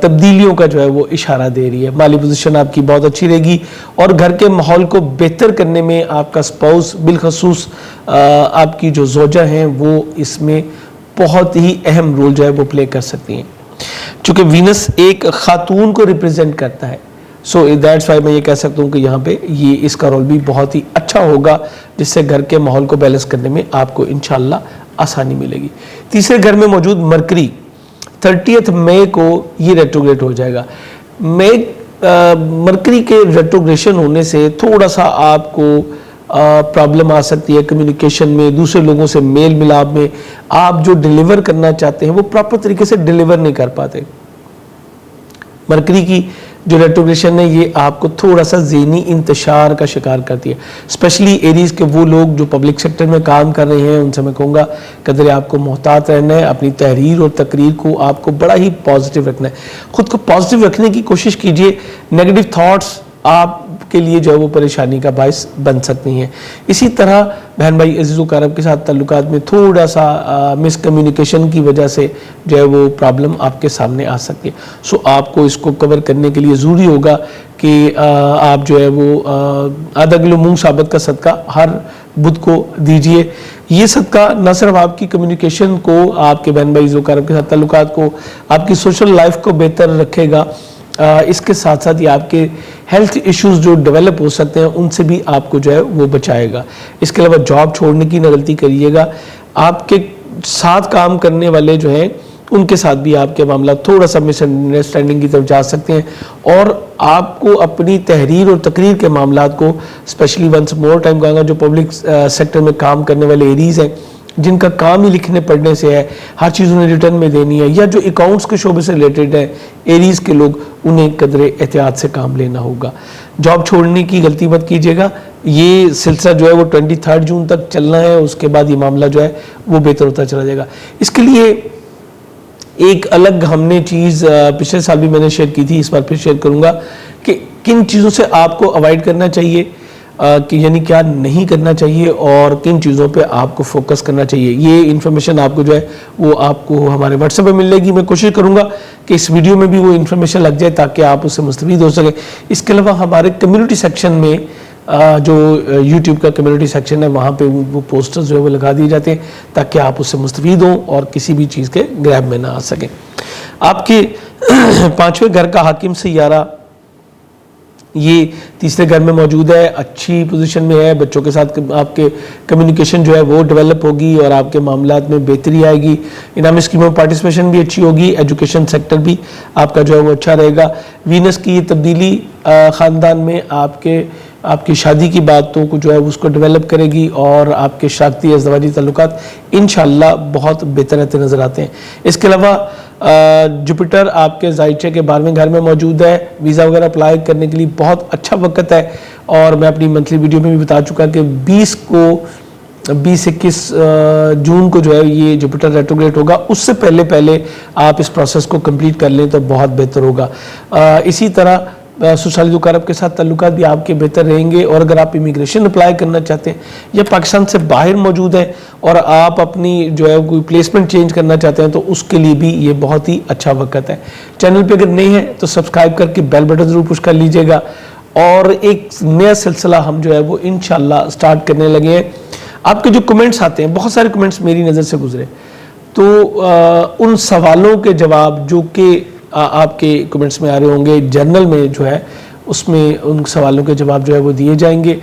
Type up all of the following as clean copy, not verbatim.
تبدیلیوں کا جو ہے وہ اشارہ دے رہی ہے. مالی پوزیشن آپ کی بہت اچھی رہے گی اور گھر کے ماحول کو بہتر کرنے میں آپ کا اسپاؤس بالخصوص آپ کی جو زوجہ ہیں وہ اس میں بہت ہی اہم رول جو ہے وہ پلے کر سکتی ہیں. چونکہ وینس ایک خاتون کو ریپرزینٹ کرتا ہے, سو دیٹس وائی میں یہ کہہ سکتا ہوں کہ یہاں پہ یہ اس کا رول بھی بہت ہی اچھا ہوگا, جس سے گھر کے ماحول کو بیلنس کرنے میں آپ کو انشاءاللہ آسانی ملے گی. تیسرے گھر میں موجود مرکری 30 مئی کو یہ ریٹروگریڈ ہو جائے گا. مرکری کے ریٹروگریشن ہونے سے تھوڑا سا آپ کو پرابلم آ سکتی ہے کمیونیکیشن میں, دوسرے لوگوں سے میل ملاپ میں. آپ جو ڈیلیور کرنا چاہتے ہیں وہ پراپر طریقے سے ڈیلیور نہیں کر پاتے. مرکری کی جو ریٹروگریشن ہے یہ آپ کو تھوڑا سا ذہنی انتشار کا شکار کرتی ہے, اسپیشلی ایریز کے وہ لوگ جو پبلک سیکٹر میں کام کر رہے ہیں ان سے میں کہوں گا قدرے آپ کو محتاط رہنا ہے. اپنی تحریر اور تقریر کو آپ کو بڑا ہی پازیٹیو رکھنا ہے, خود کو پازیٹیو رکھنے کی کوشش کیجئے. نیگیٹو تھاٹس آپ کے لیے جو ہے وہ پریشانی کا باعث بن سکتی ہیں. اسی طرح بہن بھائی عزیز و اقارب کے ساتھ تعلقات میں تھوڑا سا مس کمیونیکیشن کی وجہ سے جو ہے وہ پرابلم آپ کے سامنے آ سکتی ہے. سو آپ کو اس کو کور کرنے کے لیے ضروری ہوگا کہ آپ جو ہے وہ آدھا کلو مونگ ثابت کا صدقہ ہر بدھ کو دیجئے. یہ صدقہ نہ صرف آپ کی کمیونیکیشن کو, آپ کے بہن بھائی عزیز و اقارب کے ساتھ تعلقات کو, آپ کی سوشل لائف کو بہتر رکھے گا, اس کے ساتھ ساتھ یہ آپ کے ہیلتھ ایشوز جو ڈیولپ ہو سکتے ہیں ان سے بھی آپ کو جو ہے وہ بچائے گا. اس کے علاوہ جاب چھوڑنے کی نہ غلطی کریے گا. آپ کے ساتھ کام کرنے والے جو ہیں ان کے ساتھ بھی آپ کے معاملات تھوڑا سا مس انڈرسٹینڈنگ کی طرف جا سکتے ہیں, اور آپ کو اپنی تحریر اور تقریر کے معاملات کو اسپیشلی ونس مور ٹائم کہوں گا جو پبلک سیکٹر میں کام کرنے والے ایریز ہیں جن کا کام ہی لکھنے پڑھنے سے ہے, ہر چیز انہیں ریٹرن میں دینی ہے, یا جو اکاؤنٹس کے شعبے سے ریلیٹڈ ہیں ایریز کے لوگ, انہیں قدرے احتیاط سے کام لینا ہوگا. جاب چھوڑنے کی غلطی مت کیجیے گا. یہ سلسلہ جو ہے وہ 23 جون تک چلنا ہے, اس کے بعد یہ معاملہ جو ہے وہ بہتر ہوتا چلا جائے گا. اس کے لیے ایک الگ ہم نے چیز پچھلے سال بھی میں نے شیئر کی تھی, اس بار پھر شیئر کروں گا کہ کن چیزوں سے آپ کو اوائڈ کرنا چاہیے, کہ یعنی کیا نہیں کرنا چاہیے اور کن چیزوں پہ آپ کو فوکس کرنا چاہیے. یہ انفارمیشن آپ کو جو ہے وہ آپ کو ہمارے واٹس ایپ پہ مل گی. میں کوشش کروں گا کہ اس ویڈیو میں بھی وہ انفارمیشن لگ جائے تاکہ آپ اس سے مستفید ہو سکیں. اس کے علاوہ ہمارے کمیونٹی سیکشن میں جو یوٹیوب کا کمیونٹی سیکشن ہے وہاں پہ وہ پوسٹرز جو ہے وہ لگا دیے جاتے ہیں تاکہ آپ اس سے مستفید ہوں اور کسی بھی چیز کے گریب میں نہ آ سکیں. آپ کے 5ویں گھر کا حاکم سیارہ یہ تیسرے گھر میں موجود ہے, اچھی پوزیشن میں ہے. بچوں کے ساتھ آپ کے کمیونیکیشن جو ہے وہ ڈیولپ ہوگی اور آپ کے معاملات میں بہتری آئے گی. انعامی اسکیموں میں پارٹیسپیشن بھی اچھی ہوگی. ایجوکیشن سیکٹر بھی آپ کا جو ہے وہ اچھا رہے گا. وینس کی یہ تبدیلی خاندان میں آپ کی شادی کی باتوں کو جو ہے اس کو ڈیولپ کرے گی اور آپ کے شراکتی ازدواجی تعلقات انشاءاللہ بہت بہتر رہتے نظر آتے ہیں. اس کے علاوہ جوپیٹر آپ کے زائچے کے 12ویں گھر میں موجود ہے. ویزا وغیرہ اپلائی کرنے کے لیے بہت اچھا وقت ہے, اور میں اپنی منتھلی ویڈیو میں بھی بتا چکا کہ 20-21 جون کو جو ہے یہ جوپیٹر ریٹروگریڈ ہوگا. اس سے پہلے آپ اس پروسیس کو کمپلیٹ کر لیں تو بہت بہتر ہوگا. اسی طرح سوشل عرب کے ساتھ تعلقات بھی آپ کے بہتر رہیں گے, اور اگر آپ امیگریشن اپلائی کرنا چاہتے ہیں یا پاکستان سے باہر موجود ہیں اور آپ اپنی جو ہے کوئی پلیسمنٹ چینج کرنا چاہتے ہیں تو اس کے لیے بھی یہ بہت ہی اچھا وقت ہے. چینل پہ اگر نہیں ہے تو سبسکرائب کر کے بیل بٹن ضرور پش کر لیجئے گا, اور ایک نیا سلسلہ ہم جو ہے وہ انشاءاللہ سٹارٹ کرنے لگے ہیں. آپ کے جو کمنٹس آتے ہیں, بہت سارے کمنٹس میری نظر سے گزرے, تو ان سوالوں کے جواب جو کہ آپ کے کمنٹس میں آ رہے ہوں گے جرنل میں جو ہے اس میں ان سوالوں کے جواب جو ہے وہ دیے جائیں گے.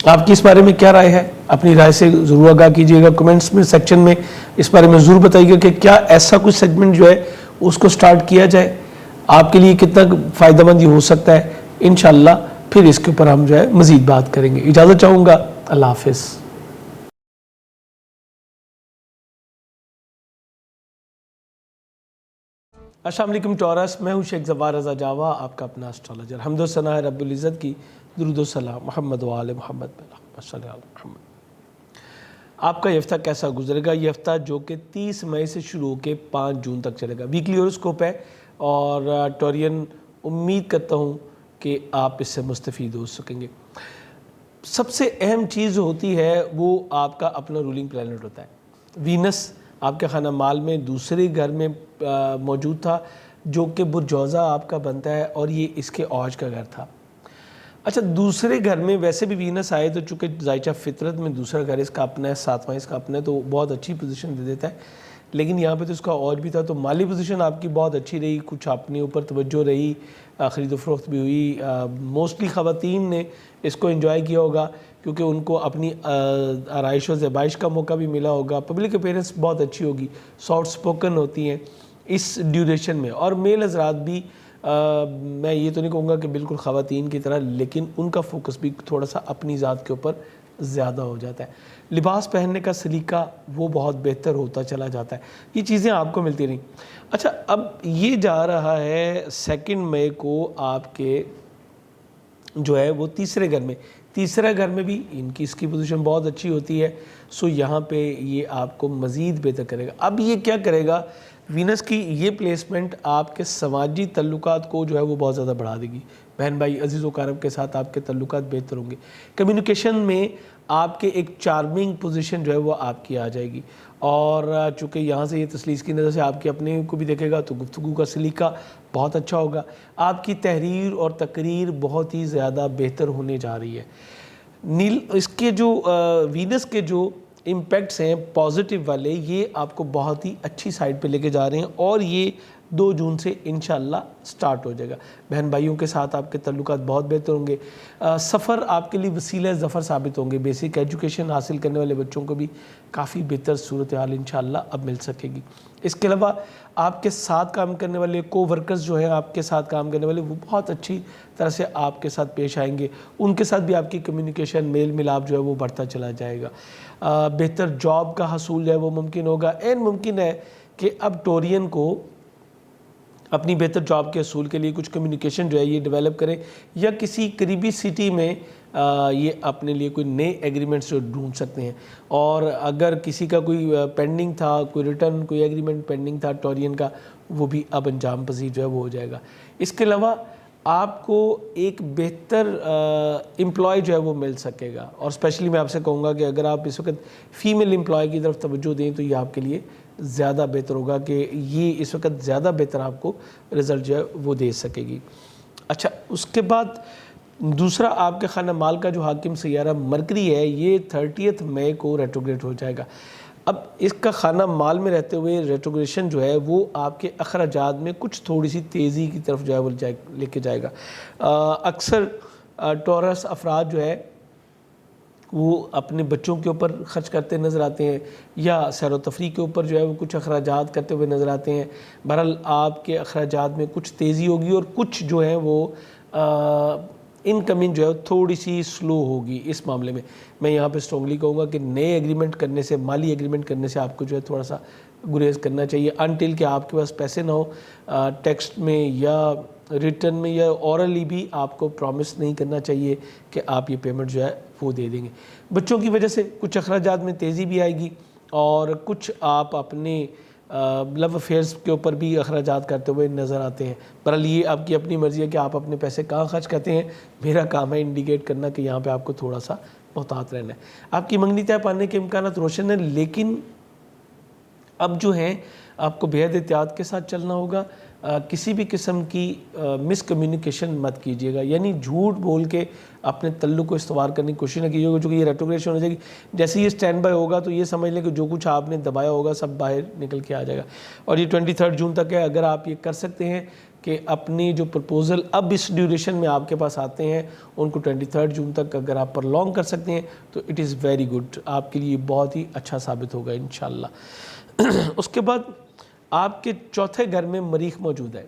آپ کی اس بارے میں کیا رائے ہے, اپنی رائے سے ضرور آگاہ کیجیے گا کمنٹس میں سیکشن میں. اس بارے میں ضرور بتائیے گا کہ کیا ایسا کوئی سیگمنٹ جو ہے اس کو سٹارٹ کیا جائے, آپ کے لیے کتنا فائدہ مند یہ ہو سکتا ہے. انشاءاللہ پھر اس کے اوپر ہم جو ہے مزید بات کریں گے. اجازت چاہوں گا, اللہ حافظ. السلام علیکم ٹورس, میں ہوں شیخ زوار رضا جاوا, آپ کا اپنا اسٹرالوجر. حمد و ثنا ہے رب العزت کی, درود و سلام محمد و آل محمد صلی اللہ علیہ محمد. آپ کا یہ ہفتہ کیسا گزرے گا؟ یہ ہفتہ جو کہ 30 مئی سے شروع ہو کے 5 جون تک چلے گا. ویکلی ہوراسکوپ ہے, اور ٹورین امید کرتا ہوں کہ آپ اس سے مستفید ہو سکیں گے. سب سے اہم چیز ہوتی ہے وہ آپ کا اپنا رولنگ پلانٹ ہوتا ہے. وینس آپ کے خانہ مال میں دوسرے گھر میں موجود تھا جو کہ برجوزہ آپ کا بنتا ہے اور یہ اس کے اوج کا گھر تھا. اچھا دوسرے گھر میں ویسے بھی وینس آئے تو چونکہ ذائچہ فطرت میں دوسرا گھر اس کا اپنا ہے, ساتواں اس کا اپنا ہے, تو بہت اچھی پوزیشن دے دیتا ہے. لیکن یہاں پہ تو اس کا اوج بھی تھا, تو مالی پوزیشن آپ کی بہت اچھی رہی, کچھ اپنے اوپر توجہ رہی, خرید و فروخت بھی ہوئی. موسٹلی خواتین نے اس کو انجوائے کیا ہوگا کیونکہ ان کو اپنی آرائش و زیبائش کا موقع بھی ملا ہوگا. پبلک اپیرنس بہت اچھی ہوگی, سافٹ سپوکن ہوتی ہیں اس ڈیوریشن میں. اور میل حضرات بھی میں یہ تو نہیں کہوں گا کہ بالکل خواتین کی طرح, لیکن ان کا فوکس بھی تھوڑا سا اپنی ذات کے اوپر زیادہ ہو جاتا ہے. لباس پہننے کا سلیقہ وہ بہت بہتر ہوتا چلا جاتا ہے. یہ چیزیں آپ کو ملتی رہیں. اچھا اب یہ جا رہا ہے 2 مئی کو آپ کے جو ہے وہ تیسرے گھر میں. تیسرا گھر میں بھی اس کی پوزیشن بہت اچھی ہوتی ہے, سو یہاں پہ یہ آپ کو مزید بہتر کرے گا. اب یہ کیا کرے گا, وینس کی یہ پلیسمنٹ آپ کے سماجی تعلقات کو جو ہے وہ بہت زیادہ بڑھا دے گی. بہن بھائی عزیز و اقارب کے ساتھ آپ کے تعلقات بہتر ہوں گے. کمیونیکیشن میں آپ کے ایک چارمنگ پوزیشن جو ہے وہ آپ کی آ جائے گی. اور چونکہ یہاں سے یہ تسلیس کی نظر سے آپ کے اپنے کو بھی دیکھے گا تو گفتگو کا سلیقہ بہت اچھا ہوگا. آپ کی تحریر اور تقریر بہت ہی زیادہ بہتر ہونے جا رہی ہے. اس کے جو وینس کے جو امپیکٹس ہیں پازیٹیو والے, یہ آپ کو بہت ہی اچھی سائڈ پہ لے کے جا رہے ہیں, اور یہ 2 جون سے انشاءاللہ سٹارٹ ہو جائے گا. بہن بھائیوں کے ساتھ آپ کے تعلقات بہت بہتر ہوں گے. سفر آپ کے لیے وسیلہ ظفر ثابت ہوں گے. بیسک ایجوکیشن حاصل کرنے والے بچوں کو بھی کافی بہتر صورتحال انشاءاللہ اب مل سکے گی. اس کے علاوہ آپ کے ساتھ کام کرنے والے کو ورکرز جو ہیں آپ کے ساتھ کام کرنے والے, وہ بہت اچھی طرح سے آپ کے ساتھ پیش آئیں گے. ان کے ساتھ بھی آپ کی کمیونیکیشن میل ملاپ جو ہے وہ بڑھتا چلا جائے گا. بہتر جاب کا حصول جو ہے وہ ممکن ہوگا. ممکن ہے کہ اب ٹورین کو اپنی بہتر جاب کے حصول کے لیے کچھ کمیونیکیشن جو ہے یہ ڈیولپ کریں, یا کسی قریبی سٹی میں یہ اپنے لیے کوئی نئے ایگریمنٹس جو ڈھونڈ سکتے ہیں. اور اگر کسی کا کوئی پینڈنگ تھا, کوئی ریٹرن کوئی ایگریمنٹ پینڈنگ تھا ٹورین کا, وہ بھی اب انجام پذیر جو ہے وہ ہو جائے گا. اس کے علاوہ آپ کو ایک بہتر امپلائی جو ہے وہ مل سکے گا. اور اسپیشلی میں آپ سے کہوں گا کہ اگر آپ اس وقت فیمیل امپلائی کی طرف توجہ دیں تو یہ آپ کے لیے زیادہ بہتر ہوگا کہ یہ اس وقت زیادہ بہتر آپ کو رزلٹ جو ہے وہ دے سکے گی. اچھا اس کے بعد دوسرا آپ کے خانہ مال کا جو حاکم سیارہ مرکری ہے, یہ 30 مئی کو ریٹروگریڈ ہو جائے گا. اب اس کا خانہ مال میں رہتے ہوئے ریٹروگریشن جو ہے وہ آپ کے اخراجات میں کچھ تھوڑی سی تیزی کی طرف جو ہے وہ لے کے جائے گا. اکثر ٹورس افراد جو ہے وہ اپنے بچوں کے اوپر خرچ کرتے نظر آتے ہیں, یا سیر و تفریح کے اوپر جو ہے وہ کچھ اخراجات کرتے ہوئے نظر آتے ہیں. بہرحال آپ کے اخراجات میں کچھ تیزی ہوگی, اور کچھ جو ہیں وہ انکمنگ جو ہے تھوڑی سی سلو ہوگی. اس معاملے میں میں یہاں پہ اسٹرانگلی کہوں گا کہ نئے ایگریمنٹ کرنے سے, مالی ایگریمنٹ کرنے سے آپ کو جو ہے تھوڑا سا گریز کرنا چاہیے, انٹل کہ آپ کے پاس پیسے نہ ہو. ٹیکسٹ میں یا ریٹرن میں یا اورلی بھی آپ کو پرومس نہیں کرنا چاہیے کہ آپ یہ پیمنٹ جو ہے وہ دے دیں گے. بچوں کی وجہ سے کچھ اخراجات میں تیزی بھی آئے گی, اور کچھ آپ اپنے لو افیئرس کے اوپر بھی اخراجات کرتے ہوئے نظر آتے ہیں. بہرحال یہ آپ کی اپنی مرضی ہے کہ آپ اپنے پیسے کہاں خرچ کرتے ہیں. میرا کام ہے انڈیکیٹ کرنا کہ یہاں پہ آپ کو تھوڑا سا محتاط رہنا ہے. آپ کی منگنی طے پانے کے امکانات روشن ہیں, لیکن اب جو ہیں آپ کو بے حد احتیاط کے ساتھ چلنا ہوگا. کسی بھی قسم کی مس کمیونیکیشن مت کیجیے گا, یعنی جھوٹ بول کے اپنے تعلق کو استوار کرنے کی کوشش نہ کیجیے گا. جو کہ یہ ریٹروگریشن ہو جائے گی, جیسے یہ اسٹینڈ بائی ہوگا تو یہ سمجھ لیں کہ جو کچھ آپ نے دبایا ہوگا سب باہر نکل کے آ جائے گا. اور یہ 23 جون تک ہے. اگر آپ یہ کر سکتے ہیں کہ اپنی جو پرپوزل اب اس ڈیوریشن میں آپ کے پاس آتے ہیں ان کو 23 جون تک اگر آپ پرلونگ کر سکتے ہیں تو اٹ از ویری گڈ, آپ کے لیے بہت ہی اچھا ثابت ہوگا انشاءاللہ. اس کے بعد آپ کے چوتھے گھر میں مریخ موجود ہے.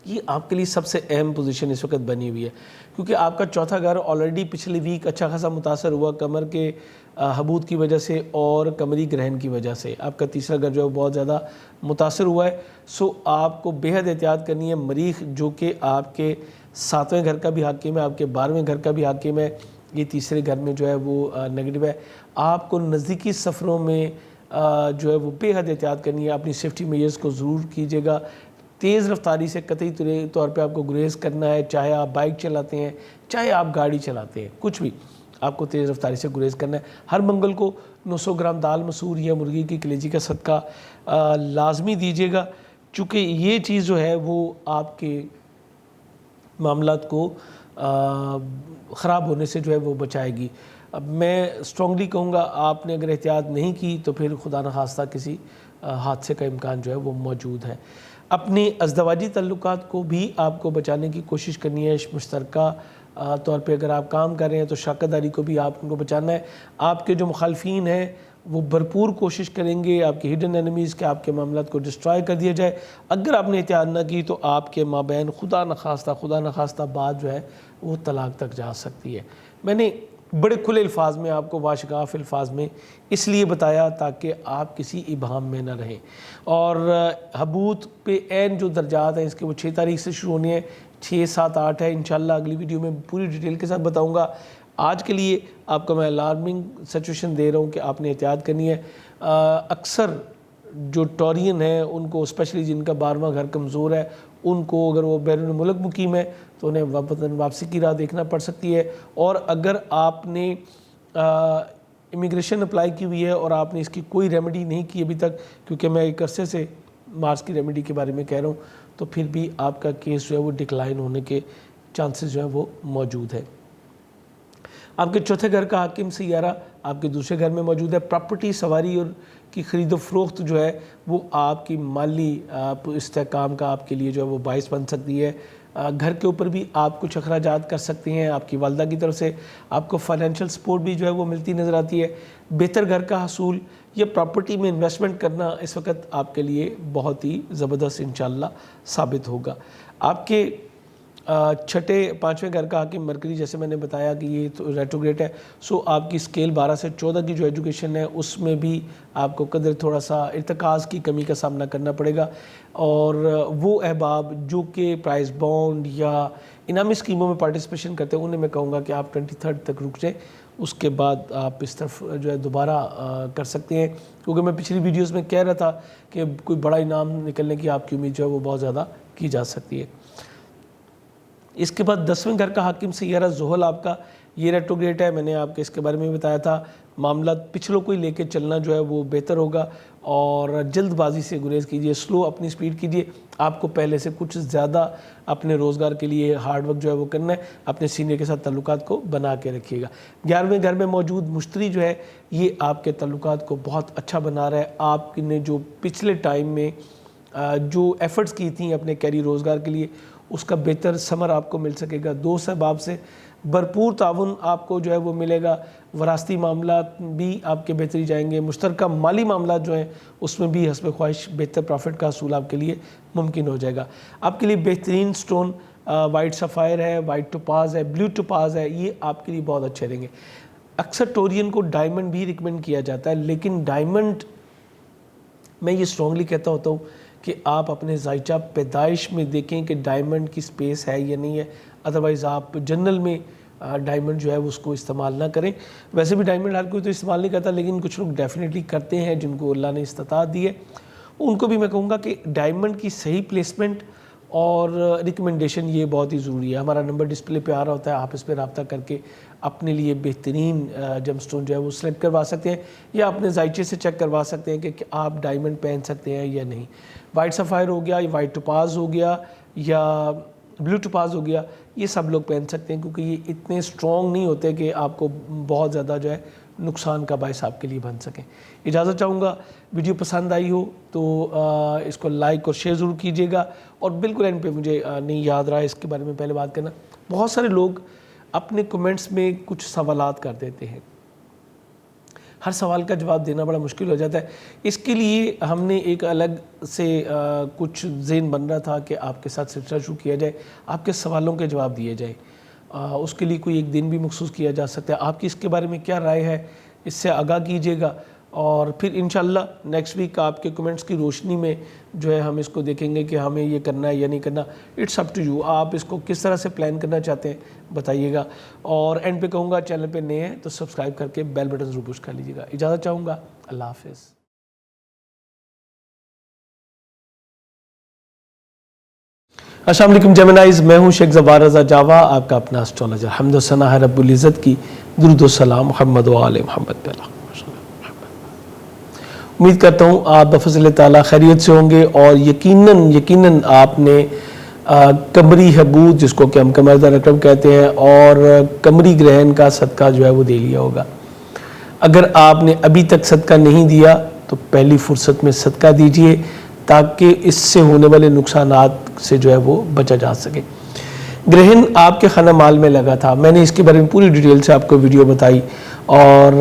یہ آپ کے لیے سب سے اہم پوزیشن اس وقت بنی ہوئی ہے, کیونکہ آپ کا چوتھا گھر آلریڈی پچھلی ویک اچھا خاصا متاثر ہوا قمر کے حبوط کی وجہ سے اور قمری گرہن کی وجہ سے. آپ کا تیسرا گھر جو ہے بہت زیادہ متاثر ہوا ہے. سو آپ کو بے حد احتیاط کرنی ہے. مریخ جو کہ آپ کے 7ویں گھر کا بھی حاکم ہے, آپ کے 12ویں گھر کا بھی حاکم ہے, یہ تیسرے گھر میں جو ہے وہ نیگیٹو ہے. آپ کو نزدیکی سفروں میں جو ہے وہ بے حد احتیاط کرنی ہے. اپنی سیفٹی میئرز کو ضرور کیجیے گا. تیز رفتاری سے قطعی طور پہ آپ کو گریز کرنا ہے, چاہے آپ بائک چلاتے ہیں چاہے آپ گاڑی چلاتے ہیں, کچھ بھی آپ کو تیز رفتاری سے گریز کرنا ہے۔ ہر منگل کو 900 گرام دال مسور یا مرغی کی کلیجی کا صدقہ لازمی دیجیے گا، چونکہ یہ چیز جو ہے وہ آپ کے معاملات کو خراب ہونے سے جو ہے وہ بچائے گی۔ اب میں اسٹرانگلی کہوں گا آپ نے اگر احتیاط نہیں کی تو پھر خدا نخواستہ کسی حادثے کا امکان جو ہے وہ موجود ہے۔ اپنی ازدواجی تعلقات کو بھی آپ کو بچانے کی کوشش کرنی ہے۔ مشترکہ طور پہ اگر آپ کام کر رہے ہیں تو شراکت داری کو بھی آپ کو بچانا ہے۔ آپ کے جو مخالفین ہیں وہ بھرپور کوشش کریں گے آپ کے ہڈن اینیمیز کے آپ کے معاملات کو ڈسٹرائے کر دیا جائے۔ اگر آپ نے احتیاط نہ کی تو آپ کے مابین خدا نخواستہ بات جو ہے وہ طلاق تک جا سکتی ہے۔ میں نے بڑے کھلے الفاظ میں آپ کو واشگاف الفاظ میں اس لیے بتایا تاکہ آپ کسی ابہام میں نہ رہیں۔ اور حبوط پہ عین جو درجات ہیں اس کے وہ 6 تاریخ سے شروع ہونے ہیں، 6، 7، 8 ہے۔ انشاءاللہ اگلی ویڈیو میں پوری ڈیٹیل کے ساتھ بتاؤں گا۔ آج کے لیے آپ کو میں الارمنگ سچویشن دے رہا ہوں کہ آپ نے احتیاط کرنی ہے۔ اکثر جو ٹورین ہیں ان کو اسپیشلی جن کا 12واں گھر کمزور ہے ان کو اگر وہ بیرون ملک مقیم ہے تو انہیں وطن واپسی کی راہ دیکھنا پڑ سکتی ہے۔ اور اگر آپ نے امیگریشن اپلائی کی ہوئی ہے اور آپ نے اس کی کوئی ریمیڈی نہیں کی ابھی تک، کیونکہ میں ایک عرصے سے مارس کی ریمیڈی کے بارے میں کہہ رہا ہوں، تو پھر بھی آپ کا کیس جو ہے وہ ڈکلائن ہونے کے چانسز جو ہیں وہ موجود ہے۔ آپ کے چوتھے گھر کا حاکم سیارہ آپ کے دوسرے گھر میں موجود ہے۔ پراپرٹی سواری اور کی خرید و فروخت جو ہے وہ آپ کی مالی استحکام کا آپ کے لیے جو ہے وہ باعث بن سکتی ہے۔ گھر کے اوپر بھی آپ کچھ اخراجات کر سکتے ہیں۔ آپ کی والدہ کی طرف سے آپ کو فائنینشیل سپورٹ بھی جو ہے وہ ملتی نظر آتی ہے۔ بہتر گھر کا حصول یا پراپرٹی میں انویسٹمنٹ کرنا اس وقت آپ کے لیے بہت ہی زبردست انشاءاللہ ثابت ہوگا۔ آپ کے چھٹے 5ویں گھر کا حاکم مرکری، جیسے میں نے بتایا کہ یہ تو ریٹروگریڈ ہے، سو آپ کی اسکیل 12 سے 14 کی جو ایجوکیشن ہے اس میں بھی آپ کو قدر تھوڑا سا ارتکاز کی کمی کا سامنا کرنا پڑے گا۔ اور وہ احباب جو کہ پرائز بانڈ یا انعامی اسکیموں میں پارٹیسپیشن کرتے ہیں انہیں میں کہوں گا کہ آپ 23 تک رک جائیں، اس کے بعد آپ اس طرف جو ہے دوبارہ کر سکتے ہیں، کیونکہ میں پچھلی ویڈیوز میں کہہ رہا تھا کہ کوئی بڑا انعام نکلنے کی آپ کی امید جو ہے وہ بہت زیادہ کی جا سکتی ہے۔ اس کے بعد 10ویں گھر کا حاکم سیارہ زحل آپ کا یہ ریٹروگریڈ ہے۔ میں نے آپ کے اس کے بارے میں بتایا تھا، معاملات پچھلوں کو ہی لے کے چلنا جو ہے وہ بہتر ہوگا اور جلد بازی سے گریز کیجیے، سلو اپنی سپیڈ کیجیے۔ آپ کو پہلے سے کچھ زیادہ اپنے روزگار کے لیے ہارڈ ورک جو ہے وہ کرنا ہے، اپنے سینئر کے ساتھ تعلقات کو بنا کے رکھیے گا۔ 11ویں گھر میں موجود مشتری جو ہے یہ آپ کے تعلقات کو بہت اچھا بنا رہا ہے۔ آپ نے جو پچھلے ٹائم میں جو ایفرٹس کی تھیں اپنے کیری روزگار کے لیے اس کا بہتر ثمر آپ کو مل سکے گا۔ دوست احباب سے بھرپور تعاون آپ کو جو ہے وہ ملے گا۔ وراثتی معاملات بھی آپ کے بہتری جائیں گے۔ مشترکہ مالی معاملات جو ہیں اس میں بھی حسب خواہش بہتر پروفٹ کا حصول آپ کے لیے ممکن ہو جائے گا۔ آپ کے لیے بہترین سٹون وائٹ سفائر ہے، وائٹ ٹوپاز ہے، بلیو ٹوپاز ہے، یہ آپ کے لیے بہت اچھے رہیں گے۔ اکثر ٹورین کو ڈائمنڈ بھی ریکمینڈ کیا جاتا ہے، لیکن ڈائمنڈ میں یہ اسٹرانگلی کہتا ہوتا ہوں کہ آپ اپنے ذائچہ پیدائش میں دیکھیں کہ ڈائمنڈ کی سپیس ہے یا نہیں ہے، ادروائز آپ جنرل میں ڈائمنڈ جو ہے اس کو استعمال نہ کریں۔ ویسے بھی ڈائمنڈ ہر کوئی تو استعمال نہیں کرتا، لیکن کچھ لوگ ڈیفینیٹلی کرتے ہیں جن کو اللہ نے استطاعت دی ہے، ان کو بھی میں کہوں گا کہ ڈائمنڈ کی صحیح پلیسمنٹ اور ریکمنڈیشن یہ بہت ہی ضروری ہے۔ ہمارا نمبر ڈسپلے پہ آ رہا ہوتا ہے، آپ اس پہ رابطہ کر کے اپنے لیے بہترین جم سٹون جو ہے وہ سلیکٹ کروا سکتے ہیں یا اپنے ذائچے سے چیک کروا سکتے ہیں کہ آپ ڈائمنڈ پہن سکتے ہیں یا نہیں۔ وائٹ سفائر ہو گیا، یا وائٹ ٹوپاز ہو گیا، یا بلیو ٹوپاز ہو گیا، یہ سب لوگ پہن سکتے ہیں کیونکہ یہ اتنے اسٹرانگ نہیں ہوتے کہ آپ کو بہت زیادہ جو ہے نقصان کا باعث آپ کے لیے بن سکیں۔ اجازت چاہوں گا، ویڈیو پسند آئی ہو تو اس کو لائک اور شیئر ضرور کیجیے گا، اور بالکل اینڈ پہ مجھے نہیں یاد رہا اس کے بارے میں پہلے بات کرنا، بہت سارے لوگ اپنے کمنٹس میں کچھ سوالات کر دیتے ہیں، ہر سوال کا جواب دینا بڑا مشکل ہو جاتا ہے۔ اس کے لیے ہم نے ایک الگ سے کچھ ذہن بن رہا تھا کہ آپ کے ساتھ سلسلہ شروع کیا جائے، آپ کے سوالوں کے جواب دیے جائیں، اس کے لیے کوئی ایک دن بھی مخصوص کیا جا سکتا ہے۔ آپ کی اس کے بارے میں کیا رائے ہے اس سے آگاہ کیجیے گا، اور پھر انشاءاللہ نیکسٹ ویک آپ کے کمنٹس کی روشنی میں جو ہے ہم اس کو دیکھیں گے کہ ہمیں یہ کرنا ہے یا نہیں کرنا۔ اٹس اپ ٹو یو، آپ اس کو کس طرح سے پلان کرنا چاہتے ہیں بتائیے گا، اور اینڈ پہ کہوں گا چینل پہ نئے ہیں تو سبسکرائب کر کے بیل بٹن ضرور پش کر لیجیے گا۔ اجازت چاہوں گا، اللہ حافظ۔ السلام علیکم جیمنائز، میں ہوں شیخ زبار رضا جاوا، آپ کا اپنا اسٹرالوجر۔ حمد و ثنا ہے رب العزت کی، درود و سلام محمد و آل محمد پہ۔ امید کرتا ہوں آپ بفضل تعالیٰ خیریت سے ہوں گے، اور یقیناً آپ نے قمری حبود، جس کو کہ ہم قمر رقم کہتے ہیں، اور قمری گرہن کا صدقہ جو ہے وہ دے لیا ہوگا۔ اگر آپ نے ابھی تک صدقہ نہیں دیا تو پہلی فرصت میں صدقہ دیجئے، تاکہ اس سے ہونے والے نقصانات سے جو ہے وہ بچا جا سکے۔ گرہن آپ کے خانہ مال میں لگا تھا، میں نے اس کے بارے میں پوری ڈیٹیل سے آپ کو ویڈیو بتائی، اور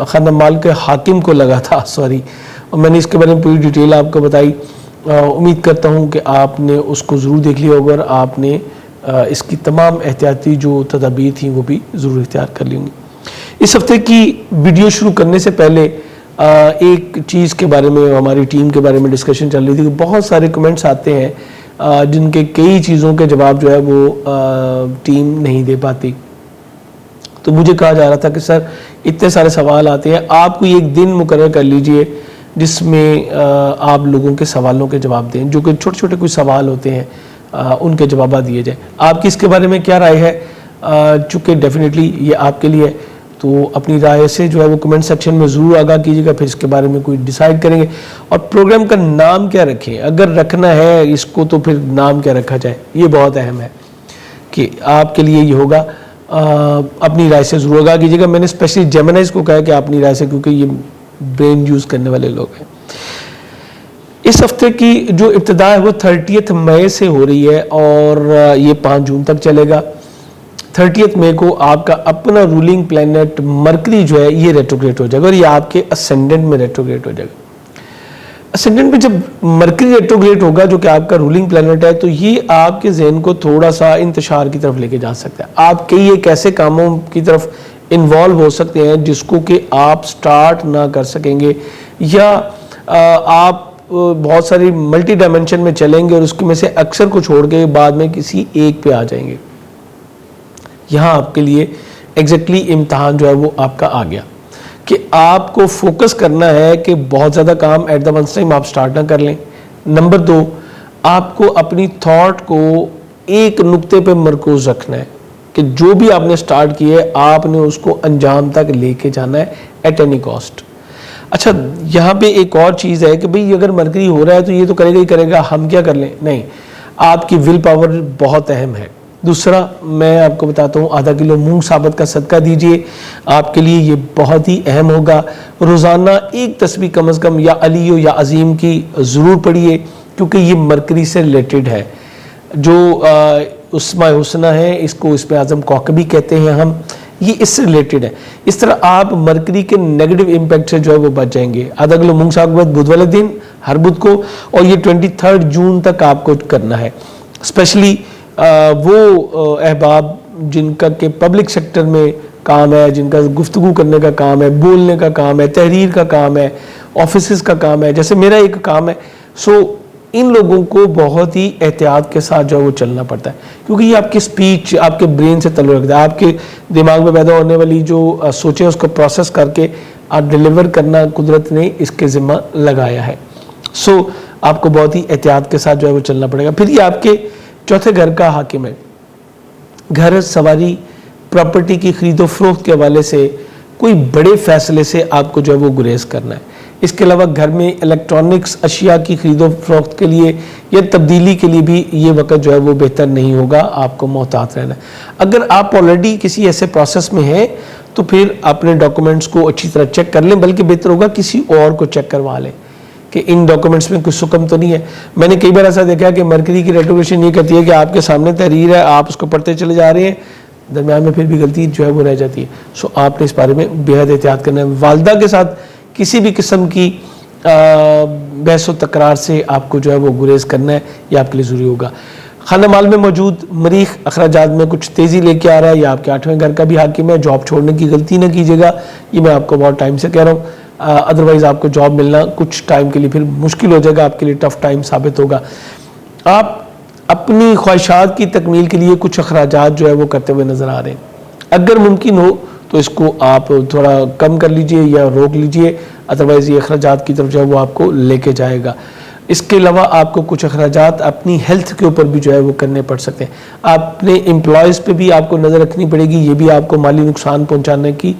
خانہ مال کے حاکم کو لگا تھا اور میں نے اس کے بارے میں پوری ڈیٹیل آپ کو بتائی۔ امید کرتا ہوں کہ آپ نے اس کو ضرور دیکھ لیا ہوگا، اور آپ نے اس کی تمام احتیاطی جو تدابیر تھیں وہ بھی ضرور اختیار کر لی ہوں گی۔ اس ہفتے کی ویڈیو شروع کرنے سے پہلے ایک چیز کے بارے میں، ہماری ٹیم کے بارے میں ڈسکشن چل رہی تھی کہ بہت سارے کمنٹس آتے ہیں جن کے کئی چیزوں کے جواب جو ہے وہ ٹیم نہیں دے پاتی۔ تو مجھے کہا جا رہا تھا کہ سر اتنے سارے سوال آتے ہیں، آپ کوئی ایک دن مقرر کر لیجئے جس میں آپ لوگوں کے سوالوں کے جواب دیں، جو کہ چھوٹے چھوٹے کچھ سوال ہوتے ہیں ان کے جوابات دیے جائیں۔ آپ کی اس کے بارے میں کیا رائے ہے؟ چونکہ ڈیفینیٹلی یہ آپ کے لیے ہے، تو اپنی رائے سے جو ہے وہ کمنٹ سیکشن میں ضرور آگاہ کیجیے گا، پھر اس کے بارے میں کوئی ڈیسائیڈ کریں گے۔ اور پروگرام کا نام کیا رکھیں، اگر رکھنا ہے اس کو تو پھر نام کیا رکھا جائے، یہ بہت اہم ہے کہ آپ کے لیے یہ ہوگا۔ اپنی رائے سے ضرور آگاہ کیجیے گا۔ میں نے اسپیشلی جیمنائز کو کہا کہ اپنی رائے سے، کیونکہ یہ برین یوز کرنے والے لوگ ہیں۔ اس ہفتے کی جو ابتدا ہے وہ 30 مئی سے ہو رہی ہے، اور یہ 5 جون تک چلے گا۔ 30 مئی کو آپ کا اپنا رولنگ پلینٹ مرکری جو ہے یہ ریٹروگریڈ ہو جائے گا، اور یہ آپ کے اسینڈنٹ میں ریٹروگریڈ ہو جائے گا۔ اسینڈنٹ میں جب مرکری ریٹروگریڈ ہوگا، جو کہ آپ کا رولنگ پلینٹ ہے، تو یہ آپ کے ذہن کو تھوڑا سا انتشار کی طرف لے کے جا سکتا ہے۔ آپ کئی ایک ایسے کاموں کی طرف انوالو ہو سکتے ہیں جس کو کہ آپ سٹارٹ نہ کر سکیں گے، یا آپ بہت ساری ملٹی ڈائمنشن میں چلیں گے اور اس میں سے اکثر کو چھوڑ کے بعد میں کسی ایک پہ آ جائیں گے۔ یہاں آپ کے لیے ایگزیکٹلی امتحان جو ہے وہ آپ کا آ گیا کہ آپ کو فوکس کرنا ہے کہ بہت زیادہ کام ایٹ دا ونس ٹائم آپ سٹارٹ نہ کر لیں۔ نمبر 2، آپ کو اپنی تھاٹ کو ایک نقطے پہ مرکوز رکھنا ہے کہ جو بھی آپ نے سٹارٹ کی ہے آپ نے اس کو انجام تک لے کے جانا ہے ایٹ اینی کاسٹ۔ اچھا، یہاں پہ ایک اور چیز ہے کہ بھئی اگر مرکری ہو رہا ہے تو یہ تو کرے گا ہی کرے گا، ہم کیا کر لیں؟ نہیں، آپ کی ول پاور بہت اہم ہے۔ دوسرا، میں آپ کو بتاتا ہوں، آدھا کلو مونگ ثابت کا صدقہ دیجئے، آپ کے لیے یہ بہت ہی اہم ہوگا۔ روزانہ ایک تسبیح کم از کم یا علی یا عظیم کی ضرور پڑھیے، کیونکہ یہ مرکری سے ریلیٹڈ ہے۔ جو اسماء حسنہ ہے، اس کو اسم اعظم کوکبی کہتے ہیں ہم، یہ اس سے ریلیٹڈ ہے۔ اس طرح آپ مرکری کے نیگیٹو امپیکٹ سے جو ہے وہ بچ جائیں گے۔ آدھا کلو مونگ ثابت بدھ والے دن، ہر بدھ کو، اور یہ 23 جون تک آپ کو کرنا ہے۔ اسپیشلی وہ احباب جن کا کہ پبلک سیکٹر میں کام ہے، جن کا گفتگو کرنے کا کام ہے، بولنے کا کام ہے، تحریر کا کام ہے، آفیسز کا کام ہے، جیسے میرا ایک کام ہے، ان لوگوں کو بہت ہی احتیاط کے ساتھ جو ہے وہ چلنا پڑتا ہے، کیونکہ یہ آپ کی سپیچ، آپ کے برین سے تعلق رکھتا ہے۔ آپ کے دماغ میں پیدا ہونے والی جو سوچیں اس کو پروسیس کر کے آپ ڈیلیور کرنا قدرت نے اس کے ذمہ لگایا ہے۔ آپ کو بہت ہی احتیاط کے ساتھ جو ہے وہ چلنا پڑے گا۔ پھر یہ آپ کے چوتھے گھر کا حاکم ہے۔ گھر سواری، پراپرٹی کی خرید و فروخت کے حوالے سے کوئی بڑے فیصلے سے آپ کو جو ہے وہ گریز کرنا ہے۔ اس کے علاوہ گھر میں الیکٹرانکس اشیاء کی خرید و فروخت کے لیے یا تبدیلی کے لیے بھی یہ وقت جو ہے وہ بہتر نہیں ہوگا، آپ کو محتاط رہنا ہے۔ اگر آپ آلریڈی کسی ایسے پروسیس میں ہیں تو پھر اپنے ڈاکومنٹس کو اچھی طرح چیک کر لیں، بلکہ بہتر ہوگا کسی اور کو چیک کروا لیں کہ ان ڈاکومنٹس میں کچھ سکم تو نہیں ہے۔ میں نے کئی بار ایسا دیکھا کہ مرکری کی ریٹروگریشن یہ کہتی ہے کہ آپ کے سامنے تحریر ہے، آپ اس کو پڑھتے چلے جا رہے ہیں، درمیان میں پھر بھی غلطی جو ہے وہ رہ جاتی ہے۔ آپ نے اس بارے میں بے حد احتیاط کرنا ہے۔ والدہ کے ساتھ کسی بھی قسم کی بحث و تکرار سے آپ کو جو ہے وہ گریز کرنا ہے، یہ آپ کے لیے ضروری ہوگا۔ خانہ مال میں موجود مریخ اخراجات میں کچھ تیزی لے کے آ رہا ہے، یا آپ کے 8ویں گھر کا بھی حاکم ہے۔ جاب چھوڑنے کی غلطی نہ کیجیے گا، یہ میں آپ کو بہت ٹائم سے کہہ رہا ہوں، ادروائز آپ کو جاب ملنا کچھ ٹائم کے لیے پھر مشکل ہو جائے گا، آپ کے لیے ٹف ٹائم ثابت ہوگا۔ آپ اپنی خواہشات کی تکمیل کے لیے کچھ اخراجات جو ہے وہ کرتے ہوئے نظر آ رہے ہیں۔ اگر ممکن ہو تو اس کو آپ تھوڑا کم کر لیجئے یا روک لیجئے، ادروائز یہ اخراجات کی طرف جو ہے وہ آپ کو لے کے جائے گا۔ اس کے علاوہ آپ کو کچھ اخراجات اپنی ہیلتھ کے اوپر بھی جو ہے وہ کرنے پڑ سکتے ہیں. آپ اپنے امپلائیز پہ بھی آپ کو نظر رکھنی پڑے گی, یہ بھی آپ کو مالی نقصان پہنچانے کی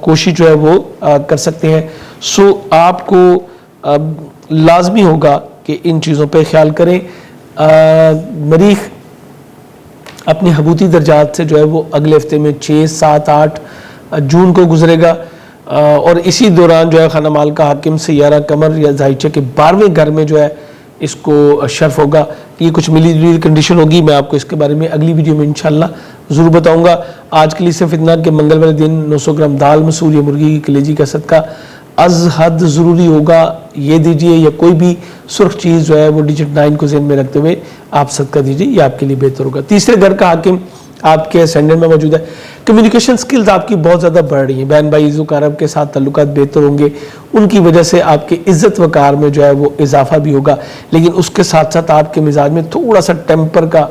کوشش جو ہے وہ کر سکتے ہیں. سو آپ کو لازمی ہوگا کہ ان چیزوں پہ خیال کریں. مریخ اپنی حبوتی درجات سے جو ہے وہ اگلے ہفتے میں 6, 7, 8 جون کو گزرے گا, اور اسی دوران جو ہے خانہ مال کا حاکم سیارہ قمر یا ذائچہ کے 12ویں گھر میں جو ہے اس کو شرف ہوگا. یہ کچھ ملی جلی کنڈیشن ہوگی, میں آپ کو اس کے بارے میں اگلی ویڈیو میں انشاءاللہ ضرور بتاؤں گا. آج کے لیے صرف اتنا کہ منگل والے دن 900 گرام دال مسور یا مرغی کی کلیجی کا صدقہ از حد ضروری ہوگا, یہ دیجئے, یا کوئی بھی سرخ چیز جو ہے وہ ڈیجٹ 9 کو ذہن میں رکھتے ہوئے آپ صدقہ دیجئے, یہ آپ کے لیے بہتر ہوگا. تیسرے گھر کا حاکم آپ کے اسینڈنٹ میں موجود ہے. کمیونیکیشن سکلز آپ کی بہت زیادہ بڑھ رہی ہیں, بہن بھائی عزیز و اقارب کے ساتھ تعلقات بہتر ہوں گے, ان کی وجہ سے آپ کے عزت وقار میں جو ہے وہ اضافہ بھی ہوگا. لیکن اس کے ساتھ ساتھ آپ کے مزاج میں تھوڑا سا ٹیمپر کا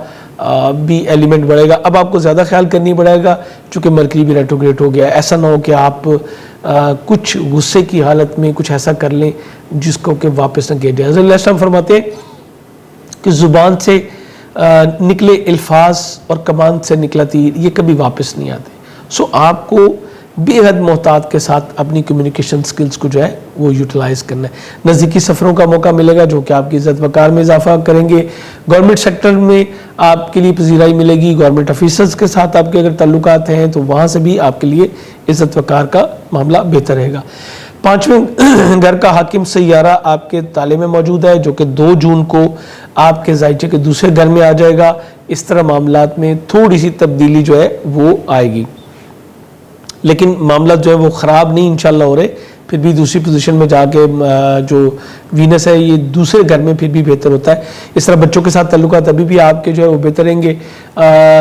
بھی ایلیمنٹ بڑھے گا. اب آپ کو زیادہ خیال کرنی پڑے گا چونکہ مرکری بھی ریٹروگریڈ ہو گیا ہے. ایسا نہ ہو کہ آپ کچھ غصے کی حالت میں کچھ ایسا کر لیں جس کو کہ واپس نہ کیا جائے. حضرت علیہ السلام فرماتے ہیں کہ زبان سے نکلے الفاظ اور کمان سے نکلا تیر یہ کبھی واپس نہیں آتے. سو آپ کو بے حد محتاط کے ساتھ اپنی کمیونیکیشن سکلز کو جو ہے وہ یوٹیلائز کرنا ہے. نزدیکی سفروں کا موقع ملے گا جو کہ آپ کی عزت وقار میں اضافہ کریں گے. گورنمنٹ سیکٹر میں آپ کے لیے پذیرائی ملے گی. گورنمنٹ آفیسرز کے ساتھ آپ کے اگر تعلقات ہیں تو وہاں سے بھی آپ کے لیے عزت وقار کا معاملہ بہتر رہے گا. 5ویں گھر کا حاکم سیارہ آپ کے تالے میں موجود ہے جو کہ 2 جون کو آپ کے ذائچے کے دوسرے گھر میں آ جائے گا. اس طرح معاملات میں تھوڑی سی تبدیلی جو ہے وہ آئے گی, لیکن معاملات جو ہے وہ خراب نہیں انشاءاللہ ہو رہے. پھر بھی دوسری پوزیشن میں جا کے جو وینس ہے یہ دوسرے گھر میں پھر بھی بہتر ہوتا ہے. اس طرح بچوں کے ساتھ تعلقات ابھی بھی آپ کے جو ہے وہ بہتر رہیں گے,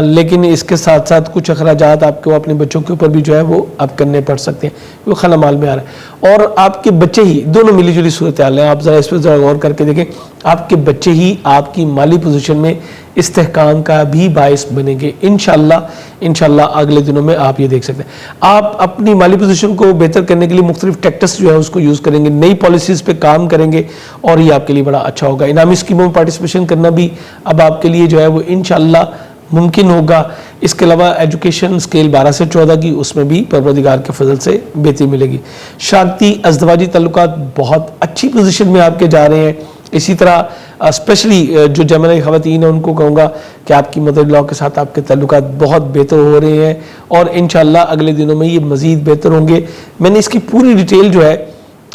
لیکن اس کے ساتھ ساتھ کچھ اخراجات آپ کو اپنے بچوں کے اوپر بھی جو ہے وہ آپ کرنے پڑ سکتے ہیں, وہ خانہ مال میں آ رہا ہے. اور آپ کے بچے ہی دونوں ملی جلی صورتحال ہیں, آپ ذرا اس پہ ذرا غور کر کے دیکھیں. آپ کے بچے ہی آپ کی مالی پوزیشن میں استحکام کا بھی باعث بنیں گے انشاءاللہ اگلے دنوں میں آپ یہ دیکھ سکتے ہیں. آپ اپنی مالی پوزیشن کو بہتر کرنے کے لیے مختلف ٹیکٹس جو ہے اس کو یوز کریں گے, نئی پالیسیز پہ کام کریں گے, اور یہ آپ کے لیے بڑا اچھا ہوگا. انعامی اسکیموں میں پارٹیسپیشن کرنا بھی اب آپ کے لیے جو ہے وہ انشاءاللہ ممکن ہوگا. اس کے علاوہ ایجوکیشن اسکیل 12 سے 14 کی اس میں بھی پروردگار کے فضل سے بہتری ملے گی. شادی ازدواجی تعلقات بہت اچھی پوزیشن میں آپ کے جا رہے ہیں. اسی طرح اسپیشلی جو جیمنائی خواتین ہیں ان کو کہوں گا کہ آپ کی مدر لا کے ساتھ آپ کے تعلقات بہت بہتر ہو رہے ہیں, اور انشاءاللہ اگلے دنوں میں یہ مزید بہتر ہوں گے. میں نے اس کی پوری ڈیٹیل جو ہے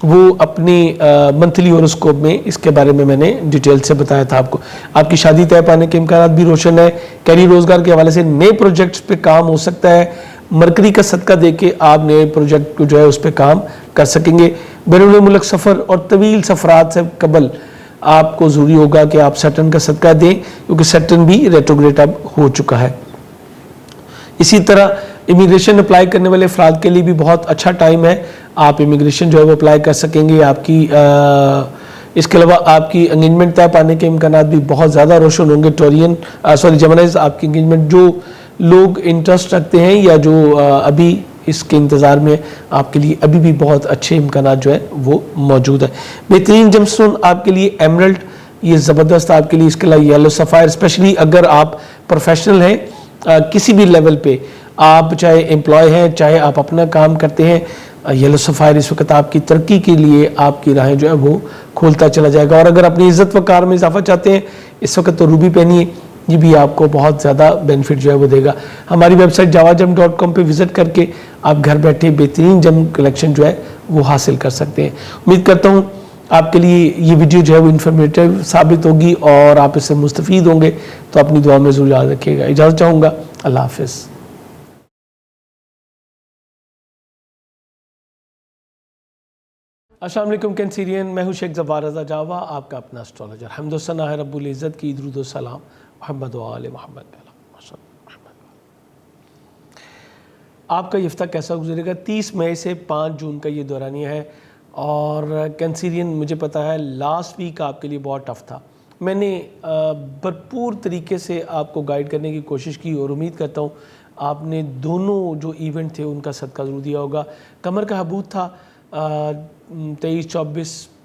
وہ اپنی منتھلی ہوراسکوپ میں اس کے بارے میں نے ڈیٹیل سے بتایا تھا آپ کو. آپ کی شادی طے پانے کے امکانات بھی روشن ہے. کیری روزگار کے حوالے سے نئے پروجیکٹس پہ کام ہو سکتا ہے. مرکری کا صدقہ دے کے آپ نئے پروجیکٹ کو جو ہے اس پہ کام کر سکیں گے. بیرون ملک سفر اور طویل سفرات سے قبل آپ کو ضروری ہوگا کہ آپ سیٹرن کا صدقہ دیں, کیونکہ سیٹرن بھی ریٹروگریڈ اب ہو چکا ہے. اسی طرح امیگریشن اپلائی کرنے والے افراد کے لیے بھی بہت اچھا ٹائم ہے. آپ امیگریشن جو ہے وہ اپلائی کر سکیں گے. آپ کی اس کے علاوہ آپ کی انگیجمنٹ طے پانے کے امکانات بھی بہت زیادہ روشن ہوں گے. جیمنائز آپ کی انگیجمنٹ جو لوگ انٹرسٹ رکھتے ہیں یا جو ابھی اس کے انتظار میں, آپ کے لیے ابھی بھی بہت اچھے امکانات جو ہے وہ موجود ہیں. بہترین جم اسٹون آپ کے لیے ایمرلڈ, یہ زبردست آپ کے لیے. اس کے علاوہ یلو سفائر, اسپیشلی اگر آپ پروفیشنل ہیں کسی بھی لیول پہ, آپ چاہے امپلائی ہیں چاہے آپ اپنا کام کرتے ہیں, یلو سفائر اس وقت آپ کی ترقی کے لیے آپ کی راہیں جو ہے وہ کھولتا چلا جائے گا. اور اگر اپنی عزت وقار میں اضافہ چاہتے ہیں اس وقت تو روبی پہنیے, یہ بھی آپ کو بہت زیادہ بینیفٹ جو ہے وہ دے گا. ہماری ویب سائٹ javajam.com پہ وزٹ کر کے آپ گھر بیٹھے بہترین جم کلیکشن جو ہے وہ حاصل کر سکتے ہیں. امید کرتا ہوں آپ کے لیے یہ ویڈیو جو ہے وہ انفارمیٹیو ثابت ہوگی اور آپ اس سے مستفید ہوں گے. تو اپنی دعا میں ضرور یاد رکھیے گا. اجازت چاہوں گا, اللہ حافظ. السلام علیکم کینسیرین, میں ہوں شیخ ظفار رضا جاوا, آپ کا اپنا اسٹرالوجر. حمد و ثنا ہے رب العزت کی, درود و سلام محمد و آل محمد. آپ کا یہ ہفتہ کیسا گزرے گا؟ 30 مئی سے 5 جون کا یہ دورانیہ ہے. اور کینسیرین مجھے پتا ہے لاسٹ ویک آپ کے لیے بہت ٹف تھا. میں نے بھرپور طریقے سے آپ کو گائیڈ کرنے کی کوشش کی اور امید کرتا ہوں آپ نے دونوں جو ایونٹ تھے ان کا صدقہ ضرور دیا ہوگا. قمر کا حبوت تھا, 23, 24,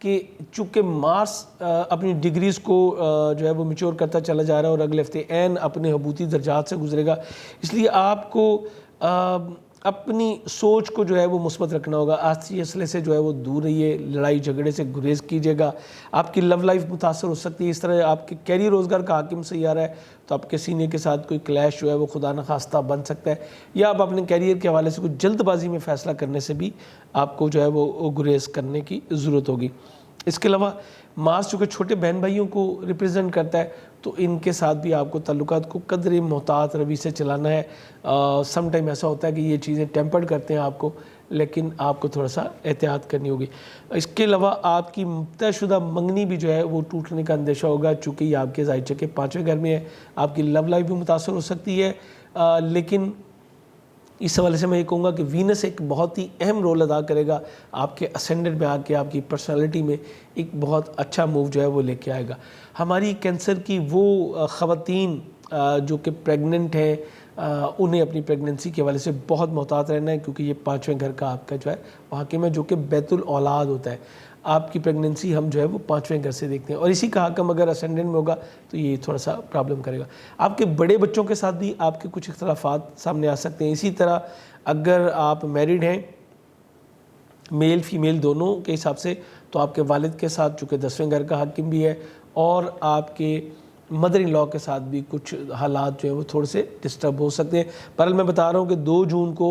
کہ چونکہ مارس اپنی ڈگریز کو جو ہے وہ میچور کرتا چلا جا رہا ہے اور اگلے ہفتے عین اپنے حبوطی درجات سے گزرے گا، اس لیے آپ کو اپنی سوچ کو جو ہے وہ مثبت رکھنا ہوگا. آستی اسلحے سے جو ہے وہ دور رہیے، لڑائی جھگڑے سے گریز کیجیے گا. آپ کی لو لائف متاثر ہو سکتی ہے. اس طرح آپ کے کیریئر روزگار کا حاکم سیارہ ہے تو آپ کے سینئر کے ساتھ کوئی کلیش جو ہے وہ خدا نخواستہ بن سکتا ہے، یا آپ اپنے کیریئر کے حوالے سے کوئی جلد بازی میں فیصلہ کرنے سے بھی آپ کو جو ہے وہ گریز کرنے کی ضرورت ہوگی. اس کے علاوہ مارس چونکہ چھوٹے بہن بھائیوں کو ریپرزینٹ کرتا ہے تو ان کے ساتھ بھی آپ کو تعلقات کو قدر محتاط روی سے چلانا ہے. سم ٹائم ایسا ہوتا ہے کہ یہ چیزیں ٹیمپرڈ کرتے ہیں آپ کو، لیکن آپ کو تھوڑا سا احتیاط کرنی ہوگی. اس کے علاوہ آپ کی طے شدہ منگنی بھی جو ہے وہ ٹوٹنے کا اندیشہ ہوگا، چونکہ یہ آپ کے ذائچے کے 5ویں گھر میں ہے. آپ کی لو لائف بھی متاثر ہو سکتی ہے، لیکن اس حوالے سے میں یہ کہوں گا کہ وینس ایک بہت ہی اہم رول ادا کرے گا آپ کے اسینڈنٹ میں آ کے، آپ کی پرسنالٹی میں ایک بہت اچھا موو جو ہے وہ لے کے آئے گا. ہماری کینسر کی وہ خواتین جو کہ پریگننٹ ہیں، انہیں اپنی پریگننسی کے حوالے سے بہت محتاط رہنا ہے، کیونکہ یہ 5ویں گھر کا آپ کا جو ہے وہ حاکم ہے، جو کہ بیت الاولاد ہوتا ہے. آپ کی پریگننسی ہم جو ہے وہ 5ویں گھر سے دیکھتے ہیں، اور اسی کا حاکم اگر اسینڈنٹ میں ہوگا تو یہ تھوڑا سا پرابلم کرے گا. آپ کے بڑے بچوں کے ساتھ بھی آپ کے کچھ اختلافات سامنے آ سکتے ہیں. اسی طرح اگر آپ میرڈ ہیں، میل فیمیل دونوں کے حساب سے، تو آپ کے والد کے ساتھ چونکہ 10ویں گھر کا حاکم بھی ہے، اور آپ کے مدر ان لاء کے ساتھ بھی کچھ حالات جو ہیں وہ تھوڑے سے ڈسٹرب ہو سکتے ہیں. بہرحال میں بتا رہا ہوں کہ 2 جون کو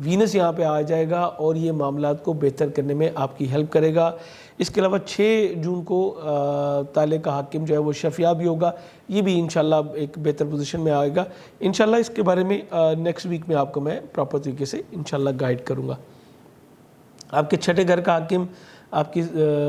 وینس یہاں پہ آ جائے گا اور یہ معاملات کو بہتر کرنے میں آپ کی ہیلپ کرے گا. اس کے علاوہ 6 جون کو تالے کا حاکم جو ہے وہ شفیع بھی ہوگا، یہ بھی انشاءاللہ ایک بہتر پوزیشن میں آئے گا. انشاءاللہ اس کے بارے میں نیکسٹ ویک میں آپ کو میں پراپر طریقے سے انشاءاللہ گائیڈ کروں گا. آپ کے 6ٹھے گھر کا حاکم آپ کی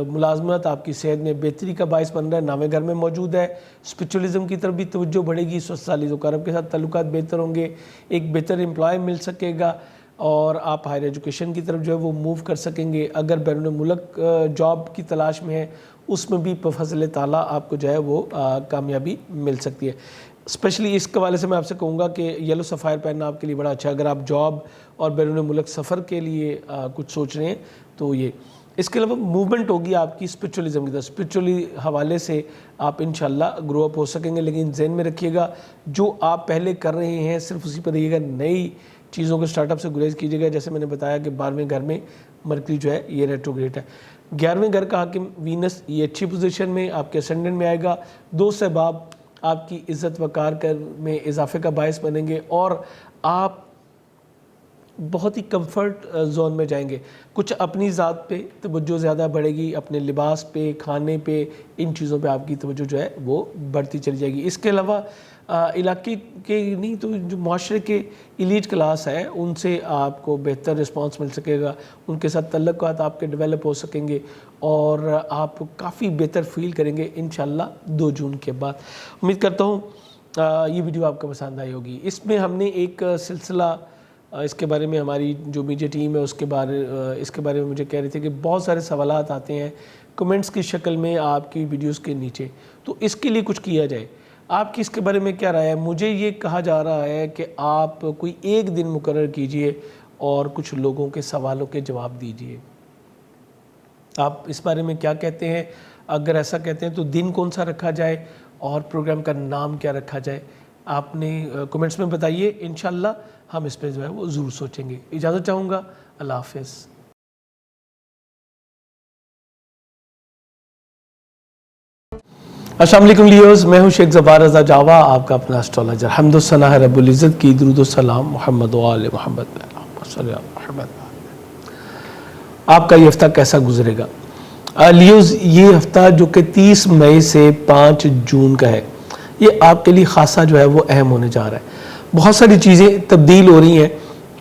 ملازمت، آپ کی صحت میں بہتری کا باعث بن رہا ہے، 9ویں گھر میں موجود ہے. اسپرچولیزم کی طرف بھی توجہ بڑھے گی. سوسالی ذوقارب کے ساتھ تعلقات بہتر ہوں گے، ایک بہتر امپلائی مل سکے گا، اور آپ ہائر ایجوکیشن کی طرف جو ہے وہ موو کر سکیں گے. اگر بیرون ملک جاب کی تلاش میں ہے، اس میں بھی بفضل تعالیٰ آپ کو جو ہے وہ کامیابی مل سکتی ہے. اسپیشلی اس کے حوالے سے میں آپ سے کہوں گا کہ یلو سفائر پہننا آپ کے لیے بڑا اچھا ہے. اگر آپ جاب اور بیرون ملک سفر کے لیے کچھ سوچ رہے ہیں تو یہ. اس کے علاوہ موومنٹ ہوگی آپ کی اسپرچولیزم کی طرف. اسپرچولی حوالے سے آپ انشاءاللہ گرو اپ ہو سکیں گے، لیکن ذہن میں رکھیے گا جو آپ پہلے کر رہے ہیں صرف اسی پر رہیے گا. نئی چیزوں کے سٹارٹ اپ سے گریز کیجیے گا. جیسے میں نے بتایا کہ 12ویں گھر میں مرکری جو ہے یہ ریٹروگریڈ ہے. 11ویں گھر کا حاکم وینس یہ اچھی پوزیشن میں آپ کے اسینڈنٹ میں آئے گا. دوست احباب آپ کی عزت وقار میں اضافے کا باعث بنیں گے، اور آپ بہت ہی کمفرٹ زون میں جائیں گے. کچھ اپنی ذات پہ توجہ زیادہ بڑھے گی، اپنے لباس پہ، کھانے پہ، ان چیزوں پہ آپ کی توجہ جو ہے وہ بڑھتی چلی جائے گی. اس کے علاوہ علاقے کے نہیں تو جو معاشرے کے ایلیٹ کلاس ہے ان سے آپ کو بہتر رسپانس مل سکے گا، ان کے ساتھ تعلقات آپ کے ڈیولپ ہو سکیں گے، اور آپ کافی بہتر فیل کریں گے انشاءاللہ 2 جون کے بعد. امید کرتا ہوں یہ ویڈیو آپ کو پسند آئی ہوگی. اس میں ہم نے ایک سلسلہ اس کے بارے میں، ہماری جو میڈیا ٹیم ہے اس کے بارے میں مجھے کہہ رہی تھی کہ بہت سارے سوالات آتے ہیں کمنٹس کی شکل میں آپ کی ویڈیوز کے نیچے، تو اس کے لیے کچھ کیا جائے. آپ کی اس کے بارے میں کیا رائے ہے؟ مجھے یہ کہا جا رہا ہے کہ آپ کوئی ایک دن مقرر کیجئے اور کچھ لوگوں کے سوالوں کے جواب دیجئے. آپ اس بارے میں کیا کہتے ہیں؟ اگر ایسا کہتے ہیں تو دن کون سا رکھا جائے اور پروگرام کا نام کیا رکھا جائے؟ آپ نے کمنٹس میں بتائیے. انشاءاللہ ہم اس پہ جو ہے وہ ضرور سوچیں گے. اجازت چاہوں گا. اللہ حافظ. السلام علیکم لیوز، میں ہوں شیخ زبار رضا جاوا، آپ کا اپنا اسٹرالوجر. حمد و ثنا ہے رب العزت کی، درود و سلام محمد و آل محمد. آپ کا یہ ہفتہ کیسا گزرے گا؟ لیوز، یہ ہفتہ جو کہ 30 مئی سے 5 جون کا ہے، یہ آپ کے لیے خاصا جو ہے وہ اہم ہونے جا رہا ہے. بہت ساری چیزیں تبدیل ہو رہی ہیں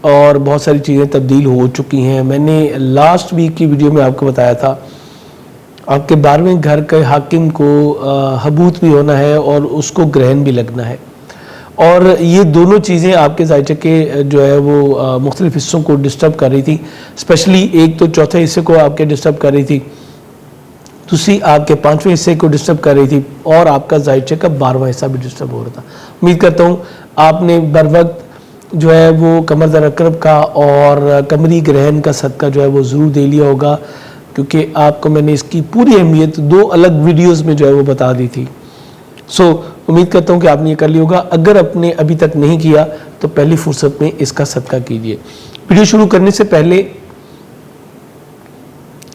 اور بہت ساری چیزیں تبدیل ہو چکی ہیں. میں نے لاسٹ ویک کی ویڈیو میں آپ کو بتایا تھا آپ کے 12ویں گھر کے حاکم کو حبوط بھی ہونا ہے اور اس کو گرہن بھی لگنا ہے، اور یہ دونوں چیزیں آپ کے ذائچے کے جو ہے وہ مختلف حصوں کو ڈسٹرب کر رہی تھی. اسپیشلی ایک تو چوتھے حصے کو آپ کے ڈسٹرب کر رہی تھی، دوسری آپ کے 5ویں حصے کو ڈسٹرب کر رہی تھی، اور آپ کا ذائچے کا 12واں حصہ بھی ڈسٹرب ہو رہا تھا. امید کرتا ہوں آپ نے بر وقت جو ہے وہ کمر در عقرب کا اور کمری گرہن کا صدقہ جو ہے وہ ضرور دے لیا ہوگا. کیونکہ آپ کو میں نے اس کی پوری اہمیت 2 الگ ویڈیوز میں جو ہے وہ بتا دی تھی. سو امید کرتا ہوں کہ آپ نے یہ کر لیا ہوگا. اگر آپ نے ابھی تک نہیں کیا تو پہلی فرصت میں اس کا صدقہ کیجیے. ویڈیو شروع کرنے سے پہلے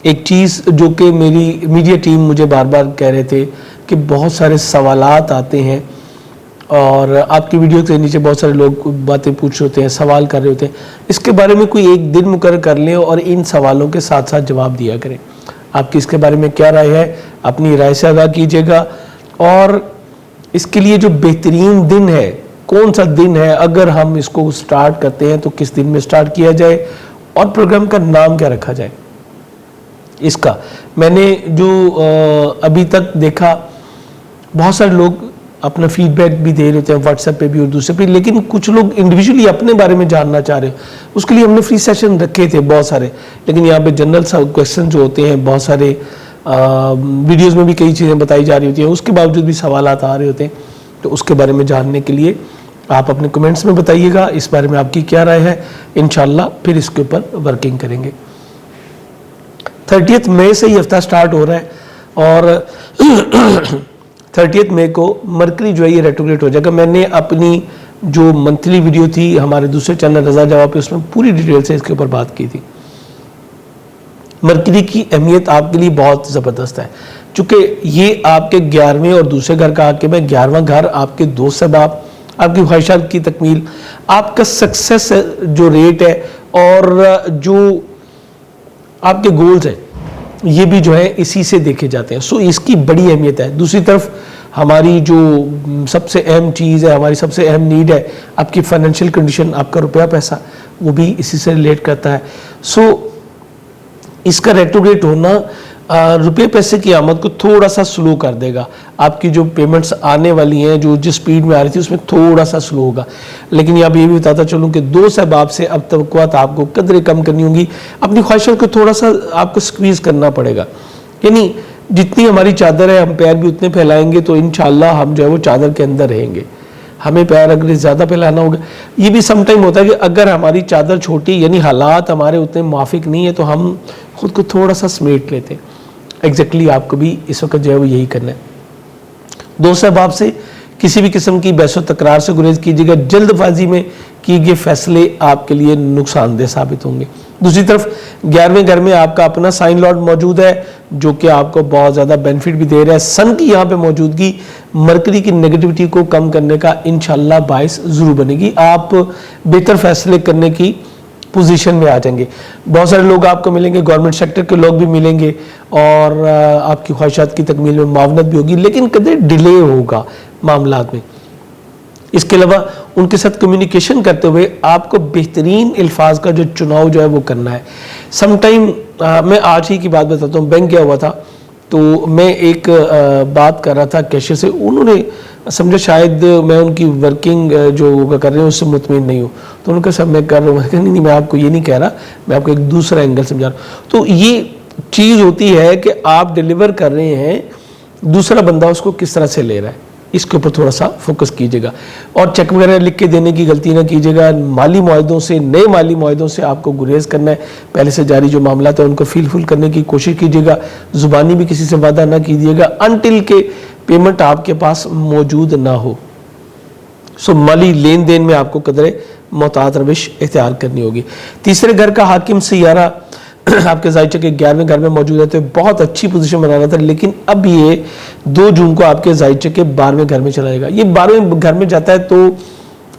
ایک چیز جو کہ میری میڈیا ٹیم مجھے بار بار کہہ رہے تھے کہ بہت سارے سوالات آتے ہیں اور آپ کی ویڈیو کے نیچے بہت سارے لوگ باتیں پوچھ رہے ہوتے ہیں, سوال کر رہے ہوتے ہیں. اس کے بارے میں کوئی ایک دن مقرر کر لیں اور ان سوالوں کے ساتھ ساتھ جواب دیا کریں. آپ کی اس کے بارے میں کیا رائے ہے, اپنی رائے سے آگاہ کیجیے گا. اور اس کے لیے جو بہترین دن ہے, کون سا دن ہے, اگر ہم اس کو سٹارٹ کرتے ہیں تو کس دن میں سٹارٹ کیا جائے, اور پروگرام کا نام کیا رکھا جائے. اس کا میں نے جو ابھی تک دیکھا, بہت سارے لوگ اپنا فیڈ بیک بھی دے رہے تھے واٹس ایپ پہ بھی اور دوسرے پہ, لیکن کچھ لوگ انڈیویجولی اپنے بارے میں جاننا چاہ رہے ہیں. اس کے لیے ہم نے فری سیشن رکھے تھے بہت سارے, لیکن یہاں پہ جنرل کویسچن جو ہوتے ہیں, بہت سارے ویڈیوز میں بھی کئی چیزیں بتائی جا رہی ہوتی ہیں, اس کے باوجود بھی سوالات آ رہے ہوتے ہیں. تو اس کے بارے میں جاننے کے لیے آپ اپنے کمنٹس میں بتائیے گا اس بارے میں آپ کی کیا رائے ہے. انشاءاللہ پھر اس کے اوپر ورکنگ کریں گے. 30 مئی سے یہ ہفتہ سٹارٹ ہو رہا ہے, اور 30 مئی کو مرکری جو ہے یہ ریٹروگریڈ ہو جائے گا. میں نے اپنی جو منتھلی ویڈیو تھی ہمارے دوسرے چینل رضا جواب پہ, اس میں پوری ڈیٹیل سے اس کے اوپر بات کی تھی. مرکری کی اہمیت آپ کے لیے بہت زبردست ہے, چونکہ یہ آپ کے 11ویں اور دوسرے گھر کا حاکم ہے. 11واں گھر آپ کے دوست احباب, آپ کی خواہشات کی تکمیل, آپ کا سکسیس جو ریٹ ہے, اور جو آپ کے گولز ہیں, یہ بھی جو ہے اسی سے دیکھے جاتے ہیں. سو اس کی بڑی اہمیت ہے. دوسری طرف ہماری جو سب سے اہم چیز ہے, ہماری سب سے اہم نیڈ ہے, آپ کی فائنینشیل کنڈیشن, آپ کا روپیہ پیسہ, وہ بھی اسی سے ریلیٹ کرتا ہے. سو اس کا ریٹروگریڈ ہونا روپے پیسے کی آمد کو تھوڑا سا سلو کر دے گا. آپ کی جو پیمنٹس آنے والی ہیں, جو جس سپیڈ میں آ رہی تھی, اس میں تھوڑا سا سلو ہوگا. لیکن یہاں پہ یہ بھی بتاتا چلوں کہ دوست احباب سے اب توقعات آپ کو قدرے کم کرنی ہوں گی. اپنی خواہشات کو تھوڑا سا آپ کو سکویز کرنا پڑے گا. یعنی جتنی ہماری چادر ہے, ہم پیر بھی اتنے پھیلائیں گے تو انشاءاللہ ہم جو ہے وہ چادر کے اندر رہیں گے. ہمیں پیر اگر زیادہ پھیلانا ہوگا, یہ بھی سم ٹائم ہوتا ہے کہ اگر ہماری چادر چھوٹی, یعنی حالات ہمارے اتنے موافق نہیں ہے, تو ہم خود کو تھوڑا سا سمیٹ لیتے ہیں. ایگزیکٹلی آپ کو بھی اس وقت جو ہے وہ یہی کرنا ہے. دوست احباب سے کسی بھی قسم کی بحث و تکرار سے گریز کیجیے گا. جلد بازی میں کیے گئے فیصلے آپ کے لیے نقصان دہ ثابت ہوں گے. دوسری طرف 11ویں گھر میں آپ کا اپنا سائن لارڈ موجود ہے, جو کہ آپ کو بہت زیادہ بینیفٹ بھی دے رہا ہے. سن کی یہاں پہ موجودگی مرکری کی نیگیٹیوٹی کو کم کرنے کا انشاءاللہ باعث ضرور بنے گی. آپ بہتر فیصلے کرنے کی پوزیشن میں آ جائیں گے. بہت سارے لوگ آپ کو ملیں گے, گورنمنٹ سیکٹر کے لوگ بھی ملیں گے, اور آپ کی خواہشات کی تکمیل میں معاونت بھی ہوگی, لیکن کدے ڈیلے ہوگا معاملات میں. اس کے علاوہ ان کے ساتھ کمیونیکیشن کرتے ہوئے آپ کو بہترین الفاظ کا جو چناؤ جو ہے وہ کرنا ہے. سم ٹائم میں آج ہی کی بات بتاتا ہوں, بینک گیا ہوا تھا, تو میں ایک بات کر رہا تھا کیشیئر سے. انہوں نے سمجھا شاید میں ان کی ورکنگ جو کر رہے ہیں اس سے مطمئن نہیں ہوں, تو انہوں نے کہا صاحب میں کر رہا ہوں. نہیں, میں آپ کو یہ نہیں کہہ رہا, میں آپ کو ایک دوسرا اینگل سمجھا رہا ہوں. تو یہ چیز ہوتی ہے کہ آپ ڈیلیور کر رہے ہیں, دوسرا بندہ اس کو کس طرح سے لے رہا ہے, اس کے اوپر تھوڑا سا فوکس کیجیے گا. اور چیک وغیرہ لکھ کے دینے کی غلطی نہ کیجیے گا. مالی معاہدوں سے, نئے مالی معاہدوں سے آپ کو گریز کرنا ہے. پہلے سے جاری جو معاملات ہیں ان کو فل کرنے کی کوشش کیجیے گا. زبانی بھی کسی سے وعدہ نہ کیجیے گا انٹل کہ پیمنٹ آپ کے پاس موجود نہ ہو. سو مالی لین دین میں آپ کو قدرے محتاط روش اختیار کرنی ہوگی. تیسرے گھر کا حاکم سیارہ آپ کے زائچہ کے 11ویں گھر میں موجود ہے, تو بہت اچھی پوزیشن بنانا تھا, لیکن اب یہ 2 جون کو آپ کے زائچہ کے 12ویں گھر میں چلا جائے گا. یہ 12ویں گھر میں جاتا ہے تو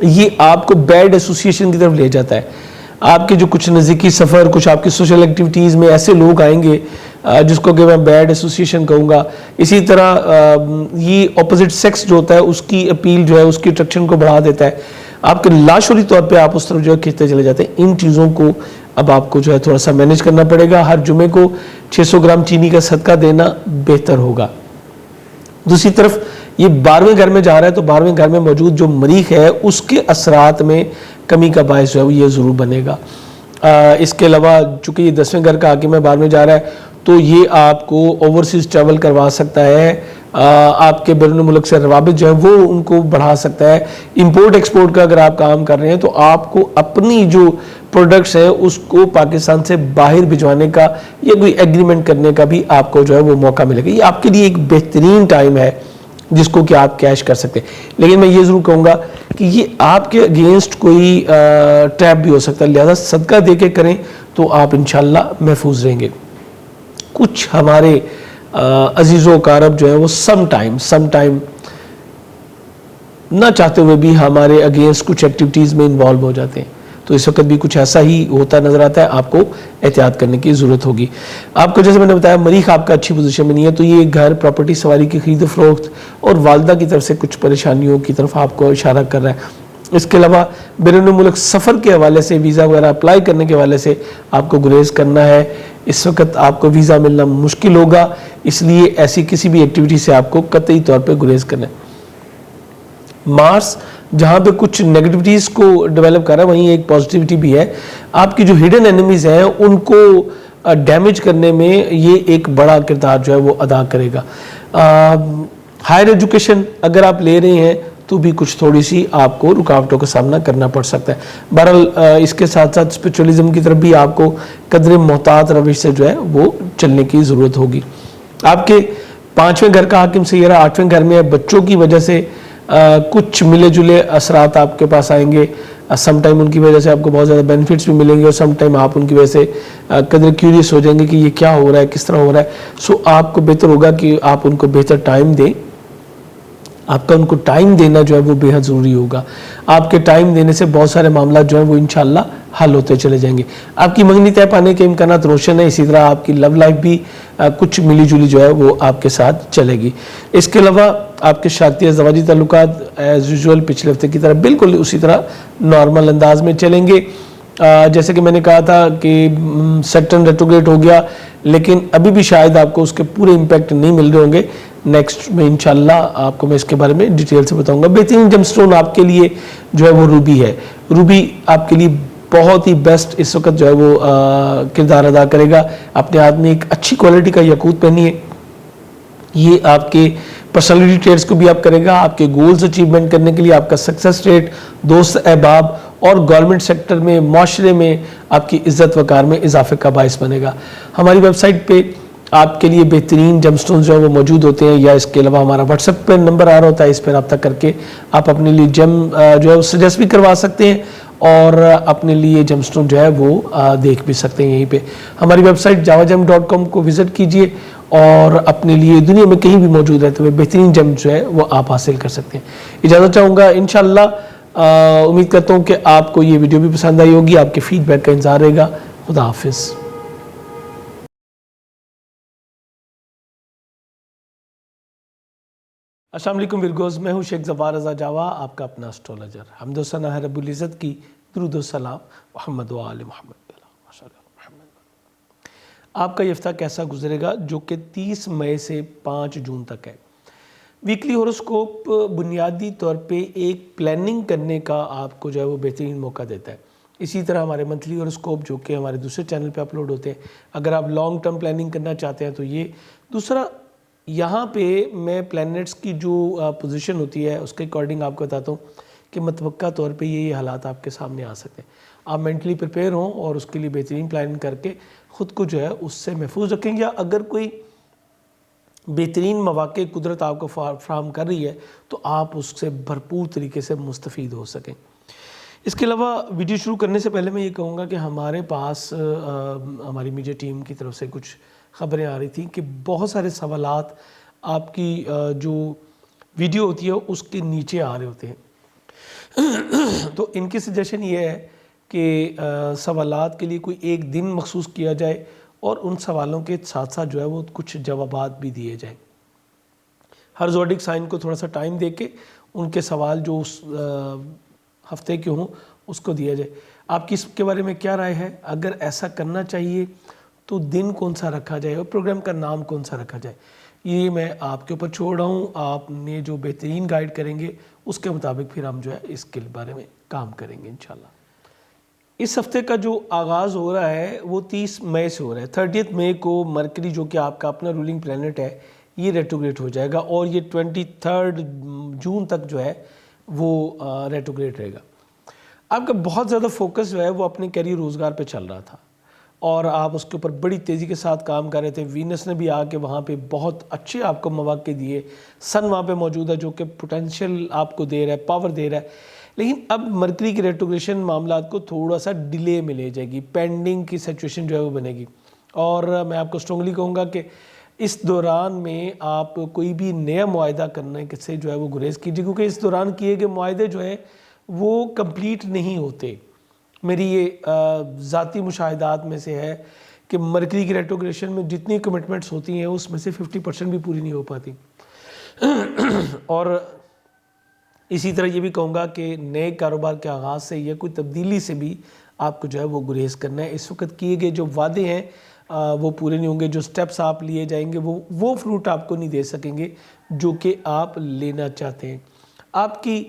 یہ آپ کو بیڈ ایسوسیشن کی طرف لے جاتا ہے. آپ کے جو کچھ نزدیکی سفر, کچھ آپ کی سوشل ایکٹیویٹیز میں ایسے لوگ آئیں گے جس کو کہ میں بیڈ ایسوسیشن کہوں گا. اسی طرح یہ اپوزٹ سیکس جو ہوتا ہے اس کی اپیل جو ہے اس کی اٹریکشن کو بڑھا دیتا ہے. آپ کے لاشعوری طور پہ آپ اس طرف جو ہے کھینچتے چلے جاتے ہیں. ان چیزوں کو اب آپ کو جو ہے تھوڑا سا مینیج کرنا پڑے گا. ہر جمعے کو 600 گرام چینی کا صدقہ دینا بہتر ہوگا. دوسری طرف یہ 12ویں گھر میں جا رہا ہے, تو 12ویں گھر میں موجود جو مریخ ہے اس کے اثرات میں کمی کا باعث جو ہے وہ یہ ضرور بنے گا. اس کے علاوہ چونکہ یہ 10ویں گھر کا حاکم ہے, 12ویں جا رہا ہے, تو یہ آپ کو اوورسیز ٹریول کروا سکتا ہے. آپ کے بیرون ملک سے روابط جو ہے وہ ان کو بڑھا سکتا ہے. امپورٹ ایکسپورٹ کا اگر آپ کام کر رہے ہیں تو آپ کو اپنی جو پروڈکٹس ہیں اس کو پاکستان سے باہر بھجوانے کا یا کوئی ایگریمنٹ کرنے کا بھی آپ کو جو ہے وہ موقع ملے گا. یہ آپ کے لیے ایک بہترین ٹائم ہے جس کو کہ آپ کیش کر سکتے ہیں. لیکن میں یہ ضرور کہوں گا کہ یہ آپ کے اگینسٹ کوئی ٹریپ بھی ہو سکتا ہے, لہذا صدقہ دے کے کریں تو آپ انشاءاللہ محفوظ رہیں گے. کچھ ہمارے عزیز و اقارب جو ہے وہ سم ٹائم نہ چاہتے ہوئے بھی ہمارے اگینسٹ کچھ ایکٹیویٹیز میں انوالو ہو جاتے ہیں, تو اس وقت بھی کچھ ایسا ہی ہوتا نظر آتا ہے. آپ کو احتیاط کرنے کی ضرورت ہوگی. آپ کو جیسے میں نے بتایا مریخ آپ کا اچھی پوزیشن میں نہیں ہے, تو یہ گھر پراپرٹی سواری کی خرید و فروخت اور والدہ کی طرف سے کچھ پریشانیوں کی طرف آپ کو اشارہ کر رہا ہے. اس کے علاوہ بیرون ملک سفر کے حوالے سے ویزا وغیرہ اپلائی کرنے کے حوالے سے آپ کو گریز کرنا ہے. اس وقت آپ کو ویزا ملنا مشکل ہوگا, اس لیے ایسی کسی بھی ایکٹیویٹی سے آپ کو قطعی طور پہ گریز کرنا ہے. مارس جہاں پہ کچھ نیگیٹیوٹیز کو ڈیولپ کر رہا ہے وہیں ایک پازیٹیوٹی بھی ہے. آپ کی جو ہڈن اینیمیز ہیں ان کو ڈیمیج کرنے میں یہ ایک بڑا کردار جو ہے وہ ادا کرے گا. ہائر ایجوکیشن اگر آپ لے رہے ہیں تو بھی کچھ تھوڑی سی آپ کو رکاوٹوں کا سامنا کرنا پڑ سکتا ہے. بہرحال اس کے ساتھ ساتھ اسپرچولیزم کی طرف بھی آپ کو قدر محتاط روش سے جو ہے وہ چلنے کی ضرورت ہوگی. آپ کے 5ویں گھر کا حاکم سیارہ 8ویں گھر میں ہے, بچوں کی وجہ سے کچھ ملے جلے اثرات آپ کے پاس آئیں گے. سم ٹائم ان کی وجہ سے آپ کو بہت زیادہ بینیفٹس بھی ملیں گے اور سم ٹائم آپ ان کی وجہ سے قدر کیوریس ہو جائیں گے کہ یہ کیا ہو رہا ہے, کس طرح ہو رہا ہے. سو آپ کو بہتر ہوگا کہ آپ ان کو بہتر ٹائم دیں. آپ کا ان کو ٹائم دینا جو ہے وہ بے حد ضروری ہوگا. آپ کے ٹائم دینے سے بہت سارے معاملات جو ہیں وہ انشاءاللہ حل ہوتے چلے جائیں گے. آپ کی منگنی طے پانے کے امکانات روشن ہیں. اسی طرح آپ کی لو لائف بھی کچھ ملی جلی جو ہے وہ آپ کے ساتھ چلے گی. اس کے علاوہ آپ کے شادی ازدواجی تعلقات ایز یوزول پچھلے ہفتے کی طرح بالکل اسی طرح نارمل انداز میں چلیں گے. جیسے کہ میں نے کہا تھا کہ سیٹرن ریٹروگریڈ ہو گیا, لیکن ابھی بھی شاید آپ کو اس کے پورے امپیکٹ نہیں مل رہے ہوں گے. نیکسٹ میں انشاءاللہ آپ کو میں اس کے بارے میں ڈیٹیل سے بتاؤں گا. بہترین جم سٹون آپ کے لیے جو ہے وہ روبی ہے. روبی آپ کے لیے بہت ہی بیسٹ اس وقت جو ہے وہ کردار ادا کرے گا. اپنے ہاتھ میں ایک اچھی کوالٹی کا یاقوت پہنیے, یہ آپ کے پرسنالٹی ٹریٹس کو بھی آپ کرے گا. آپ کے گولز اچیومنٹ کرنے کے لیے آپ کا سکسس ریٹ, دوست احباب اور گورنمنٹ سیکٹر میں, معاشرے میں آپ کی عزت وقار میں اضافے کا باعث بنے گا. ہماری ویب سائٹ پہ آپ کے لیے بہترین جم سٹونز جو ہیں وہ موجود ہوتے ہیں, یا اس کے علاوہ ہمارا واٹس ایپ پہ نمبر آ رہا ہوتا ہے, اس پہ رابطہ کر کے آپ اپنے لیے جم جو ہے وہ سجیسٹ بھی کروا سکتے ہیں اور اپنے لیے جم سٹون جو ہے وہ دیکھ بھی سکتے ہیں. یہیں پہ ہماری ویب سائٹ javajam.com کو وزٹ کیجئے اور اپنے لیے دنیا میں کہیں بھی موجود رہتے ہوئے بہترین جم جو ہے وہ آپ حاصل کر سکتے ہیں. اجازت چاہوں گا. انشاءاللہ امید کرتا ہوں کہ آپ کو یہ ویڈیو بھی پسند آئی ہوگی. آپ کے فیڈ بیک کا انتظار رہے گا. خدا حافظ. السلام علیکم ورگوز, میں ہوں شیخ ظفار رضا جاوا, آپ کا اپنا اسٹرولوجر. حمد و ثنا ہے رب العزت کی, درود و سلام محمد و آل محمد. آپ کا یہ ہفتہ کیسا گزرے گا جو کہ 30 مئی سے 5 جون تک ہے. ویکلی ہورoscope بنیادی طور پہ ایک پلاننگ کرنے کا آپ کو جو ہے وہ بہترین موقع دیتا ہے. اسی طرح ہمارے منتھلی ہورoscope جو کہ ہمارے دوسرے چینل پہ اپلوڈ ہوتے ہیں, اگر آپ لانگ ٹرم پلاننگ کرنا چاہتے ہیں تو یہ دوسرا. یہاں پہ میں پلانٹس کی جو پوزیشن ہوتی ہے اس کے اکارڈنگ آپ کو بتاتا ہوں کہ متوقع طور پہ یہ حالات آپ کے سامنے آ سکتے ہیں. آپ مینٹلی پریپیئر ہوں اور اس کے لیے بہترین پلاننگ کر کے خود کو جو ہے اس سے محفوظ رکھیں, یا اگر کوئی بہترین مواقع قدرت آپ کو فراہم کر رہی ہے تو آپ اس سے بھرپور طریقے سے مستفید ہو سکیں. اس کے علاوہ ویڈیو شروع کرنے سے پہلے میں یہ کہوں گا کہ ہمارے پاس ہماری میڈیا ٹیم کی طرف سے کچھ خبریں آ رہی تھیں کہ بہت سارے سوالات آپ کی جو ویڈیو ہوتی ہے اس کے نیچے آ رہے ہوتے ہیں. تو ان کی سجیشن یہ ہے کہ سوالات کے لیے کوئی ایک دن مخصوص کیا جائے اور ان سوالوں کے ساتھ ساتھ جو ہے وہ کچھ جوابات بھی دیے جائیں. ہر زوڈک سائن کو تھوڑا سا ٹائم دے کے ان کے سوال جو اس ہفتے کے ہوں اس کو دیا جائے. آپ کی اس کے بارے میں کیا رائے ہے؟ اگر ایسا کرنا چاہیے تو دن کون سا رکھا جائے اور پروگرام کا نام کون سا رکھا جائے, یہ میں آپ کے اوپر چھوڑ رہا ہوں. آپ نے جو بہترین گائیڈ کریں گے اس کے مطابق پھر ہم جو ہے اس کے بارے میں کام کریں گے انشاءاللہ. اس ہفتے کا جو آغاز ہو رہا ہے وہ 30 مئی سے ہو رہا ہے. 30 مئی کو مرکری جو کہ آپ کا اپنا رولنگ پلانٹ ہے یہ ریٹروگریڈ ہو جائے گا اور یہ 23 جون تک جو ہے وہ ریٹروگریڈ رہے گا. آپ کا بہت زیادہ فوکس جو ہے وہ اپنے کیریئر روزگار پہ چل رہا تھا اور آپ اس کے اوپر بڑی تیزی کے ساتھ کام کر رہے تھے. وینس نے بھی آ کے وہاں پہ بہت اچھے آپ کو مواقع دیے. سن وہاں پہ موجود ہے جو کہ پوٹینشیل آپ کو دے رہا ہے, پاور دے رہا ہے. لیکن اب مرکری کی ریٹروگریشن معاملات کو تھوڑا سا ڈیلے میں لے جائے گی, پینڈنگ کی سچویشن جو ہے وہ بنے گی. اور میں آپ کو اسٹرانگلی کہوں گا کہ اس دوران میں آپ کوئی بھی نیا معاہدہ کرنے سے جو ہے وہ گریز کیجیے, کیونکہ اس دوران کیے گئے معاہدے جو ہیں وہ کمپلیٹ نہیں ہوتے. میری یہ ذاتی مشاہدات میں سے ہے کہ مرکری کی ریٹروگریشن میں جتنی کمٹمنٹس ہوتی ہیں اس میں سے 50% بھی پوری نہیں ہو پاتی. اور اسی طرح یہ بھی کہوں گا کہ نئے کاروبار کے آغاز سے یا کوئی تبدیلی سے بھی آپ کو جو ہے وہ گریز کرنا ہے. اس وقت کیے گئے جو وعدے ہیں وہ پورے نہیں ہوں گے. جو سٹیپس آپ لیے جائیں گے وہ فروٹ آپ کو نہیں دے سکیں گے جو کہ آپ لینا چاہتے ہیں. آپ کی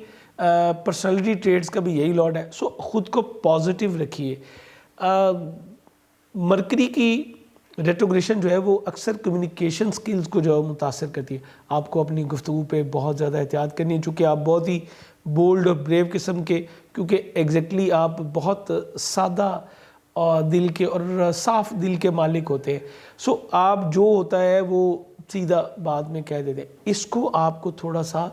پرسنالٹی ٹریٹس کا بھی یہی لاٹ ہے. سو خود کو پازیٹیو رکھیے. مرکری کی ریٹروگریشن جو ہے وہ اکثر کمیونیکیشن سکلز کو جو ہے متاثر کرتی ہے. آپ کو اپنی گفتگو پہ بہت زیادہ احتیاط کرنی ہے, چونکہ آپ بہت ہی بولڈ اور بریو قسم کے, کیونکہ ایگزیکٹلی آپ بہت سادہ دل کے اور صاف دل کے مالک ہوتے ہیں. سو آپ جو ہوتا ہے وہ سیدھا بعد میں کہہ دیتے ہیں. اس کو آپ کو تھوڑا سا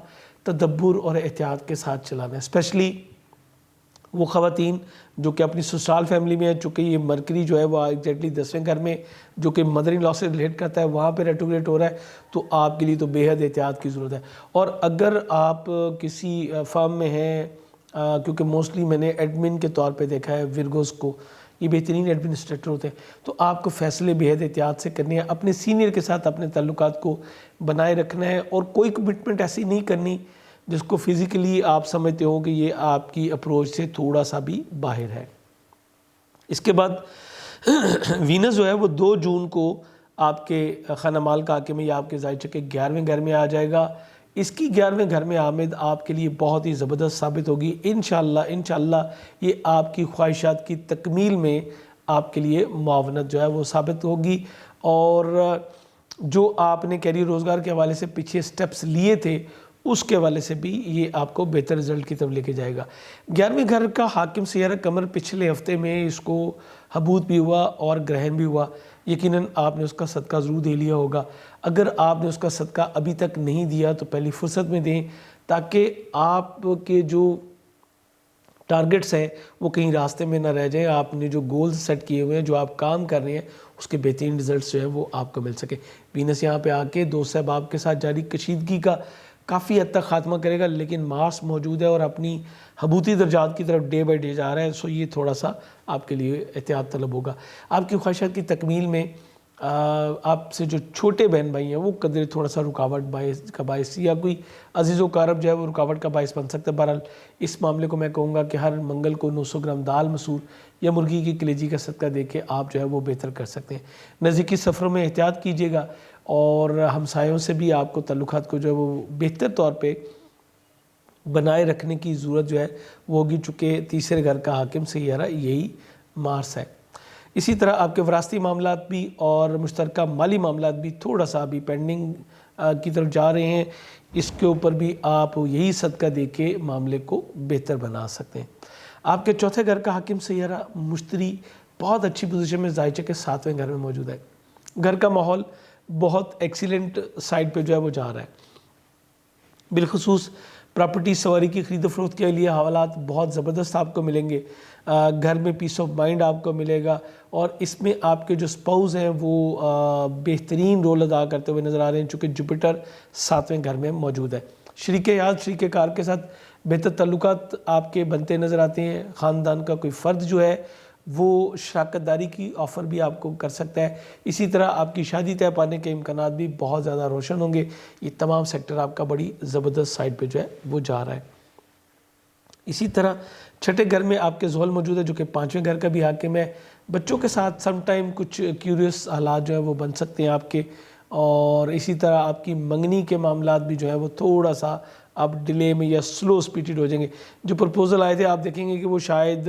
تدبر اور احتیاط کے ساتھ چلانا ہے, اسپیشلی وہ خواتین جو کہ اپنی سسرال فیملی میں ہے. چونکہ یہ مرکری جو ہے وہ ایگزیکٹلی 10ویں گھر میں جو کہ مدر ان لا سے ریلیٹ کرتا ہے وہاں پہ ریٹروگریڈ ہو رہا ہے, تو آپ کے لیے تو بے حد احتیاط کی ضرورت ہے. اور اگر آپ کسی فرم میں ہیں, کیونکہ موسٹلی میں نے ایڈمن کے طور پہ دیکھا ہے ورگوز کو, یہ بہترین ایڈمنسٹریٹر ہوتے ہیں, تو آپ کو فیصلے بے حد احتیاط سے کرنے ہیں. اپنے سینئر کے ساتھ اپنے تعلقات کو بنائے رکھنا ہے اور کوئی کمٹمنٹ ایسی نہیں کرنی جس کو فزیکلی آپ سمجھتے ہو کہ یہ آپ کی اپروچ سے تھوڑا سا بھی باہر ہے. اس کے بعد وینس جو ہے وہ 2 جون کو آپ کے خانہ مال کا حاکم یا آپ کے ظاہر کے 11ویں گھر میں آ جائے گا. اس کی 11ویں گھر میں آمد آپ کے لیے بہت ہی زبردست ثابت ہوگی. انشاءاللہ یہ آپ کی خواہشات کی تکمیل میں آپ کے لیے معاونت جو ہے وہ ثابت ہوگی. اور جو آپ نے کیریئر روزگار کے حوالے سے پیچھے سٹیپس لیے تھے اس کے حوالے سے بھی یہ آپ کو بہتر رزلٹ کی طرف لے کے جائے گا. 11ویں گھر کا حاکم سیارہ قمر پچھلے ہفتے میں اس کو حبوط بھی ہوا اور گرہن بھی ہوا. یقیناً آپ نے اس کا صدقہ ضرور دے لیا ہوگا. اگر آپ نے اس کا صدقہ ابھی تک نہیں دیا تو پہلی فرصت میں دیں, تاکہ آپ کے جو ٹارگٹس ہیں وہ کہیں راستے میں نہ رہ جائیں. آپ نے جو گولز سیٹ کیے ہوئے ہیں, جو آپ کام کر رہے ہیں, اس کے بہترین رزلٹس جو ہیں وہ آپ کو مل سکے. وینس یہاں پہ آ کے دوست احباب کے ساتھ جاری کشیدگی کا کافی حد تک خاتمہ کرے گا, لیکن مارس موجود ہے اور اپنی حبوطی درجات کی طرف ڈے بائی ڈے جا رہا ہے. سو یہ تھوڑا سا آپ کے لیے احتیاط طلب ہوگا. آپ کی خواہشات کی تکمیل میں آپ سے جو چھوٹے بہن بھائی ہیں وہ قدر تھوڑا سا رکاوٹ کا باعث یا کوئی عزیز و قارب جو ہے وہ رکاوٹ کا باعث بن سکتا ہے. بہرحال اس معاملے کو میں کہوں گا کہ ہر منگل کو 900 گرام دال مسور یا مرغی کی کلیجی کا صدقہ دے کے آپ جو ہے وہ بہتر کر سکتے ہیں. نزدیکی سفروں میں احتیاط کیجیے گا اور ہمسایوں سے بھی آپ کو تعلقات کو جو ہے وہ بہتر طور پہ بنائے رکھنے کی ضرورت جو ہے وہ ہوگی, چونکہ تیسرے گھر کا حاکم سیارہ یہی مارس ہے. اسی طرح آپ کے وراثتی معاملات بھی اور مشترکہ مالی معاملات بھی تھوڑا سا ابھی پینڈنگ کی طرف جا رہے ہیں. اس کے اوپر بھی آپ یہی صدقہ دے کے معاملے کو بہتر بنا سکتے ہیں. آپ کے چوتھے گھر کا حاکم سیارہ مشتری بہت اچھی پوزیشن میں ذائچہ کے 7ویں گھر میں موجود ہے. گھر کا ماحول بہت ایکسیلنٹ سائڈ پہ جو ہے وہ جا رہا ہے. بالخصوص پراپرٹی سواری کی خرید و فروخت کے لیے حوالات بہت زبردست آپ کو ملیں گے. گھر میں پیس آف مائنڈ آپ کو ملے گا اور اس میں آپ کے جو سپاؤز ہیں وہ بہترین رول ادا کرتے ہوئے نظر آ رہے ہیں, چونکہ جوپیٹر 7ویں گھر میں موجود ہے. شریک یاد شریک کار کے ساتھ بہتر تعلقات آپ کے بنتے نظر آتے ہیں. خاندان کا کوئی فرد جو ہے وہ شراکت داری کی آفر بھی آپ کو کر سکتا ہے. اسی طرح آپ کی شادی طے پانے کے امکانات بھی بہت زیادہ روشن ہوں گے. یہ تمام سیکٹر آپ کا بڑی زبردست سائڈ پہ جو ہے وہ جا رہا ہے. اسی طرح چھٹے گھر میں آپ کے زحل موجود ہے جو کہ 5ویں گھر کا بھی حاکم ہے. بچوں کے ساتھ سم ٹائم کچھ کیوریس حالات جو ہیں وہ بن سکتے ہیں آپ کے, اور اسی طرح آپ کی منگنی کے معاملات بھی جو ہے وہ تھوڑا سا آپ ڈیلے میں یا سلو سپیڈڈ ہو جائیں گے. جو پرپوزل آئے تھے آپ دیکھیں گے کہ وہ شاید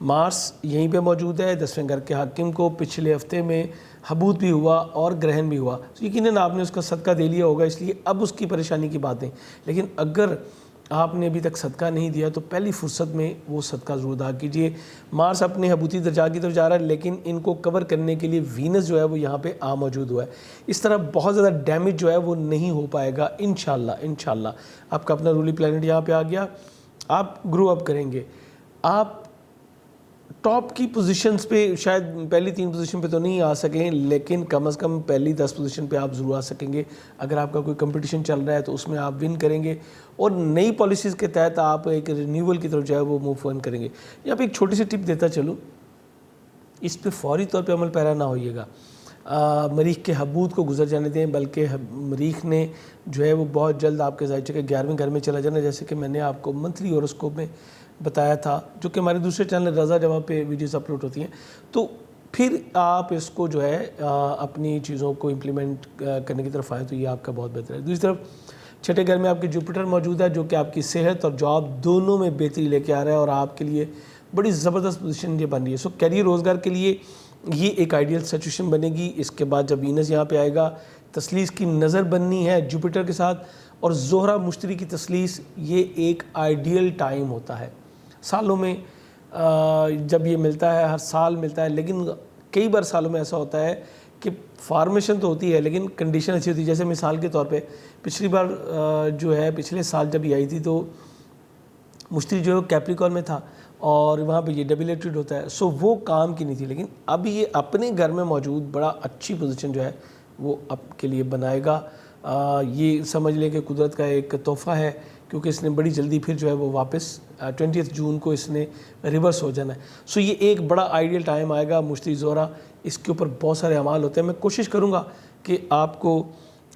مارس یہیں پہ موجود ہے 10ویں گھر کے حاکم کو پچھلے ہفتے میں حبوط بھی ہوا اور گرہن بھی ہوا، تو یقیناً آپ نے اس کا صدقہ دے لیا ہوگا، اس لیے اب اس کی پریشانی کی باتیں. لیکن اگر آپ نے ابھی تک صدقہ نہیں دیا تو پہلی فرصت میں وہ صدقہ ضرور ادا کیجیے. مارس اپنے حبوطی درجات کی طرف جا رہا ہے، لیکن ان کو کور کرنے کے لیے وینس جو ہے وہ یہاں پہ موجود ہوا ہے. اس طرح بہت زیادہ ڈیمیج جو ہے وہ نہیں ہو پائے گا انشاءاللہ. آپ کا اپنا رولی پلانٹ یہاں پہ آ گیا، آپ گرو اپ کریں گے. آپ ٹاپ کی پوزیشنز پہ شاید پہلی 3 پوزیشن پہ تو نہیں آ سکیں، لیکن کم از کم پہلی 10 پوزیشن پہ آپ ضرور آ سکیں گے. اگر آپ کا کوئی کمپٹیشن چل رہا ہے تو اس میں آپ ون کریں گے، اور نئی پالیسیز کے تحت آپ ایک رینیول کی طرف جو ہے وہ موو آن کریں گے. یہاں پہ ایک چھوٹی سی ٹپ دیتا چلوں، اس پہ فوری طور پہ عمل پیرا نہ ہوئیے گا. مریخ کے حبوط کو گزر جانے دیں، بلکہ مریخ نے جو ہے وہ بہت جلد آپ کے ذائچے کے 11ویں گھر میں چلا جانا، جیسے کہ میں نے آپ کو منتھلی ہوراسکوپ میں بتایا تھا، جو کہ ہمارے دوسرے چینل رضا جمع پہ ویڈیوز اپلوڈ ہوتی ہیں. تو پھر آپ اس کو جو ہے اپنی چیزوں کو امپلیمنٹ کرنے کی طرف آئیں تو یہ آپ کا بہت بہتر ہے. دوسری طرف 6ٹھے گھر میں آپ کے جوپیٹر موجود ہے، جو کہ آپ کی صحت اور جاب دونوں میں بہتری لے کے آ رہا ہے، اور آپ کے لیے بڑی زبردست پوزیشن یہ بن رہی ہے. سو کیریئر روزگار کے لیے یہ ایک آئیڈیل سچویشن بنے گی. اس کے بعد جب وینس یہاں پہ آئے گا، تثلیث کی نظر بننی ہے جوپیٹر کے ساتھ، اور زہرہ مشتری کی تثلیث، یہ ایک آئیڈیل ٹائم ہوتا ہے. سالوں میں جب یہ ملتا ہے، ہر سال ملتا ہے، لیکن کئی بار سالوں میں ایسا ہوتا ہے کہ فارمیشن تو ہوتی ہے لیکن کنڈیشن اچھی ہوتی ہے. جیسے مثال کے طور پہ پچھلی بار جو ہے پچھلے سال جب یہ آئی تھی تو مشتری جو ہے کیپریکارن میں تھا، اور وہاں پہ یہ ڈیبلیٹڈ ہوتا ہے، سو وہ کام کی نہیں تھی. لیکن اب یہ اپنے گھر میں موجود بڑا اچھی پوزیشن جو ہے وہ آپ کے لیے بنائے گا. یہ سمجھ لیں کہ قدرت کا ایک تحفہ ہے، کیونکہ اس نے بڑی جلدی پھر جو ہے وہ واپس 20 جون کو اس نے ریورس ہو جانا ہے. سو یہ ایک بڑا آئیڈیل ٹائم آئے گا مشتری زہرہ. اس کے اوپر بہت سارے اعمال ہوتے ہیں. میں کوشش کروں گا کہ آپ کو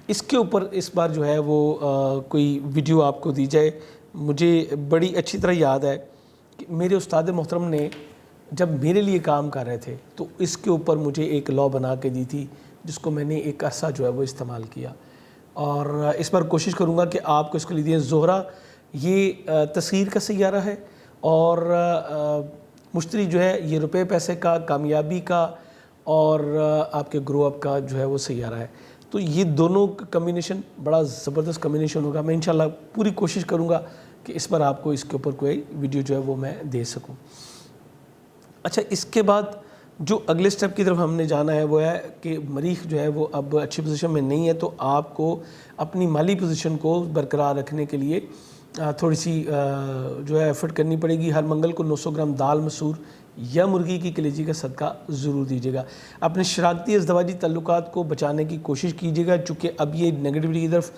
اس کے اوپر اس بار جو ہے وہ کوئی ویڈیو آپ کو دی جائے. مجھے بڑی اچھی طرح یاد ہے کہ میرے استاد محترم نے جب میرے لیے کام کر رہے تھے تو اس کے اوپر مجھے ایک لا بنا کے دی تھی، جس کو میں نے ایک عرصہ جو ہے وہ استعمال کیا، اور اس پر کوشش کروں گا کہ آپ کو اس کے لیے دیں. زہرہ یہ تسخیر کا سیارہ ہے، اور مشتری جو ہے یہ روپے پیسے کا، کامیابی کا، اور آپ کے گرو اپ کا جو ہے وہ سیارہ ہے. تو یہ دونوں کمبینیشن بڑا زبردست کمبینیشن ہوگا. میں انشاءاللہ پوری کوشش کروں گا کہ اس پر آپ کو اس کے اوپر کوئی ویڈیو جو ہے وہ میں دے سکوں. اچھا، اس کے بعد جو اگلے سٹیپ کی طرف ہم نے جانا ہے وہ ہے کہ مریخ جو ہے وہ اب اچھی پوزیشن میں نہیں ہے، تو آپ کو اپنی مالی پوزیشن کو برقرار رکھنے کے لیے تھوڑی سی جو ہے ایفرٹ کرنی پڑے گی. ہر منگل کو 900 گرام دال مسور یا مرغی کی کلیجی کا صدقہ ضرور دیجیے گا. اپنے شراکتی ازدواجی تعلقات کو بچانے کی کوشش کیجیے گا، چونکہ اب یہ نگیٹیوٹی کی طرف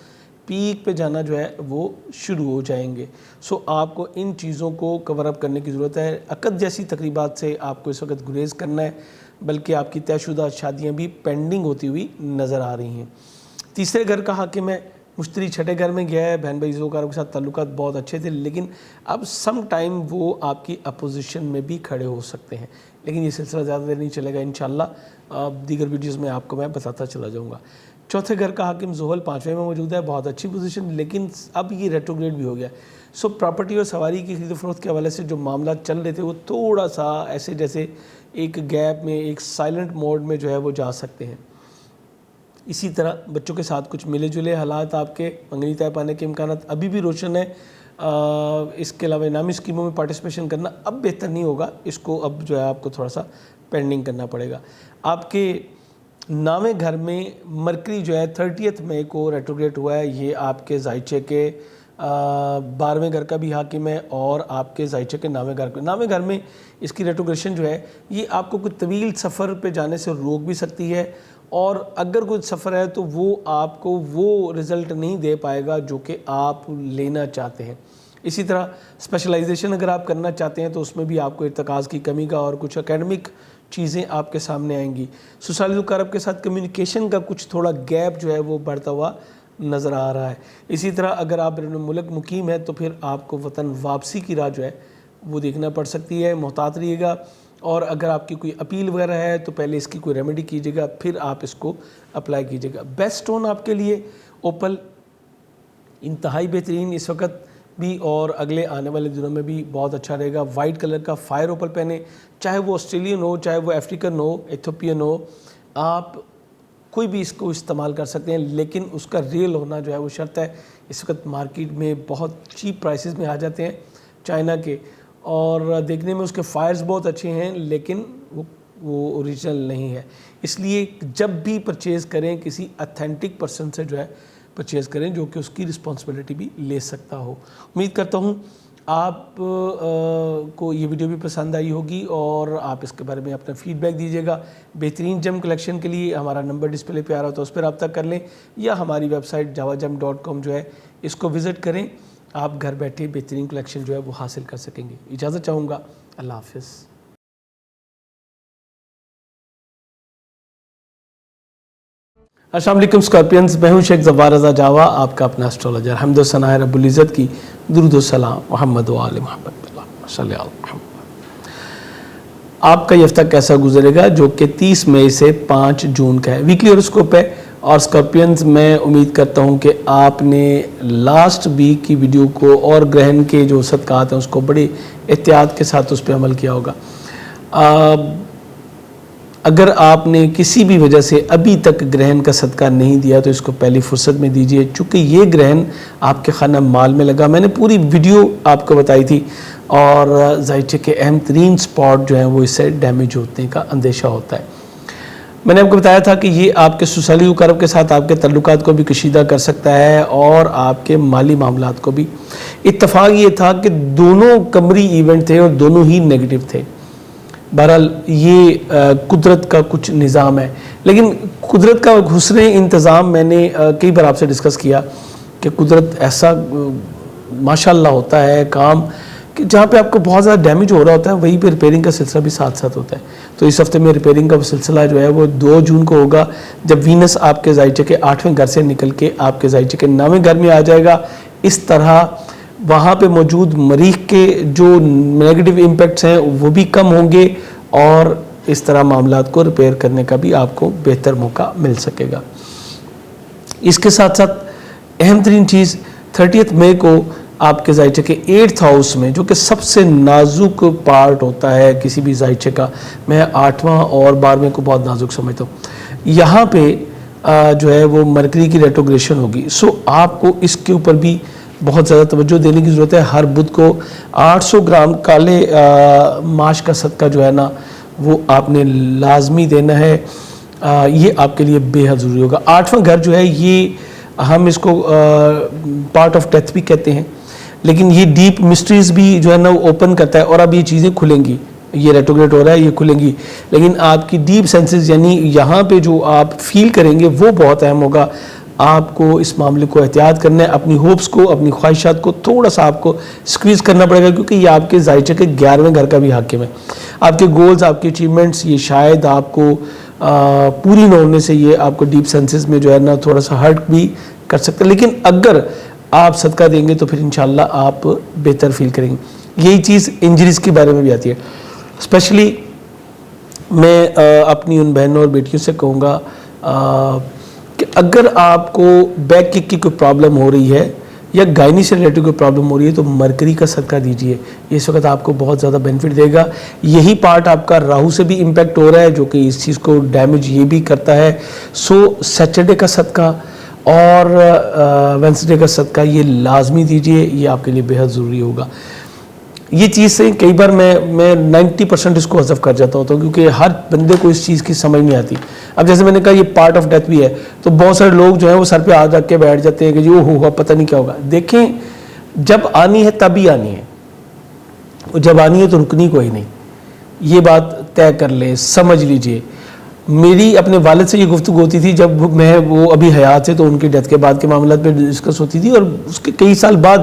پیک پہ جانا جو ہے وہ شروع ہو جائیں گے. سو آپ کو ان چیزوں کو کور اپ کرنے کی ضرورت ہے. عقد جیسی تقریبات سے آپ کو اس وقت گریز کرنا ہے، بلکہ آپ کی طے شدہ شادیاں بھی پینڈنگ ہوتی ہوئی نظر آ رہی ہیں. تیسرے گھر کا حاکم ہے مشتری 6ٹھے گھر میں گیا ہے. بہن بھائی زوکاروں کے ساتھ تعلقات بہت اچھے تھے، لیکن اب سم ٹائم وہ آپ کی اپوزیشن میں بھی کھڑے ہو سکتے ہیں. لیکن یہ سلسلہ زیادہ دیر نہیں چلے گا انشاءاللہ، دیگر ویڈیوز میں آپ کو میں بتاتا چلا جاؤں گا. چوتھے گھر کا حاکم زحل 5ویں میں موجود ہے، بہت اچھی پوزیشن، لیکن اب یہ ریٹروگریڈ بھی ہو گیا. سو پراپرٹی اور سواری کی خرید و فروخت کے حوالے سے جو معاملات چل رہے تھے وہ تھوڑا سا ایسے جیسے ایک گیپ میں، ایک سائلنٹ موڈ میں جو ہے وہ جا سکتے ہیں. اسی طرح بچوں کے ساتھ کچھ ملے جلے حالات، آپ کے منگنی طے پانے کے امکانات ابھی بھی روشن ہیں. اس کے علاوہ انعامی اسکیموں میں پارٹیسپیشن کرنا اب بہتر نہیں ہوگا، اس کو اب جو ہے آپ کو تھوڑا سا پینڈنگ کرنا پڑے گا. آپ کے 9ویں گھر میں مرکری جو ہے 30 مئی کو ریٹروگریڈ ہوا ہے. یہ آپ کے ذائچے کے 12ویں گھر کا بھی حاکم ہے، اور آپ کے ذائچے کے 9ویں گھر میں اس کی ریٹروگریشن جو ہے یہ آپ کو کوئی طویل سفر پہ جانے سے روک بھی سکتی ہے، اور اگر کوئی سفر ہے تو وہ آپ کو وہ رزلٹ نہیں دے پائے گا جو کہ آپ لینا چاہتے ہیں. اسی طرح اسپیشلائزیشن اگر آپ کرنا چاہتے ہیں تو اس میں بھی آپ کو ارتکاز کی کمی کا اور کچھ اکیڈمک چیزیں آپ کے سامنے آئیں گی. سسرالی اقارب کے ساتھ کمیونیکیشن کا کچھ تھوڑا گیپ جو ہے وہ بڑھتا ہوا نظر آ رہا ہے. اسی طرح اگر آپ بیرون ملک مقیم ہیں تو پھر آپ کو وطن واپسی کی راہ جو ہے وہ دیکھنا پڑ سکتی ہے. محتاط رہیے گا، اور اگر آپ کی کوئی اپیل وغیرہ ہے تو پہلے اس کی کوئی ریمیڈی کیجیے گا، پھر آپ اس کو اپلائی کیجیے گا. بیسٹ سٹون آپ کے لیے اوپل، انتہائی بہترین. اس وقت بھی اور اگلے آنے والے دنوں میں بھی بہت اچھا رہے گا. وائٹ کلر کا فائر اوپل پہنیں, چاہے وہ آسٹریلین ہو, چاہے وہ افریقن ہو, ایتھوپین ہو, آپ کوئی بھی اس کو استعمال کر سکتے ہیں, لیکن اس کا ریل ہونا جو ہے وہ شرط ہے. اس وقت مارکیٹ میں بہت چیپ پرائسز میں آ جاتے ہیں چائنا کے, اور دیکھنے میں اس کے فائرز بہت اچھے ہیں, لیکن وہ اوریجنل نہیں ہے. اس لیے جب بھی پرچیز کریں کسی اتھینٹک پرسن سے جو ہے پرچیز کریں, جو کہ اس کی رسپانسبلٹی بھی لے سکتا ہو. امید کرتا ہوں آپ کو یہ ویڈیو بھی پسند آئی ہوگی اور آپ اس کے بارے میں اپنا فیڈ بیک دیجیے گا. بہترین جم کلیکشن کے لیے ہمارا نمبر ڈسپلے پہ آ رہا ہو تو اس پہ رابطہ کر لیں, یا ہماری ویب سائٹ javajam.com جو ہے اس کو وزٹ کریں. آپ گھر بیٹھے بہترین کلیکشن جو ہے وہ حاصل کر سکیں گے. اجازت چاہوں گا, اللہ حافظ. السلام علیکم اسکارپینز, میں ہوں شیخ ظفار رضا جاوا, آپ کا اپنا اسٹرالوجر. حمد و ثناء رب العزت کی, درود و سلام محمد و آل محمد, اللہ صلی اللہ علیہ محمد. آپ کا یہ ہفتہ کیسا گزرے گا, جو کہ 30 مئی سے 5 جون کا ہے. ویکلی ہاروسکوپ ہے. اور اسکارپینز, میں امید کرتا ہوں کہ آپ نے لاسٹ ویک کی ویڈیو کو اور گرہن کے جو صدقات ہیں اس کو بڑے احتیاط کے ساتھ اس پہ عمل کیا ہوگا. اگر آپ نے کسی بھی وجہ سے ابھی تک گرہن کا صدقہ نہیں دیا تو اس کو پہلی فرصت میں دیجئے, چونکہ یہ گرہن آپ کے خانہ مال میں لگا. میں نے پوری ویڈیو آپ کو بتائی تھی, اور ذائچے کے اہم ترین سپاٹ جو ہیں وہ اس سے ڈیمیج ہونے کا اندیشہ ہوتا ہے. میں نے آپ کو بتایا تھا کہ یہ آپ کے سسالی اقارب کے ساتھ آپ کے تعلقات کو بھی کشیدہ کر سکتا ہے, اور آپ کے مالی معاملات کو بھی. اتفاق یہ تھا کہ دونوں قمری ایونٹ تھے اور دونوں ہی نیگیٹو تھے. بہرحال یہ قدرت کا کچھ نظام ہے, لیکن قدرت کا حسن انتظام میں نے کئی بار آپ سے ڈسکس کیا کہ قدرت ایسا ماشاءاللہ ہوتا ہے کام کہ جہاں پہ آپ کو بہت زیادہ ڈیمیج ہو رہا ہوتا ہے وہیں پہ ریپیرنگ کا سلسلہ بھی ساتھ ساتھ ہوتا ہے. تو اس ہفتے میں ریپیرنگ کا سلسلہ جو ہے وہ 2 جون کو ہوگا, جب وینس آپ کے ذائچے کے 8ویں گھر سے نکل کے آپ کے ذائچے کے 9ویں گھر میں آ جائے گا. اس طرح وہاں پہ موجود مریخ کے جو نیگیٹو امپیکٹس ہیں وہ بھی کم ہوں گے, اور اس طرح معاملات کو ریپیئر کرنے کا بھی آپ کو بہتر موقع مل سکے گا. اس کے ساتھ ساتھ اہم ترین چیز 30 مئی کو آپ کے ذائچے کے 8th ہاؤس میں, جو کہ سب سے نازک پارٹ ہوتا ہے کسی بھی ذائچے کا, میں 8واں اور 12ویں کو بہت نازک سمجھتا ہوں, یہاں پہ جو ہے وہ مرکری کی ریٹروگریشن ہوگی. سو آپ کو اس کے اوپر بھی بہت زیادہ توجہ دینے کی ضرورت ہے. ہر بدھ کو 800 گرام کالے ماش کا صدقہ جو ہے نا وہ آپ نے لازمی دینا ہے. یہ آپ کے لیے بے حد ضروری ہوگا. 8واں گھر جو ہے یہ ہم اس کو پارٹ آف ڈیتھ بھی کہتے ہیں, لیکن یہ ڈیپ مسٹریز بھی جو ہے نا وہ اوپن کرتا ہے, اور اب یہ چیزیں کھلیں گی. یہ ریٹروگریٹ ہو رہا ہے, یہ کھلیں گی, لیکن آپ کی ڈیپ سینسز یعنی یہاں پہ جو آپ فیل کریں گے وہ بہت اہم ہوگا. آپ کو اس معاملے کو احتیاط کرنا ہے. اپنی ہوپس کو, اپنی خواہشات کو تھوڑا سا آپ کو سکویز کرنا پڑے گا, کیونکہ یہ آپ کے ذائچے کے 11ویں گھر کا بھی حاکم ہے. آپ کے گولز, آپ کے اچیومنٹس, یہ شاید آپ کو پوری نہ ہونے سے یہ آپ کو ڈیپ سینسز میں جو ہے نا تھوڑا سا ہرٹ بھی کر سکتا ہے, لیکن اگر آپ صدقہ دیں گے تو پھر انشاءاللہ آپ بہتر فیل کریں گے. یہی چیز انجریز کے بارے میں بھی آتی ہے. اسپیشلی میں اپنی ان بہنوں اور بیٹیوں سے کہوں گا کہ اگر آپ کو بیک کک کی کوئی پرابلم ہو رہی ہے یا گائنی سے ریلیٹڈ کوئی پرابلم ہو رہی ہے تو مرکری کا صدقہ دیجئے. یہ اس وقت آپ کو بہت زیادہ بینیفٹ دے گا. یہی پارٹ آپ کا راہو سے بھی امپیکٹ ہو رہا ہے, جو کہ اس چیز کو ڈیمیج یہ بھی کرتا ہے. سو سیٹرڈے کا صدقہ اور وینسڈے کا صدقہ یہ لازمی دیجئے, یہ آپ کے لیے بے حد ضروری ہوگا. یہ چیز سے کئی بار میں 90% اس کو حذف کر جاتا ہوتا ہوں, کیونکہ ہر بندے کو اس چیز کی سمجھ نہیں آتی. اب جیسے میں نے کہا یہ پارٹ آف ڈیتھ بھی ہے, تو بہت سارے لوگ جو ہیں وہ سر پہ ہاتھ رکھ کے بیٹھ جاتے ہیں کہ جی وہ ہوا پتہ نہیں کیا ہوگا. دیکھیں, جب آنی ہے تب ہی آنی ہے, جب آنی ہے تو رکنی کوئی نہیں. یہ بات طے کر لیں, سمجھ لیجئے. میری اپنے والد سے یہ گفتگو ہوتی تھی جب میں وہ ابھی حیات سے, تو ان کی ڈیتھ کے بعد کے معاملات پہ ڈسکس ہوتی تھی, اور اس کے کئی سال بعد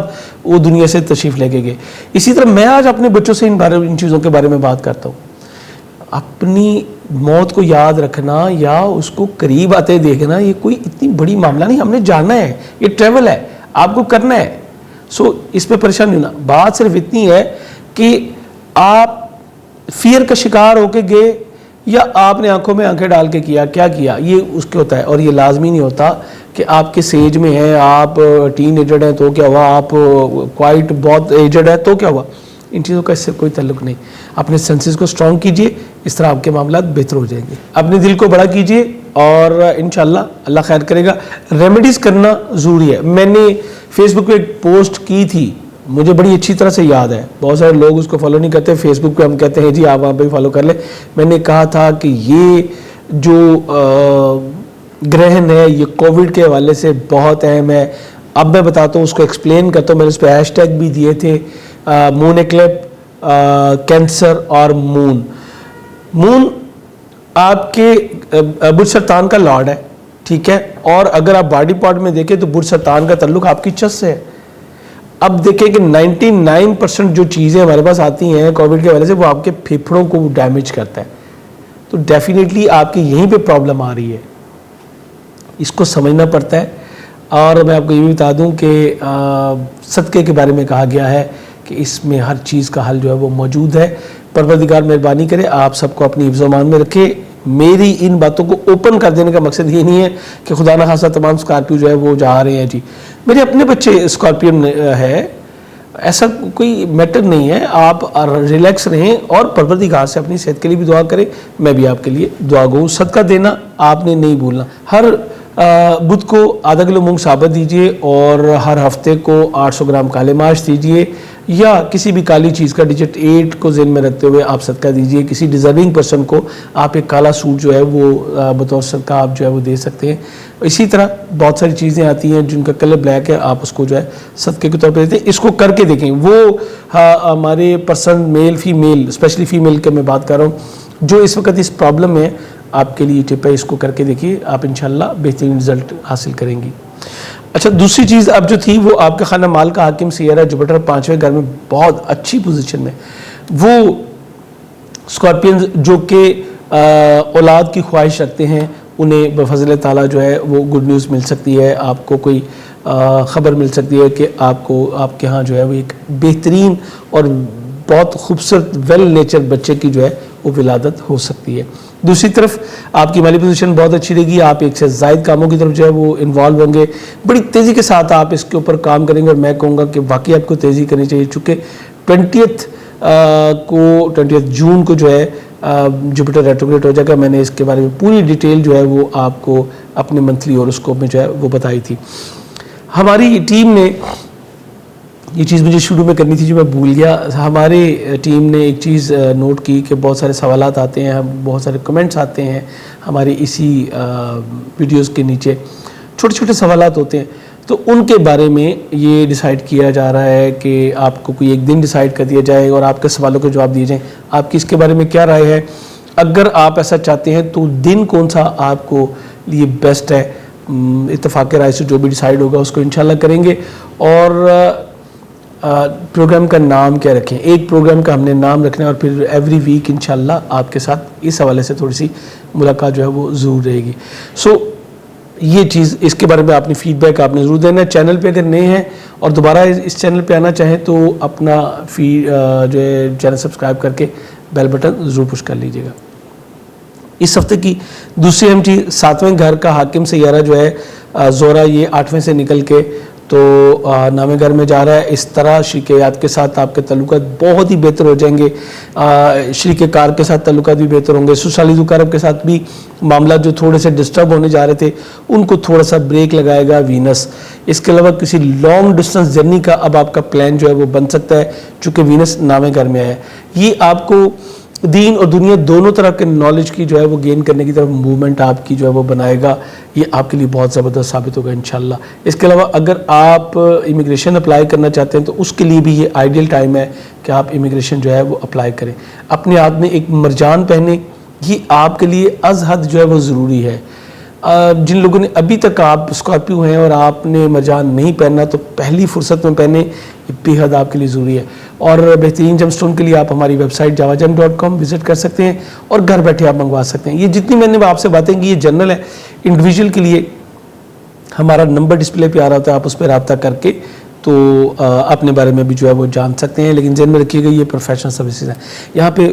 وہ دنیا سے تشریف لے کے گئے. اسی طرح میں آج اپنے بچوں سے ان چیزوں کے بارے میں بات کرتا ہوں. اپنی موت کو یاد رکھنا یا اس کو قریب آتے دیکھنا یہ کوئی اتنی بڑی معاملہ نہیں. ہم نے جانا ہے, یہ ٹریول ہے, آپ کو کرنا ہے. سو اس پہ پریشان نہیں ہونا. بات صرف اتنی ہے کہ آپ فیئر کا شکار ہو کے گئے, یا آپ نے آنکھوں میں آنکھیں ڈال کے کیا کیا یہ اس کے ہوتا ہے. اور یہ لازمی نہیں ہوتا کہ آپ کس ایج میں ہیں, آپ ٹین ایجڈ ہیں تو کیا ہوا, آپ کوائٹ بہت ایجڈ ہے تو کیا ہوا. ان چیزوں کا اس سے کوئی تعلق نہیں. اپنے سینسز کو اسٹرانگ کیجئے, اس طرح آپ کے معاملات بہتر ہو جائیں گے. اپنے دل کو بڑا کیجئے اور انشاءاللہ اللہ خیر کرے گا. ریمیڈیز کرنا ضروری ہے. میں نے فیس بک پہ ایک پوسٹ کی تھی, مجھے بڑی اچھی طرح سے یاد ہے. بہت سارے لوگ اس کو فالو نہیں کرتے, فیس بک پہ ہم کہتے ہیں جی آپ وہاں پہ فالو کر لیں. میں نے کہا تھا کہ یہ جو گرہن ہے یہ کووڈ کے حوالے سے بہت اہم ہے. اب میں بتاتا ہوں, اس کو ایکسپلین کرتا ہوں. میں نے اس پہ ہیش ٹیگ بھی دیے تھے, مون ایکلپ, کینسر اور مون آپ کے برج سرطان کا لارڈ ہے, ٹھیک ہے. اور اگر آپ باڈی پارٹ میں دیکھیں تو برج سرطان کا تعلق آپ کی چست سے ہے. اب دیکھیں کہ 99% جو چیزیں ہمارے پاس آتی ہیں کووڈ کے وجہ سے وہ آپ کے پھیپھڑوں کو ڈیمیج کرتا ہے. تو ڈیفینیٹلی آپ کی یہیں پہ پرابلم آ رہی ہے, اس کو سمجھنا پڑتا ہے. اور میں آپ کو یہ بھی بتا دوں کہ صدقے کے بارے میں کہا گیا ہے کہ اس میں ہر چیز کا حل جو ہے وہ موجود ہے. پروردگار مہربانی کرے آپ سب کو اپنی حفظ و امان میں رکھے. میری ان باتوں کو اوپن کر دینے کا مقصد یہ نہیں ہے کہ خدا نہ خواستہ تمام اسکارپیو جو ہے وہ جا رہے ہیں. جی میرے اپنے بچے اسکارپیو ہے, ایسا کوئی میٹر نہیں ہے. آپ ریلیکس رہیں اور پروردگار سے اپنی صحت کے لیے بھی دعا کریں. میں بھی آپ کے لیے دعا گو. صدقہ دینا آپ نے نہیں بھولنا. ہر بدھ کو آدھا کلو مونگ ثابت دیجئے اور ہر ہفتے کو 800 گرام کالے ماش دیجئے, یا کسی بھی کالی چیز کا ڈیجٹ 8 کو ذہن میں رکھتے ہوئے آپ صدقہ دیجئے. کسی ڈیزرونگ پرسن کو آپ ایک کالا سوٹ جو ہے وہ بطور صدقہ آپ جو ہے وہ دے سکتے ہیں. اسی طرح بہت ساری چیزیں آتی ہیں جن کا کلر بلیک ہے, آپ اس کو جو ہے صدقے کے طور پہ دیتے ہیں. اس کو کر کے دیکھیں. وہ ہمارے person male female, especially female کے میں بات کر رہا ہوں, جو اس وقت اس پرابلم میں آپ کے لیے ٹپ ہے, اس کو کر کے دیکھیے, آپ انشاءاللہ بہترین رزلٹ حاصل کریں گی. اچھا دوسری چیز اب جو تھی وہ آپ کا خانہ مال کا حاکم سیارہ جوپیٹر 5ویں گھر میں بہت اچھی پوزیشن میں. وہ اسکارپینز جو کہ اولاد کی خواہش رکھتے ہیں انہیں بفضل تعالیٰ جو ہے وہ گڈ نیوز مل سکتی ہے. آپ کو کوئی خبر مل سکتی ہے کہ آپ کو آپ کے ہاں جو ہے وہ ایک بہترین اور بہت خوبصورت ویل نیچر بچے کی جو ہے وہ ولادت ہو سکتی ہے. دوسری طرف آپ کی مالی پوزیشن بہت اچھی رہے گی. آپ ایک سے زائد کاموں کی طرف جو ہے وہ انوالو ہوں گے. بڑی تیزی کے ساتھ آپ اس کے اوپر کام کریں گے, اور میں کہوں گا کہ واقعی آپ کو تیزی کرنی چاہیے, چونکہ 20 جون کو جو ہے جوپیٹر ریٹروگریڈ ہو جائے گا. میں نے اس کے بارے میں پوری ڈیٹیل جو ہے وہ آپ کو اپنے منتھلی ہوراسکوپ میں جو ہے وہ بتائی تھی. ہماری ٹیم نے یہ چیز مجھے شروع میں کرنی تھی جو میں بھول گیا. ہماری ٹیم نے ایک چیز نوٹ کی کہ بہت سارے سوالات آتے ہیں, بہت سارے کمنٹس آتے ہیں ہماری اسی ویڈیوز کے نیچے, چھوٹے چھوٹے سوالات ہوتے ہیں. تو ان کے بارے میں یہ ڈیسائیڈ کیا جا رہا ہے کہ آپ کو کوئی ایک دن ڈیسائیڈ کر دیا جائے اور آپ کے سوالوں کے جواب دیے جائیں. آپ کی اس کے بارے میں کیا رائے ہے؟ اگر آپ ایسا چاہتے ہیں تو دن کون سا آپ کو لیے بیسٹ ہے, اتفاق رائے سے جو بھی ڈیسائیڈ ہوگا اس کو انشاءاللہ کریں گے. اور پروگرام کا نام کیا رکھیں؟ ایک پروگرام کا ہم نے نام رکھنا ہے, اور پھر ایوری ویک انشاءاللہ آپ کے ساتھ اس حوالے سے تھوڑی سی ملاقات جو ہے وہ ضرور رہے گی. سو یہ چیز, اس کے بارے میں آپ نے فیڈ بیک آپ نے ضرور دینا ہے. چینل پہ اگر نئے ہیں اور دوبارہ اس چینل پہ آنا چاہیں تو اپنا جو ہے چینل سبسکرائب کر کے بیل بٹن ضرور پش کر لیجیے گا. اس ہفتے کی دوسری اہم چیز, 7ویں گھر کا حاکم سیارہ جو ہے زہرہ, یہ 8ویں سے نکل کے تو 9ویں گھر میں جا رہا ہے. اس طرح شریک حیات کے ساتھ آپ کے تعلقات بہت ہی بہتر ہو جائیں گے. شریک کار کے ساتھ تعلقات بھی بہتر ہوں گے. سسرالی ذو کے ساتھ بھی معاملات جو تھوڑے سے ڈسٹرب ہونے جا رہے تھے ان کو تھوڑا سا بریک لگائے گا وینس. اس کے علاوہ کسی لانگ ڈسٹنس جرنی کا اب آپ کا پلان جو ہے وہ بن سکتا ہے, چونکہ وینس 9ویں گھر میں آیا ہے. یہ آپ کو دین اور دنیا دونوں طرح کے نالج کی جو ہے وہ گین کرنے کی طرف موومنٹ آپ کی جو ہے وہ بنائے گا. یہ آپ کے لیے بہت زبردست ثابت ہوگا انشاءاللہ. اس کے علاوہ اگر آپ امیگریشن اپلائی کرنا چاہتے ہیں تو اس کے لیے بھی یہ آئیڈیل ٹائم ہے کہ آپ امیگریشن جو ہے وہ اپلائی کریں. اپنے ہاتھ میں ایک مرجان پہنیں, یہ آپ کے لیے از حد جو ہے وہ ضروری ہے. جن لوگوں نے ابھی تک آپ اسکارپیو ہیں اور آپ نے مرجان نہیں پہننا تو پہلی فرصت میں پہنیں, یہ بے حد آپ کے لیے ضروری ہے. اور بہترین جم سٹون کے لیے آپ ہماری ویب سائٹ javagem.com وزٹ کر سکتے ہیں اور گھر بیٹھے آپ منگوا سکتے ہیں. یہ جتنی میں نے آپ سے باتیں کی یہ جنرل ہے. انڈیویجول کے لیے ہمارا نمبر ڈسپلے پہ آ رہا ہوتا ہے, آپ اس پہ رابطہ کر کے تو اپنے بارے میں بھی جو ہے وہ جان سکتے ہیں. لیکن ذہن میں رکھیے گا یہ پروفیشنل سروسز ہیں. یہاں پہ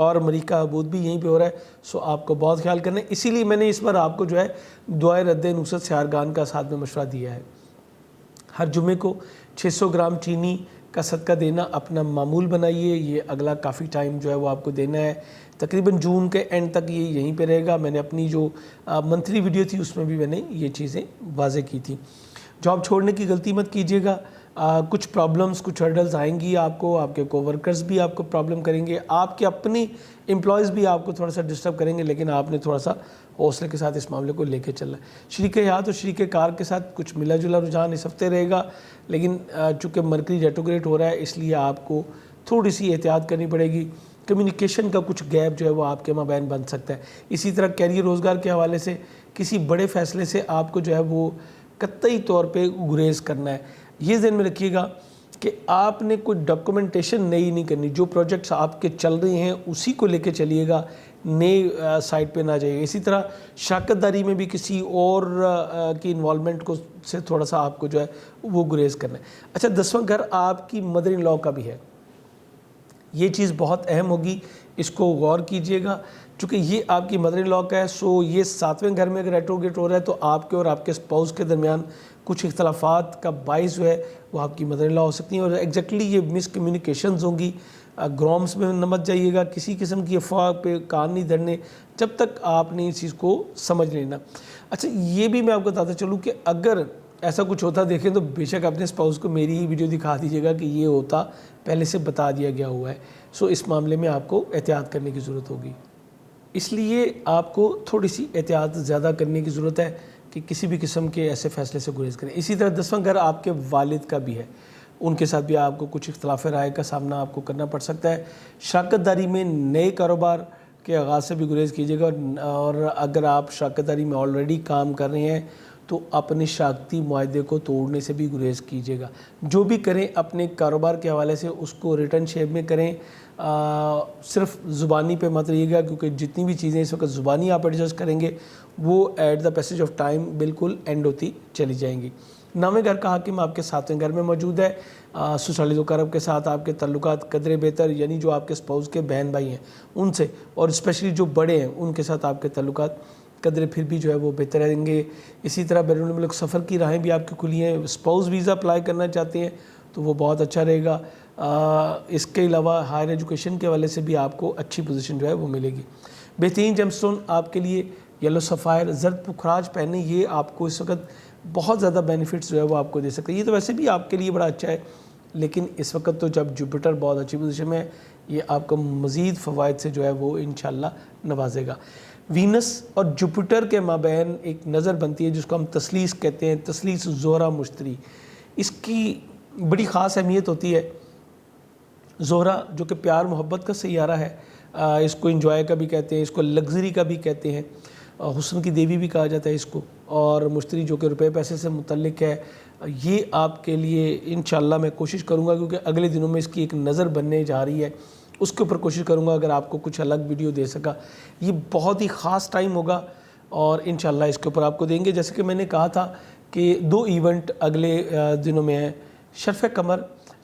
اور مریخ کا عبور بھی یہیں پہ ہو رہا ہے. سو آپ کو بہت خیال کرنا ہے. اسی لیے میں نے اس بار آپ کو جو ہے دعائے رد نصرت سحرگان کا ساتھ میں مشورہ دیا ہے. ہر جمعے کو 600 گرام چینی کا صدقہ دینا اپنا معمول بنائیے. یہ اگلا کافی ٹائم جو ہے وہ آپ کو دینا ہے. تقریباً جون کے اینڈ تک یہ یہیں پہ رہے گا. میں نے اپنی جو منتھلی ویڈیو تھی اس میں بھی میں نے یہ چیزیں واضح کی تھی. جاب چھوڑنے کی غلطی مت کیجیے گا. کچھ پرابلمز کچھ ہرڈلز آئیں گی آپ کو. آپ کے کو ورکرز بھی آپ کو پرابلم کریں گے. آپ کے اپنی امپلائیز بھی آپ کو تھوڑا سا ڈسٹرب کریں گے. لیکن آپ نے تھوڑا سا حوصلے کے ساتھ اس معاملے کو لے کے چلنا ہے. شریک حیات اور شریک کار کے ساتھ کچھ ملا جلا رجحان اس ہفتے رہے گا. لیکن چونکہ مرکری ریٹروگریڈ ہو رہا ہے اس لیے آپ کو تھوڑی سی احتیاط کرنی پڑے گی. کمیونیکیشن کا کچھ گیپ جو ہے وہ آپ کے مابین بن سکتا ہے. اسی طرح کیریئر روزگار کے حوالے سے کسی بڑے فیصلے سے آپ کو جو ہے وہ قطعی طور پہ گریز کرنا ہے. یہ ذہن میں رکھیے گا کہ آپ نے کوئی ڈاکومنٹیشن نئی نہیں کرنی. جو پروجیکٹس آپ کے چل رہے ہیں اسی کو لے کے چلیے گا, نئے سائٹ پہ نہ جائیے. اسی طرح شراکت داری میں بھی کسی اور کی انوالومنٹ کو سے تھوڑا سا آپ کو جو ہے وہ گریز کرنا ہے. اچھا 10واں گھر آپ کی مدر ان لاء کا بھی ہے. یہ چیز بہت اہم ہوگی, اس کو غور کیجئے گا. چونکہ یہ آپ کی مدر ان لاء کا ہے, سو یہ 7ویں گھر میں اگر ریٹروگریڈ ہو رہا ہے تو آپ کے اور آپ کے اسپاؤس کے درمیان کچھ اختلافات کا باعث جو ہے وہ آپ کی مدر ان لاء ہو سکتی ہیں. اور ایگزیکٹلی یہ مس کمیونیکیشنز ہوں گی. گرومس میں نہ مت جائیے گا, کسی قسم کی افواہ پہ کان نہیں دھرنے جب تک آپ نے اس چیز کو سمجھ لینا. اچھا یہ بھی میں آپ کو بتاتا چلوں کہ اگر ایسا کچھ ہوتا دیکھیں تو بے شک اپنے اسپاؤس کو میری ہی ویڈیو دکھا دیجیے گا کہ یہ ہوتا پہلے سے بتا دیا گیا ہوا ہے. سو اس معاملے میں آپ کو احتیاط کرنے کی ضرورت ہوگی. اس لیے آپ کو تھوڑی سی احتیاط زیادہ کرنے کی ضرورت ہے کہ کسی بھی قسم کے ایسے فیصلے سے گریز کریں. اسی طرح 10واں گھر آپ کے والد کا بھی ہے, ان کے ساتھ بھی آپ کو کچھ اختلاف رائے کا سامنا آپ کو کرنا پڑ سکتا ہے. شراکت داری میں نئے کاروبار کے آغاز سے بھی گریز کیجیے گا. اور اگر آپ شراکت داری میں آلریڈی کام کر رہے ہیں تو اپنے شراکتی معاہدے کو توڑنے سے بھی گریز کیجیے گا. جو بھی کریں اپنے کاروبار کے حوالے سے اس کو ریٹرن شیپ میں کریں. صرف زبانی پہ مت رہیے گا, کیونکہ جتنی بھی چیزیں اس وقت زبانی آپ ایڈجسٹ کریں گے وہ at the passage of time بالکل اینڈ ہوتی چلی جائیں گی. 9ویں گھر کا حاکم آپ کے 7ویں گھر میں موجود ہے. سسرالی ذوالقرب کے ساتھ آپ کے تعلقات قدرے بہتر, یعنی جو آپ کے اسپاؤس کے بہن بھائی ہیں ان سے, اور اسپیشلی جو بڑے ہیں ان کے ساتھ آپ کے تعلقات قدرے پھر بھی جو ہے وہ بہتر رہیں گے. اسی طرح بیرون ملک سفر کی راہیں بھی آپ کی کھلی ہیں. اسپاؤس ویزا اپلائی کرنا چاہتے ہیں تو وہ بہت اچھا رہے گا. اس کے علاوہ ہائر ایجوکیشن کے حوالے سے بھی آپ کو اچھی پوزیشن جو ہے وہ ملے گی. بہترین جیم سٹون آپ کے لیے یلو سفائر, زرد پکھراج پہنے, یہ آپ کو اس وقت بہت زیادہ بینیفٹس جو ہے وہ آپ کو دے سکتے ہیں. یہ تو ویسے بھی آپ کے لیے بڑا اچھا ہے, لیکن اس وقت تو جب جوپیٹر بہت اچھی پوزیشن میں ہے یہ آپ کو مزید فوائد سے جو ہے وہ انشاءاللہ نوازے گا. وینس اور جوپیٹر کے مابین ایک نظر بنتی ہے جس کو ہم تثلیث کہتے ہیں, تثلیث زہرہ مشتری. اس کی بڑی خاص اہمیت ہوتی ہے. زہرہ جو کہ پیار محبت کا سیارہ ہے, اس کو انجوائے کا بھی کہتے ہیں, اس کو لگژری کا بھی کہتے ہیں, حسن کی دیوی بھی کہا جاتا ہے اس کو. اور مشتری جو کہ روپے پیسے سے متعلق ہے, یہ آپ کے لیے انشاءاللہ میں کوشش کروں گا, کیونکہ اگلے دنوں میں اس کی ایک نظر بننے جا رہی ہے, اس کے اوپر کوشش کروں گا اگر آپ کو کچھ الگ ویڈیو دے سکا. یہ بہت ہی خاص ٹائم ہوگا اور انشاءاللہ اس کے اوپر آپ کو دیں گے. جیسے کہ میں نے کہا تھا کہ 2 ایونٹ اگلے دنوں میں ہیں. شرف قمر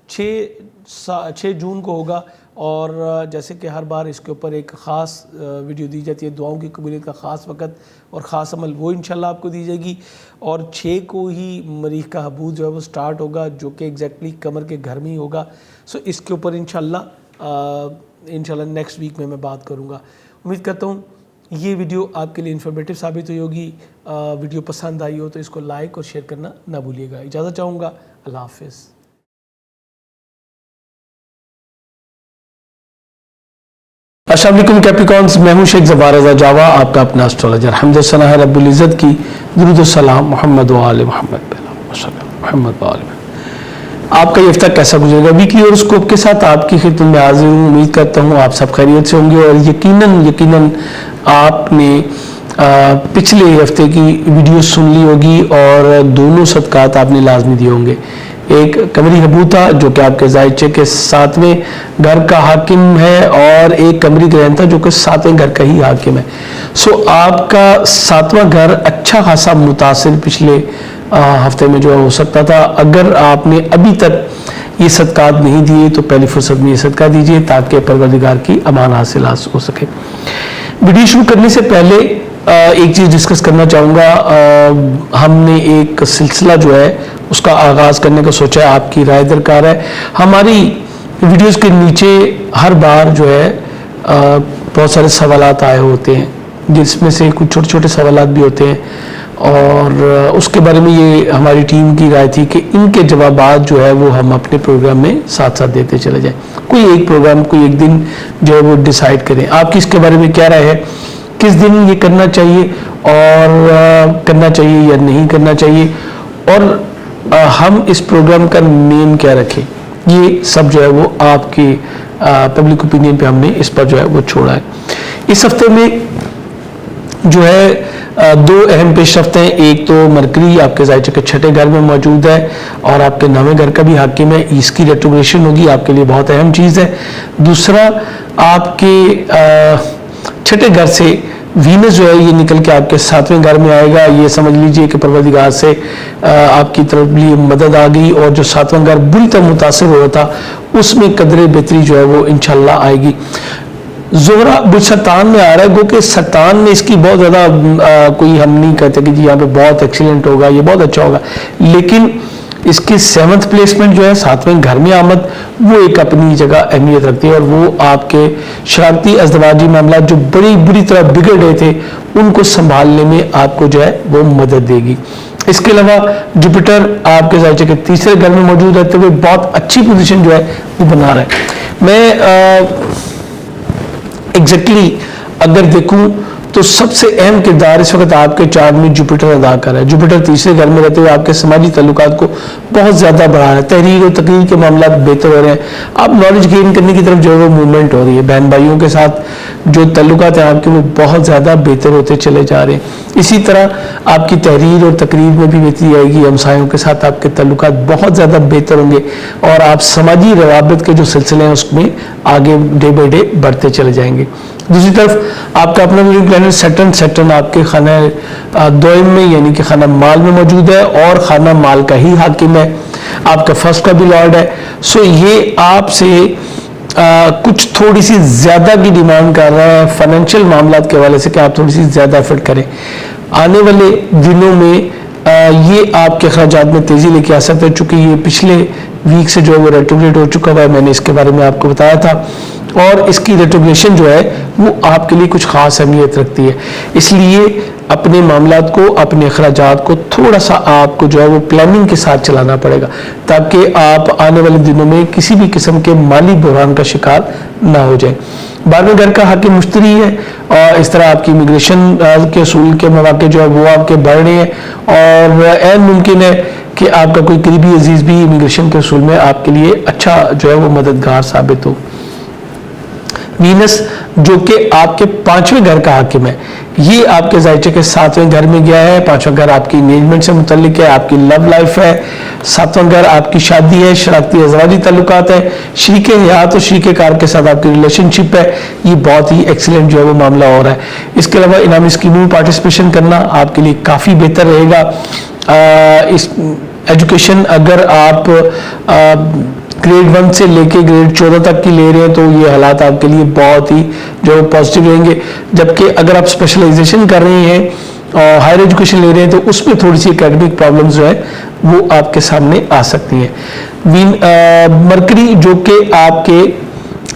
6 جون کو ہوگا, اور جیسے کہ ہر بار اس کے اوپر ایک خاص ویڈیو دی جاتی ہے, دعاؤں کی قبولیت کا خاص وقت اور خاص عمل, وہ انشاءاللہ آپ کو دی جائے گی. اور 6 کو ہی مریخ کا حبوط جو ہے وہ سٹارٹ ہوگا, جو کہ ایگزیکٹلی قمر کے گھر میں ہی ہوگا. سو اس کے اوپر انشاءاللہ نیکسٹ ویک میں بات کروں گا. امید کرتا ہوں یہ ویڈیو آپ کے لیے انفارمیٹیو ثابت ہوئی ہوگی. ویڈیو پسند آئی ہو تو اس کو لائک اور شیئر کرنا نہ بھولیے گا. اجازت چاہوں گا. اللہ حافظ. السلام علیکم کیپریکانس, میں ہوں شیخ زبار رضا جاوا, آپ کا اپنا اسٹرالوجر. حمد و ثنا ہے رب العزت کی, درود و سلام محمد و آل محمد محمد و آل محمد. آپ کا یہ ہفتہ کیسا گزرے گا؟ ویکلی ہوراسکوپ کے ساتھ آپ کی خدمت میں حاضر ہوں. امید کرتا ہوں آپ سب خیریت سے ہوں گے, اور یقیناً آپ نے پچھلے ہفتے کی ویڈیو سن لی ہوگی اور دونوں صدقات آپ نے لازمی دیے ہوں گے. ایک قمری حبوط تھا جو کہ آپ کے زائچے کے 7ویں گھر کا حاکم ہے, اور ایک قمری گرہن تھا جو کہ 7ویں گھر کا ہی حاکم ہے. سو آپ کا 7واں گھر اچھا خاصا متاثر پچھلے ہفتے میں جو ہو سکتا تھا. اگر آپ نے ابھی تک یہ صدقات نہیں دیے تو پہلی فرصت میں یہ صدقہ دیجیے تاکہ پروردگار کی امان حاصل ہو سکے. ویڈیو شروع کرنے سے پہلے ایک چیز ڈسکس کرنا چاہوں گا. ہم نے ایک سلسلہ جو ہے اس کا آغاز کرنے کا سوچا ہے, آپ کی رائے درکار ہے. ہماری ویڈیوز کے نیچے ہر بار جو ہے بہت سارے سوالات آئے ہوتے ہیں, جس میں سے کچھ چھوٹے چھوٹے سوالات بھی ہوتے ہیں, اور اس کے بارے میں یہ ہماری ٹیم کی رائے تھی کہ ان کے جوابات جو ہے وہ ہم اپنے پروگرام میں ساتھ ساتھ دیتے چلے جائیں. کوئی ایک پروگرام, کوئی ایک دن جو ہے وہ ڈیسائیڈ کریں. آپ کی اس کے بارے میں کیا رائے ہے, کس دن یہ کرنا چاہیے اور کرنا چاہیے یا نہیں کرنا چاہیے, اور ہم اس پروگرام کا نیم کیا رکھیں, یہ سب جو ہے وہ آپ کے پبلک اوپینین پہ ہم نے اس پر جو ہے وہ چھوڑا ہے. اس ہفتے میں جو ہے دو اہم پیش رفت ہیں. ایک تو مرکری آپ کے ذائچے کے چھٹے گھر میں موجود ہے اور آپ کے نویں گھر کا بھی حاکم ہے, اس کی ریٹروگریشن ہوگی, آپ کے لیے بہت اہم چیز ہے. دوسرا آپ کے چھٹے گھر سے وینس جو ہے یہ نکل کے آپ کے 7ویں گھر میں آئے گا. یہ سمجھ لیجئے کہ پروردگار سے آپ کی طرف بھی مدد آ گئی, اور جو 7واں گھر بری طرح متاثر ہوا تھا اس میں قدر بہتری جو ہے وہ انشاءاللہ آئے گی. زہرہ برج سرطان میں آ رہا ہے, گو کہ سرطان میں اس کی بہت زیادہ کوئی ہم نہیں کہتے کہ جی یہاں پہ بہت ایکسیلنٹ ہوگا, یہ بہت اچھا ہوگا, لیکن اس کی 7th پلیسمنٹ جو ہے 7ویں گھر میں آمد وہ ایک اپنی جگہ اہمیت رکھتی ہے, اور وہ آپ کے شرارتی ازدواجی معاملات جو بڑی بری طرح بگڑ رہے تھے ان کو سنبھالنے میں آپ کو جو ہے وہ مدد دے گی. اس کے علاوہ جوپیٹر آپ کے ذائچے کے 3رے گھر میں موجود رہتے ہوئے بہت اچھی پوزیشن جو ہے وہ بنا رہا ہے. میں ایگزیکٹلی اگر دیکھوں تو سب سے اہم کردار اس وقت آپ کے چارٹ میں جوپیٹر ادا کر رہا ہے. جوپیٹر 3رے گھر میں رہتے ہوئے آپ کے سماجی تعلقات کو بہت زیادہ بڑھا رہا ہے, تحریر اور تقریر کے معاملات بہتر ہو رہے ہیں, آپ نالج گین کرنے کی طرف جو ہے وہ موومنٹ ہو رہی ہے, بہن بھائیوں کے ساتھ جو تعلقات ہیں آپ کے وہ بہت زیادہ بہتر ہوتے چلے جا رہے ہیں. اسی طرح آپ کی تحریر اور تقریر میں بھی بہتری آئے گی, ہمسایوں کے ساتھ آپ کے تعلقات بہت زیادہ بہتر ہوں گے, اور آپ سماجی روابط کے جو سلسلے ہیں اس میں آگے ڈے بائی ڈے بڑھتے چلے جائیں گے. دوسری طرف آپ کا اپنا پلانٹ سیٹرن آپ کے خانہ دوئم میں یعنی کہ خانہ مال میں موجود ہے, اور خانہ مال کا ہی حاکم ہے, آپ کا فرسٹ کا بھی لارڈ ہے. سو یہ آپ سے کچھ تھوڑی سی زیادہ کی ڈیمانڈ کر رہا ہے فائنینشیل معاملات کے حوالے سے کہ آپ تھوڑی سی زیادہ ایفرٹ کریں. آنے والے دنوں میں یہ آپ کے اخراجات میں تیزی لے کے آ سکتا ہے, چونکہ یہ پچھلے ویک سے جو ہے وہ ریٹروگریڈ ہو چکا ہوا ہے, میں نے اس کے بارے میں آپ کو بتایا تھا, اور اس کی ریٹروگریشن جو ہے وہ آپ کے لیے کچھ خاص اہمیت رکھتی ہے. اس لیے اپنے معاملات کو, اپنے اخراجات کو تھوڑا سا آپ کو جو ہے وہ پلاننگ کے ساتھ چلانا پڑے گا, تاکہ آپ آنے والے دنوں میں کسی بھی قسم کے مالی بحران کا شکار نہ ہو جائیں. 12ویں گھر کا حاکم مشتری ہے, اور اس طرح آپ کی امیگریشن کے اصول کے مواقع جو ہے وہ آپ کے بڑھ رہے ہیں, اور عین ممکن ہے کہ آپ کا کوئی قریبی عزیز بھی امیگریشن کے اصول میں آپ کے لیے اچھا جو ہے وہ مددگار ثابت ہو. وینس جو کہ آپ کے 5ویں گھر کا حاکم ہے, یہ آپ کے ذائچے کے 7ویں گھر میں گیا ہے. 5واں گھر آپ کی انگیجمنٹ سے متعلق ہے, آپ کی لو لائف ہے. 7واں گھر آپ کی شادی ہے, شراکتی ازدواجی تعلقات ہے, شریک حیات اور شریک کار کے ساتھ آپ کی ریلیشن شپ ہے. یہ بہت ہی ایکسیلنٹ جو ہے وہ معاملہ ہو رہا ہے. اس کے علاوہ انعامی اسکیموں میں پارٹیسپیشن کرنا آپ کے لیے کافی بہتر رہے گا. اس ایجوکیشن اگر آپ گریڈ 1 سے لے کے گریڈ 14 تک کی لے رہے ہیں تو یہ حالات آپ کے لیے بہت ہی جو پازیٹیو رہیں گے. جبکہ اگر آپ اسپیشلائزیشن کر رہے ہیں اور ہائر ایجوکیشن لے رہے ہیں تو اس میں تھوڑی سی اکیڈمک پرابلمز جو ہے وہ آپ کے سامنے آ سکتی ہیں. مرکری جو کہ آپ کے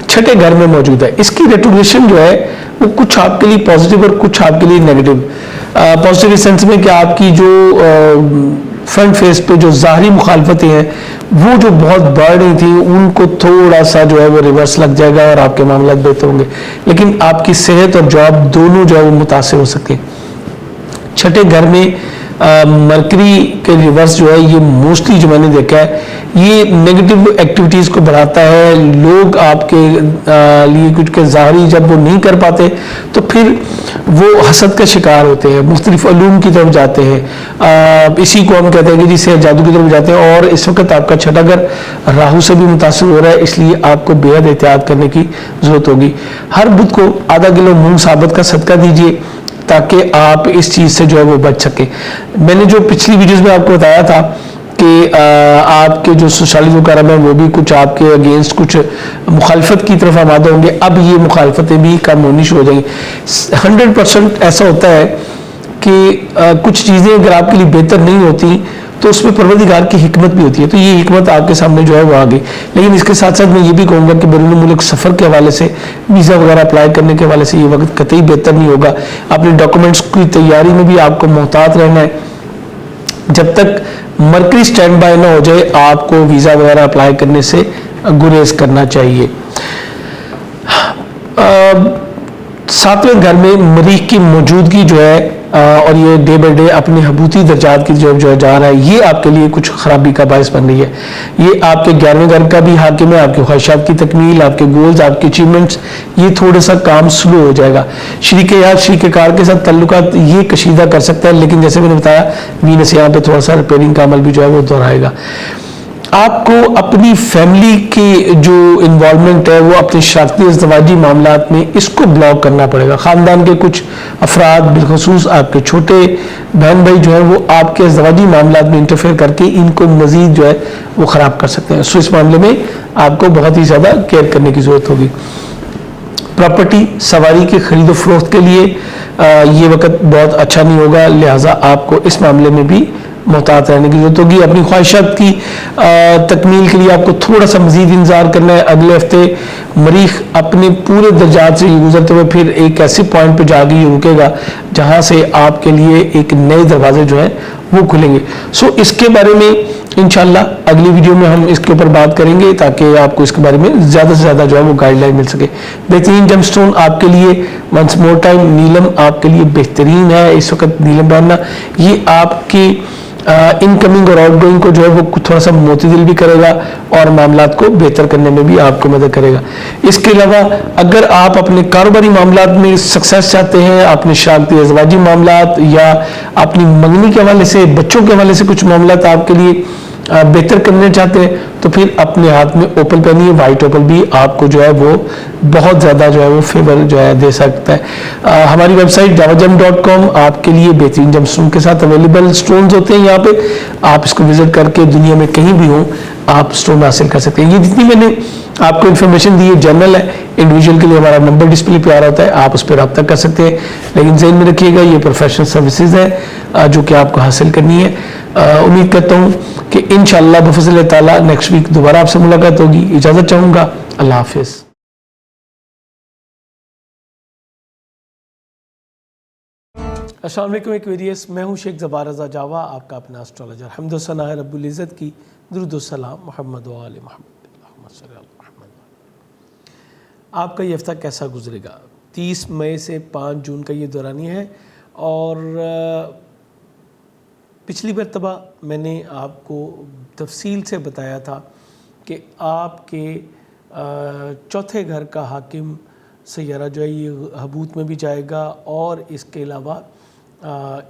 6ٹھے گھر میں موجود ہے, اس کی ریٹروگریشن جو ہے وہ کچھ آپ کے لیے پازیٹیو اور کچھ آپ کے لیے نیگیٹو. پازیٹیو سینس میں کہ آپ کی جو فرنٹ فیس پہ جو ظاہری مخالفتیں ہیں وہ جو بہت بڑھ رہی تھیں ان کو تھوڑا سا جو ہے وہ ریورس لگ جائے گا, اور آپ کے معاملات بہتر ہوں گے. لیکن آپ کی صحت اور جاب دونوں جو ہے وہ متاثر ہو سکتے ہیں. 6ٹھے گھر میں مرکری کے ریورس جو ہے یہ موسٹلی جو میں نے دیکھا ہے یہ نیگیٹو ایکٹیویٹیز کو بڑھاتا ہے. لوگ آپ کے لیے کچھ کے ظاہری جب وہ نہیں کر پاتے تو پھر وہ حسد کا شکار ہوتے ہیں, مختلف علوم کی طرف جاتے ہیں. اسی کو ہم کہتے ہیں کہ جس سے جادو کی طرف جاتے ہیں. اور اس وقت آپ کا 6ٹھا گھر راہو سے بھی متاثر ہو رہا ہے, اس لیے آپ کو بے حد احتیاط کرنے کی ضرورت ہوگی. ہر بدھ کو آدھا کلو مونگ ثابت کا صدقہ دیجیے تاکہ آپ اس چیز سے جو ہے وہ بچ سکیں. میں نے جو پچھلی ویڈیوز میں آپ کو بتایا تھا کہ آپ کے جو سوشالائز کرم ہیں وہ بھی کچھ آپ کے اگینسٹ کچھ مخالفت کی طرف آمادہ ہوں گے. اب یہ مخالفتیں بھی کم ہونی شروع ہو جائیں گی. 100% ایسا ہوتا ہے کہ کچھ چیزیں اگر آپ کے لیے بہتر نہیں ہوتی تو اس میں پروردگار کی حکمت بھی ہوتی ہے. تو یہ حکمت آپ کے سامنے جو ہے وہ آ گئی. لیکن اس کے ساتھ ساتھ میں یہ بھی کہوں گا کہ بیرون ملک سفر کے حوالے سے ویزا وغیرہ اپلائی کرنے کے حوالے سے یہ وقت قطعی بہتر نہیں ہوگا. اپنے ڈاکومنٹس کی تیاری میں بھی آپ کو محتاط رہنا ہے. جب تک مرکزی اسٹینڈ بائی نہ ہو جائے آپ کو ویزا وغیرہ اپلائی کرنے سے گریز کرنا چاہیے. ساتویں گھر میں مریخ کی موجودگی جو ہے اور یہ ڈے بائی ڈے اپنے حبوطی درجات کی جو جا رہا ہے یہ آپ کے لیے کچھ خرابی کا باعث بن رہی ہے. یہ آپ کے 11ویں گھر کا بھی حاکم ہے. آپ کی خواہشات کی تکمیل, آپ کے گولز, آپ کے اچیومنٹس, یہ تھوڑا سا کام سلو ہو جائے گا. شریک یار شریک کار کے ساتھ تعلقات یہ کشیدہ کر سکتا ہے, لیکن جیسے میں نے بتایا وینس یہاں پہ تھوڑا سا ریپیئرنگ کا عمل بھی جو ہے وہ دہرائے گا. آپ کو اپنی فیملی کی جو انوالومنٹ ہے وہ اپنے شراکتی ازدواجی معاملات میں اس کو بلاک کرنا پڑے گا. خاندان کے کچھ افراد بالخصوص آپ کے چھوٹے بہن بھائی جو ہیں وہ آپ کے ازدواجی معاملات میں انٹرفیئر کر کے ان کو مزید جو ہے وہ خراب کر سکتے ہیں. سو اس معاملے میں آپ کو بہت ہی زیادہ کیئر کرنے کی ضرورت ہوگی. پراپرٹی سواری کی خرید و فروخت کے لیے یہ وقت بہت اچھا نہیں ہوگا, لہٰذا آپ کو اس معاملے میں بھی محتاط رہنے کی ضرورت ہوگی. اپنی خواہشات کی تکمیل کے لیے آپ کو تھوڑا سا مزید انتظار کرنا ہے. اگلے ہفتے مریخ اپنے پورے درجات سے گزرتے ہوئے پھر ایک ایسے پوائنٹ پہ جا کے رکے گا جہاں سے آپ کے لیے ایک نئے دروازے جو ہیں وہ کھلیں گے. سو اس کے بارے میں انشاءاللہ اگلی ویڈیو میں ہم اس کے اوپر بات کریں گے تاکہ آپ کو اس کے بارے میں زیادہ سے زیادہ جو ہے وہ گائیڈ لائن مل سکے. بہترین جم سٹون آپ کے لیے ونس مور ٹائم نیلم آپ کے لیے بہترین ہے. اس وقت نیلم پہننا یہ آپ کی انکمنگ اور آؤٹ گوئنگ کو جو ہے وہ تھوڑا سا موتی دل بھی کرے گا اور معاملات کو بہتر کرنے میں بھی آپ کو مدد کرے گا. اس کے علاوہ اگر آپ اپنے کاروباری معاملات میں سکسیس چاہتے ہیں, اپنے شراکتی ازدواجی معاملات یا اپنی منگنی کے حوالے سے, بچوں کے حوالے سے کچھ معاملات آپ کے لیے بہتر کرنا چاہتے ہیں تو پھر اپنے ہاتھ میں اوپل پہنیے. وائٹ اوپل بھی آپ کو جو ہے وہ بہت زیادہ جو ہے وہ فیور جو ہے دے سکتا ہے. ہماری ویب سائٹ javajam.com آپ کے لیے بہترین جم سٹون کے ساتھ اویلیبل سٹونز ہوتے ہیں. یہاں پہ آپ اس کو وزٹ کر کے دنیا میں کہیں بھی ہوں آپ سٹون حاصل کر سکتے ہیں. یہ جتنی میں نے آپ کو انفارمیشن دی ہے جنرل ہے, انڈیویجول کے لیے ہمارا نمبر ڈسپلے پہ آ رہا ہوتا ہے, آپ اس پہ رابطہ کر سکتے ہیں. لیکن ذہن میں رکھیے گا یہ پروفیشنل سروسز ہے جو کہ آپ کو حاصل کرنی ہے. امید کرتا ہوں کہ انشاءاللہ بفضل تعالیٰ نیکسٹ ویک دوبارہ آپ سے ملاقات ہوگی. اجازت چاہوں گا. اللہ حافظ. السلام علیکم ایکویریس, میں ہوں شیخ زبار رضا جاوا, آپ کا اپنا اسٹرالوجر. حمد و ثنا ہے رب العزت کی, درود و سلام محمد و آل محمد. اللہم صلی علی محمد. آپ کا یہ ہفتہ کیسا گزرے گا؟ 30 مئی سے 5 جون کا یہ دورانیہ ہے اور پچھلی مرتبہ میں نے آپ کو تفصیل سے بتایا تھا کہ آپ کے چوتھے گھر کا حاکم سیارہ جو ہے یہ حبوط میں بھی جائے گا اور اس کے علاوہ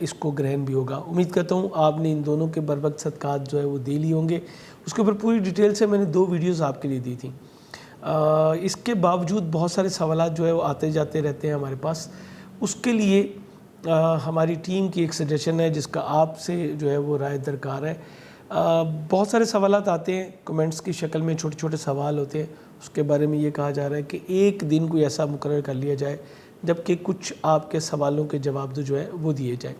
اس کو گرہن بھی ہوگا. امید کرتا ہوں آپ نے ان دونوں کے بروقت صدقات جو ہے وہ دے لی ہوں گے. اس کے اوپر پوری ڈیٹیل سے میں نے 2 ویڈیوز آپ کے لیے دی تھیں. اس کے باوجود بہت سارے سوالات جو ہے وہ آتے جاتے رہتے ہیں ہمارے پاس. اس کے لیے ہماری ٹیم کی ایک سجیشن ہے جس کا آپ سے جو ہے وہ رائے درکار ہے. بہت سارے سوالات آتے ہیں کمنٹس کی شکل میں, چھوٹے چھوٹے سوال ہوتے ہیں. اس کے بارے میں یہ کہا جا رہا ہے کہ ایک دن کوئی ایسا مقرر کر لیا جائے جبکہ کچھ آپ کے سوالوں کے جواب جو ہے وہ دیے جائیں.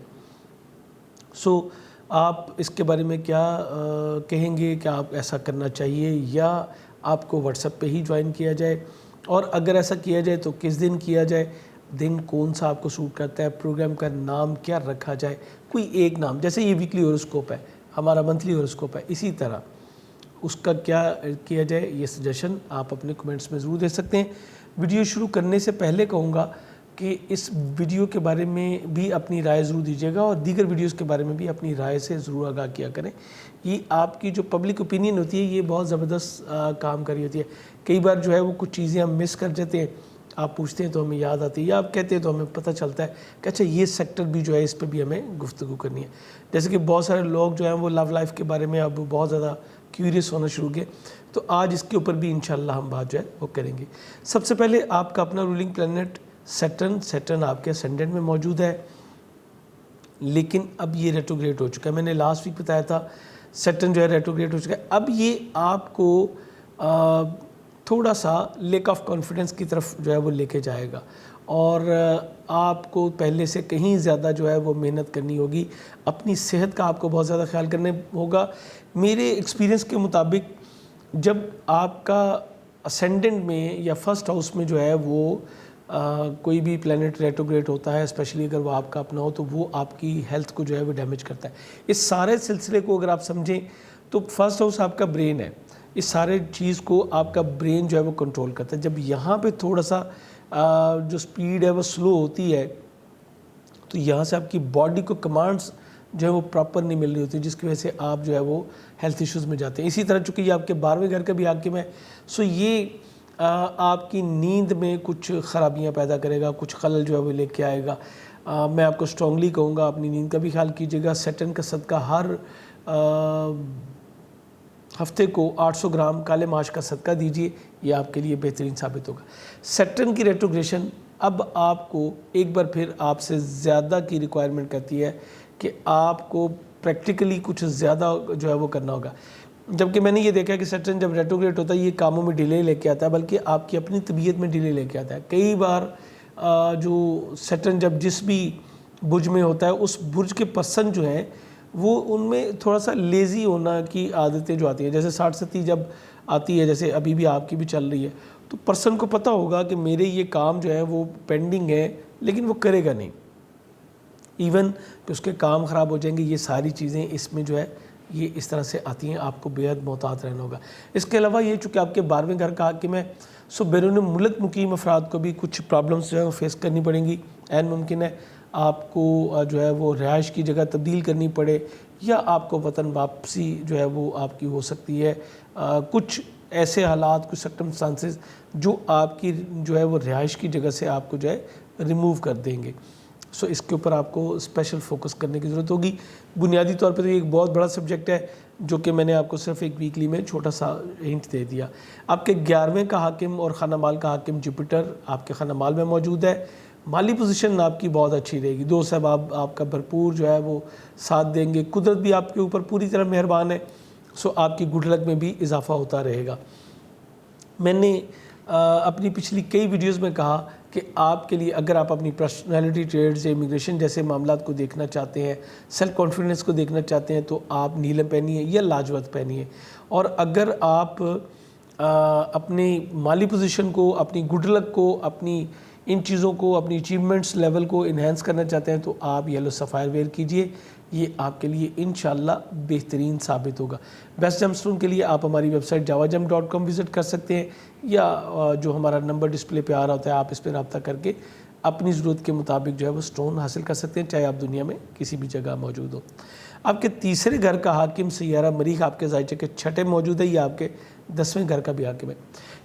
سو آپ اس کے بارے میں کیا کہیں گے کہ آپ ایسا کرنا چاہیے یا آپ کو واٹس ایپ پہ ہی جوائن کیا جائے, اور اگر ایسا کیا جائے تو کس دن کیا جائے, دن کون سا آپ کو سوٹ کرتا ہے, پروگرام کا نام کیا رکھا جائے, کوئی ایک نام, جیسے یہ ویکلی ہوراسکوپ ہے, ہمارا منتھلی ہوراسکوپ ہے, اسی طرح اس کا کیا کیا جائے, یہ سجیشن آپ اپنے کمنٹس میں ضرور دے سکتے ہیں. ویڈیو شروع کرنے سے پہلے کہوں گا کہ اس ویڈیو کے بارے میں بھی اپنی رائے ضرور دیجیے گا اور دیگر ویڈیوز کے بارے میں بھی اپنی رائے سے ضرور آگاہ کیا کریں. یہ آپ کی جو پبلک اوپینین ہوتی ہے یہ بہت زبردست کام کر رہی ہوتی ہے. کئی بار جو ہے وہ کچھ چیزیں ہم مس کر جاتے ہیں, آپ پوچھتے ہیں تو ہمیں یاد آتی ہے یا آپ کہتے ہیں تو ہمیں پتہ چلتا ہے کہ اچھا یہ سیکٹر بھی جو ہے اس پہ بھی ہمیں گفتگو کرنی ہے. جیسے کہ بہت سارے لوگ جو ہیں وہ لو لائف کے بارے میں اب بہت زیادہ کیوریس ہونا شروع کیے, تو آج اس کے اوپر بھی انشاءاللہ ہم بات جو ہے وہ کریں گے. سب سے پہلے آپ کا اپنا رولنگ پلانٹ سیٹرن آپ کے اسینڈنٹ میں موجود ہے, لیکن اب یہ ریٹروگریڈ ہو چکا ہے. میں نے لاسٹ ویک بتایا تھا سیٹرن جو ہے ریٹروگریڈ ہو چکا ہے. اب یہ آپ کو تھوڑا سا لیک آف کانفیڈنس کی طرف جو ہے وہ لے کے جائے گا, اور آپ کو پہلے سے کہیں زیادہ جو ہے وہ محنت کرنی ہوگی. اپنی صحت کا آپ کو بہت زیادہ خیال کرنے ہوگا. میرے ایکسپیرینس کے مطابق جب آپ کا اسینڈنٹ میں یا فرسٹ ہاؤس میں جو ہے وہ کوئی بھی پلینٹ ریٹروگریڈ ہوتا ہے, اسپیشلی اگر وہ آپ کا اپنا ہو, تو وہ آپ کی ہیلتھ کو جو ہے وہ ڈیمیج کرتا ہے. اس سارے سلسلے کو اگر آپ سمجھیں تو فرسٹ ہاؤس آپ کا برین ہے. اس سارے چیز کو آپ کا برین جو ہے وہ کنٹرول کرتا ہے. جب یہاں پہ تھوڑا سا جو سپیڈ ہے وہ سلو ہوتی ہے, تو یہاں سے آپ کی باڈی کو کمانڈز جو ہے وہ پراپر نہیں مل رہی ہوتی, جس کی وجہ سے آپ جو ہے وہ ہیلتھ ایشوز میں جاتے ہیں. اسی طرح چونکہ یہ آپ کے 12ویں گھر کا بھی حاکم ہے, سو یہ آپ کی نیند میں کچھ خرابیاں پیدا کرے گا, کچھ خلل جو ہے وہ لے کے آئے گا. میں آپ کو اسٹرانگلی کہوں گا اپنی نیند کا بھی خیال کیجیے گا. سیٹرن کا صدقہ ہر ہفتے کو 800 گرام کالے ماش کا صدقہ دیجیے, یہ آپ کے لیے بہترین ثابت ہوگا. سیٹرن کی ریٹروگریشن اب آپ کو ایک بار پھر آپ سے زیادہ کی ریکوائرمنٹ کرتی ہے کہ آپ کو پریکٹیکلی کچھ زیادہ جو ہے وہ کرنا ہوگا. جبکہ میں نے یہ دیکھا کہ سیٹرن جب ریٹروگریڈ ہوتا ہے یہ کاموں میں ڈیلے لے کے آتا ہے, بلکہ آپ کی اپنی طبیعت میں ڈیلے لے کے آتا ہے. کئی بار جو سیٹرن جب جس بھی برج میں ہوتا ہے, اس برج کے پرسن جو ہیں وہ ان میں تھوڑا سا لیزی ہونا کی عادتیں جو آتی ہیں. جیسے 60 جب آتی ہے, جیسے ابھی بھی آپ کی بھی چل رہی ہے, تو پرسن کو پتہ ہوگا کہ میرے یہ کام جو ہے وہ پینڈنگ ہے, لیکن وہ کرے گا نہیں. ایون کہ اس کے کام خراب ہو جائیں گے. یہ ساری چیزیں اس میں جو ہے یہ اس طرح سے آتی ہیں. آپ کو بےحد محتاط رہنا ہوگا. اس کے علاوہ یہ چونکہ آپ کے 12ویں گھر کا حاکم ہے, سو بیرون ملک مقیم افراد کو بھی کچھ پرابلمس جو ہے وہ فیس کرنی پڑیں گی. عین ممکن ہے آپ کو جو ہے وہ رہائش کی جگہ تبدیل کرنی پڑے, یا آپ کو وطن واپسی جو ہے وہ آپ کی ہو سکتی ہے. کچھ ایسے حالات, کچھ سرکمسٹانسز جو آپ کی جو ہے وہ رہائش کی جگہ سے آپ کو جو ہے ریموو کر دیں گے. سو اس کے اوپر آپ کو اسپیشل فوکس کرنے کی ضرورت ہوگی. بنیادی طور پہ تو یہ ایک بہت بڑا سبجیکٹ ہے جو کہ میں نے آپ کو صرف ایک ویکلی میں چھوٹا سا ہنٹ دے دیا. آپ کے 11ویں کا حاکم اور خانہ مال کا حاکم جوپیٹر آپ کے خانہ مال میں موجود ہے. مالی پوزیشن آپ کی بہت اچھی رہے گی. دوست صاحب آپ کا بھرپور جو ہے وہ ساتھ دیں گے. قدرت بھی آپ کے اوپر پوری طرح مہربان ہے, سو آپ کی گڈ لک میں بھی اضافہ ہوتا رہے گا. میں نے اپنی پچھلی کئی ویڈیوز میں کہا کہ آپ کے لیے اگر آپ اپنی پرسنالٹی ٹریڈز یا امیگریشن جیسے معاملات کو دیکھنا چاہتے ہیں, سیلف کانفیڈنس کو دیکھنا چاہتے ہیں, تو آپ نیلم پہنیے یا لاجوت پہنیے. اور اگر آپ اپنی مالی پوزیشن کو, اپنی گڈ لک کو, اپنی ان چیزوں کو, اپنی اچیومنٹس لیول کو انہینس کرنا چاہتے ہیں, تو آپ یلو سفائر ویئر کیجئے. یہ آپ کے لیے انشاءاللہ بہترین ثابت ہوگا. بیسٹ جیم سٹون کے لیے آپ ہماری ویب سائٹ javajam.com وزٹ کر سکتے ہیں, یا جو ہمارا نمبر ڈسپلے پہ آ رہا ہوتا ہے آپ اس پہ رابطہ کر کے اپنی ضرورت کے مطابق جو ہے وہ سٹون حاصل کر سکتے ہیں, چاہے آپ دنیا میں کسی بھی جگہ موجود ہو. آپ کے 3 گھر کا حاکم سیارہ مریخ آپ کے ذائچے کے 6 موجود ہے, یہ آپ کے 10ویں گھر کا بھی حاکم ہے.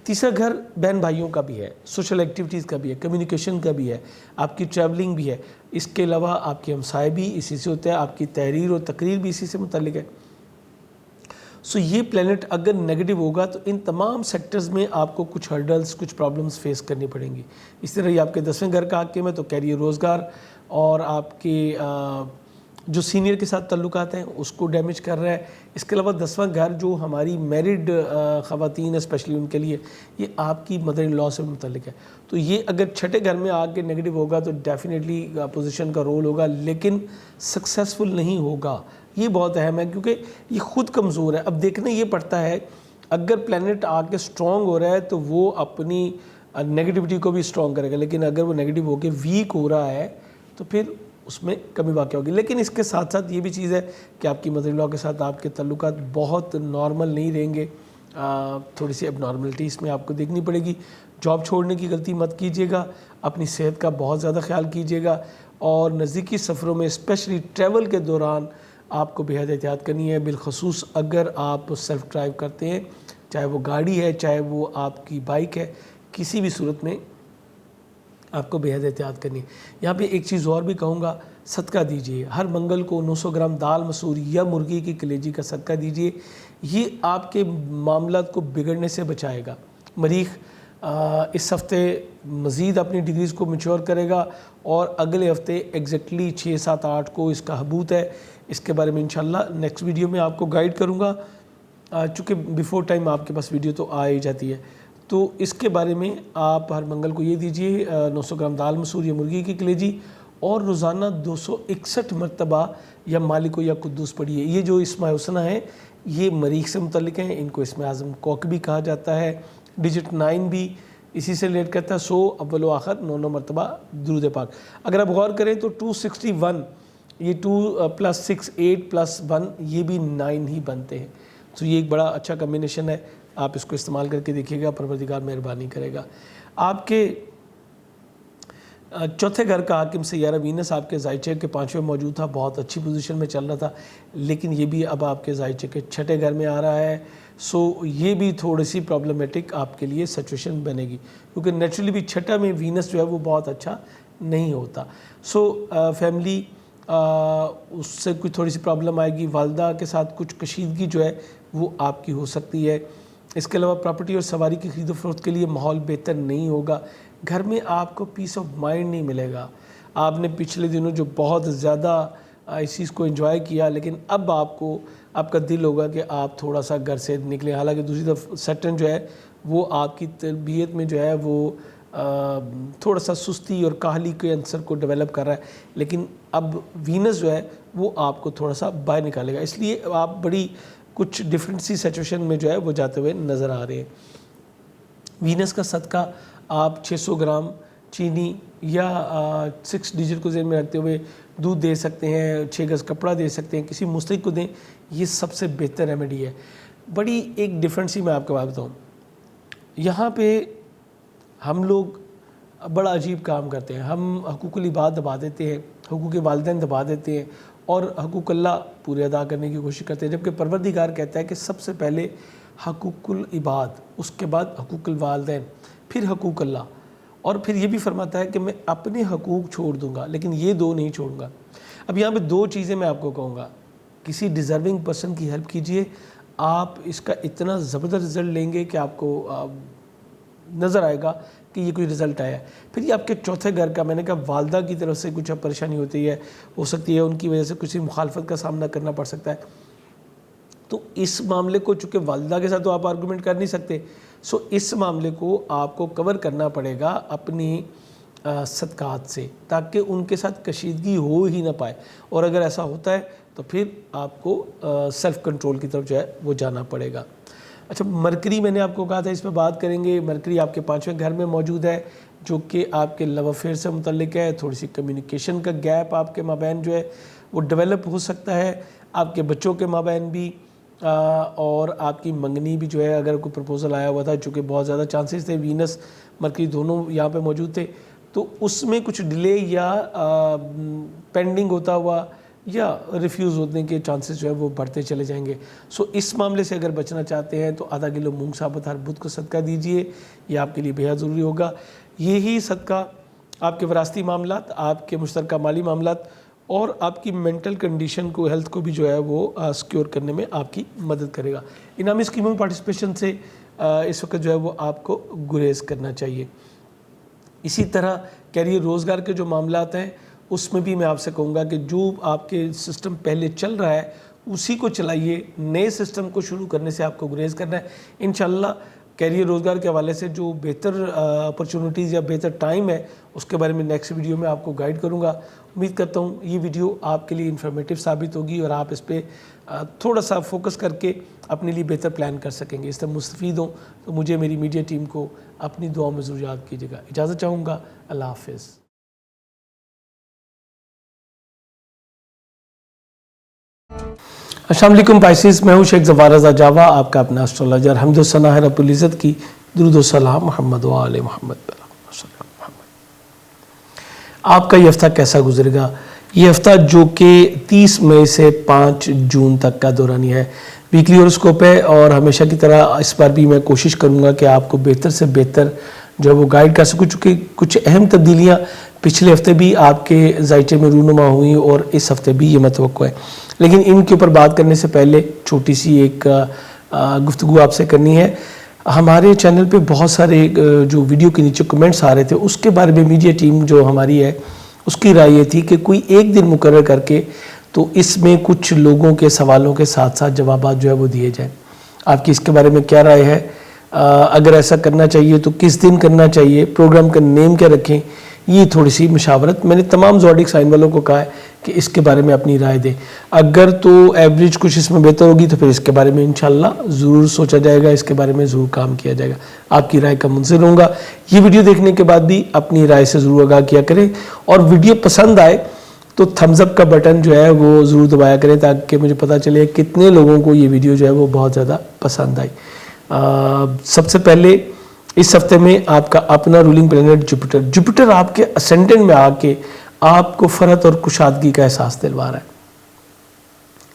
3 گھر بہن بھائیوں کا بھی ہے, سوشل ایکٹیویٹیز کا بھی ہے, کمیونیکیشن کا بھی ہے, آپ کی ٹریولنگ بھی ہے. اس کے علاوہ آپ کے ہمسائے بھی اسی سے ہوتا ہے, آپ کی تحریر اور تقریر بھی اسی سے متعلق ہے. سو یہ پلینٹ اگر نیگیٹو ہوگا تو ان تمام سیکٹرز میں آپ کو کچھ ہرڈلز, کچھ پرابلمز فیس کرنی پڑیں گی. اس طرح یہ آپ کے 10ویں گھر کا حاکم ہے, تو کیریئر, روزگار اور آپ کے جو سینئر کے ساتھ تعلقات ہیں اس کو ڈیمیج کر رہا ہے. اس کے علاوہ 10واں گھر جو ہماری میرڈ خواتین ہیں اسپیشلی ان کے لیے, یہ آپ کی مدر ان لا سے متعلق ہے. تو یہ اگر 6 گھر میں آ کے نیگیٹو ہوگا تو ڈیفینیٹلی اپوزیشن کا رول ہوگا, لیکن سکسیسفل نہیں ہوگا. یہ بہت اہم ہے کیونکہ یہ خود کمزور ہے. اب دیکھنا یہ پڑتا ہے اگر پلینٹ آ کے اسٹرانگ ہو رہا ہے تو وہ اپنی نیگیٹیوٹی کو بھی اسٹرانگ کرے گا, لیکن اگر وہ نیگیٹو ہو کے ویک ہو رہا ہے تو پھر اس میں کمی واقع ہوگی. لیکن اس کے ساتھ ساتھ یہ بھی چیز ہے کہ آپ کی مدر ان لا کے ساتھ آپ کے تعلقات بہت نارمل نہیں رہیں گے, تھوڑی سی اب نارملٹی اس میں آپ کو دیکھنی پڑے گی. جاب چھوڑنے کی غلطی مت کیجیے گا, اپنی صحت کا بہت زیادہ خیال کیجیے گا, اور نزدیکی سفروں میں اسپیشلی ٹریول کے دوران آپ کو بے حد احتیاط کرنی ہے. بالخصوص اگر آپ سیلف ڈرائیو کرتے ہیں, چاہے وہ گاڑی ہے چاہے وہ آپ کی بائک ہے, کسی بھی صورت میں آپ کو بے حد احتیاط کرنی ہے. یہاں پہ ایک چیز اور بھی کہوں گا, صدقہ دیجیے. ہر منگل کو 900 گرام دال مسور یا مرغی کی کلیجی کا صدقہ دیجیے. یہ آپ کے معاملات کو بگڑنے سے بچائے گا. مریخ اس ہفتے مزید اپنی ڈگریز کو میچور کرے گا, اور اگلے ہفتے ایگزیکٹلی 6، 7، 8 کو اس کا حبوط ہے. اس کے بارے میں انشاءاللہ نیکسٹ ویڈیو میں آپ کو گائیڈ کروں گا، چونکہ بیفور ٹائم آپ کے پاس ویڈیو تو آ ہی جاتی ہے۔ تو اس کے بارے میں آپ ہر منگل کو یہ دیجئے 900 گرام دال مسور یا مرغی کی کلیجی، اور روزانہ 261 مرتبہ یا مالک یا قدوس پڑھیے۔ یہ جو اسماء حسنہ ہیں یہ مریخ سے متعلق ہیں، ان کو اسم اعظم کوک بھی کہا جاتا ہے، ڈیجٹ 9 بھی اسی سے ریلیٹ کرتا ہے۔ 100 اول و آخر 9 مرتبہ درود پاک۔ اگر آپ غور کریں تو 261، یہ 2 + 6 8 + 1 یہ بھی 9 ہی بنتے ہیں۔ تو یہ ایک بڑا اچھا کمبینیشن ہے، آپ اس کو استعمال کر کے دیکھیے گا، پروردگار مہربانی کرے گا۔ آپ کے چوتھے گھر کا حاکم سیارہ وینس آپ کے زائچے کے 5ویں موجود تھا، بہت اچھی پوزیشن میں چل رہا تھا، لیکن یہ بھی اب آپ کے زائچے کے 6ٹھے گھر میں آ رہا ہے۔ یہ بھی تھوڑی سی پرابلمٹک آپ کے لیے سچویشن بنے گی، کیونکہ نیچرلی بھی 6 میں وینس جو ہے وہ بہت اچھا نہیں ہوتا۔ فیملی اس سے کوئی تھوڑی سی پرابلم آئے گی، والدہ کے ساتھ کچھ کشیدگی جو ہے وہ آپ کی ہو سکتی ہے۔ اس کے علاوہ پراپرٹی اور سواری کی خرید و فروخت کے لیے ماحول بہتر نہیں ہوگا، گھر میں آپ کو پیس آف مائنڈ نہیں ملے گا۔ آپ نے پچھلے دنوں جو بہت زیادہ اس چیز کو انجوائے کیا، لیکن اب آپ کا دل ہوگا کہ آپ تھوڑا سا گھر سے نکلیں۔ حالانکہ دوسری طرف سیٹرن جو ہے وہ آپ کی تربیت میں جو ہے وہ تھوڑا سا سستی اور کاہلی کے عنصر کو ڈیولپ کر رہا ہے، لیکن اب وینس جو ہے وہ آپ کو تھوڑا سا باہر نکالے گا، اس لیے آپ بڑی کچھ ڈیفرنٹ سی سچویشن میں جو ہے وہ جاتے ہوئے نظر آ رہے ہیں۔ وینس کا صدقہ آپ 600 گرام چینی یا 6 ڈیجٹ کو ذہن میں رکھتے ہوئے دودھ دے سکتے ہیں، 6 گز کپڑا دے سکتے ہیں، کسی مستحق کو دیں، یہ سب سے بہتر ریمیڈی ہے۔ بڑی ایک ڈیفرنٹ سی میں آپ کو بات بتاؤں، یہاں پہ ہم لوگ بڑا عجیب کام کرتے ہیں، ہم حقوق العباد دبا دیتے ہیں، حقوق والدین دبا دیتے ہیں، اور حقوق اللہ پورے ادا کرنے کی کوشش کرتے ہیں، جبکہ پروردگار کہتا ہے کہ سب سے پہلے حقوق العباد، اس کے بعد حقوق الوالدین، پھر حقوق اللہ، اور پھر یہ بھی فرماتا ہے کہ میں اپنے حقوق چھوڑ دوں گا لیکن یہ 2 نہیں چھوڑوں گا۔ اب یہاں پہ 2 چیزیں میں آپ کو کہوں گا، کسی ڈیزرونگ پرسن کی ہیلپ کیجئے، آپ اس کا اتنا زبردست رزلٹ لیں گے کہ آپ کو نظر آئے گا کہ یہ کوئی رزلٹ آیا ہے۔ پھر یہ آپ کے چوتھے گھر کا، میں نے کہا والدہ کی طرف سے کچھ پریشانی ہوتی ہے، ہو سکتی ہے ان کی وجہ سے کسی مخالفت کا سامنا کرنا پڑ سکتا ہے، تو اس معاملے کو چونکہ والدہ کے ساتھ تو آپ آرگومنٹ کر نہیں سکتے، اس معاملے کو آپ کو کور کرنا پڑے گا اپنی صدقات سے، تاکہ ان کے ساتھ کشیدگی ہو ہی نہ پائے، اور اگر ایسا ہوتا ہے تو پھر آپ کو سیلف کنٹرول کی طرف جو ہے وہ جانا پڑے گا۔ اچھا، مرکری میں نے آپ کو کہا تھا اس پہ بات کریں گے۔ مرکری آپ کے 5ویں گھر میں موجود ہے، جو کہ آپ کے لو افیئر سے متعلق ہے، تھوڑی سی کمیونیکیشن کا گیپ آپ کے مابین جو ہے وہ ڈیولپ ہو سکتا ہے، آپ کے بچوں کے مابین بھی، اور آپ کی منگنی بھی جو ہے، اگر کوئی پرپوزل آیا ہوا تھا، چونکہ بہت زیادہ چانسز تھے، وینس مرکری دونوں یہاں پہ موجود تھے، تو اس میں کچھ ڈیلے یا پینڈنگ ہوتا ہوا یا ریفیوز ہونے کے چانسز جو ہے وہ بڑھتے چلے جائیں گے۔ اس معاملے سے اگر بچنا چاہتے ہیں تو ½ کلو مونگ ثابت ہر بدھ کو صدقہ دیجئے، یہ آپ کے لیے بہت ضروری ہوگا۔ یہی صدقہ آپ کے وراثتی معاملات، آپ کے مشترکہ مالی معاملات اور آپ کی مینٹل کنڈیشن کو، ہیلتھ کو بھی جو ہے وہ سیکیور کرنے میں آپ کی مدد کرے گا۔ انعامی اسکیموں میں پارٹیسپیشن سے اس وقت جو ہے وہ آپ کو گریز کرنا چاہیے۔ اسی طرح کیریئر، روزگار کے جو معاملات ہیں اس میں بھی میں آپ سے کہوں گا کہ جو آپ کے سسٹم پہلے چل رہا ہے اسی کو چلائیے، نئے سسٹم کو شروع کرنے سے آپ کو گریز کرنا ہے۔ انشاءاللہ کیریئر، روزگار کے حوالے سے جو بہتر اپرچونٹیز یا بہتر ٹائم ہے اس کے بارے میں نیکسٹ ویڈیو میں آپ کو گائیڈ کروں گا۔ امید کرتا ہوں یہ ویڈیو آپ کے لیے انفارمیٹیو ثابت ہوگی اور آپ اس پہ تھوڑا سا فوکس کر کے اپنے لیے بہتر پلان کر سکیں گے۔ اس طرح مستفید ہوں تو مجھے، میری میڈیا ٹیم کو اپنی دعاؤں میں ضرور یاد کیجیے گا۔ اجازت چاہوں گا، اللہ حافظ۔ السلام علیکم پائسیز، میں ہوں شیخ ظفار رضا جاوا، آپ کا اپنا اسٹرالوجر۔ حمد و ثنا ہے رب العزت کی، درود و سلام محمد و آل محمد۔ آپ کا یہ ہفتہ کیسا گزرے گا؟ یہ ہفتہ جو کہ 30 مئی سے 5 جون تک کا دورانی ہے، ویکلی ہوراسکوپ ہے، اور ہمیشہ کی طرح اس بار بھی میں کوشش کروں گا کہ آپ کو بہتر سے بہتر جو ہے وہ گائیڈ کر سکوں، چونکہ کچھ اہم تبدیلیاں پچھلے ہفتے بھی آپ کے ذائچے میں رونما ہوئیں اور اس ہفتے بھی یہ متوقع ہے، لیکن ان کے اوپر بات کرنے سے پہلے چھوٹی سی ایک گفتگو آپ سے کرنی ہے۔ ہمارے چینل پہ بہت سارے جو ویڈیو کے نیچے کمنٹس آ رہے تھے، اس کے بارے میں میڈیا ٹیم جو ہماری ہے اس کی رائے یہ تھی کہ کوئی ایک دن مقرر کر کے تو اس میں کچھ لوگوں کے سوالوں کے ساتھ ساتھ جوابات جو ہے وہ دیے جائیں. آپ کی اس کے بارے میں کیا رائے ہے؟ اگر ایسا کرنا چاہیے تو کس دن کرنا چاہیے؟ پروگرام کا نیم کیا رکھیں؟ یہ تھوڑی سی مشاورت میں نے تمام زوڈک سائن والوں کو کہا ہے کہ اس کے بارے میں اپنی رائے دیں. اگر تو ایوریج کچھ اس میں بہتر ہوگی تو پھر اس کے بارے میں انشاءاللہ ضرور سوچا جائے گا, اس کے بارے میں ضرور کام کیا جائے گا. آپ کی رائے کا منتظر ہوں گا. یہ ویڈیو دیکھنے کے بعد بھی اپنی رائے سے ضرور آگاہ کیا کریں, اور ویڈیو پسند آئے تو تھمز اپ کا بٹن جو ہے وہ ضرور دبایا کریں تاکہ مجھے پتہ چلے کتنے لوگوں کو یہ ویڈیو جو ہے وہ بہت زیادہ پسند آئی. سب سے پہلے اس ہفتے میں آپ کا اپنا رولنگ پلانٹ جوپیٹر آپ کے اسینڈنٹ میں آ کے آپ کو فرحت اور کشادگی کا احساس دلوا رہا ہے.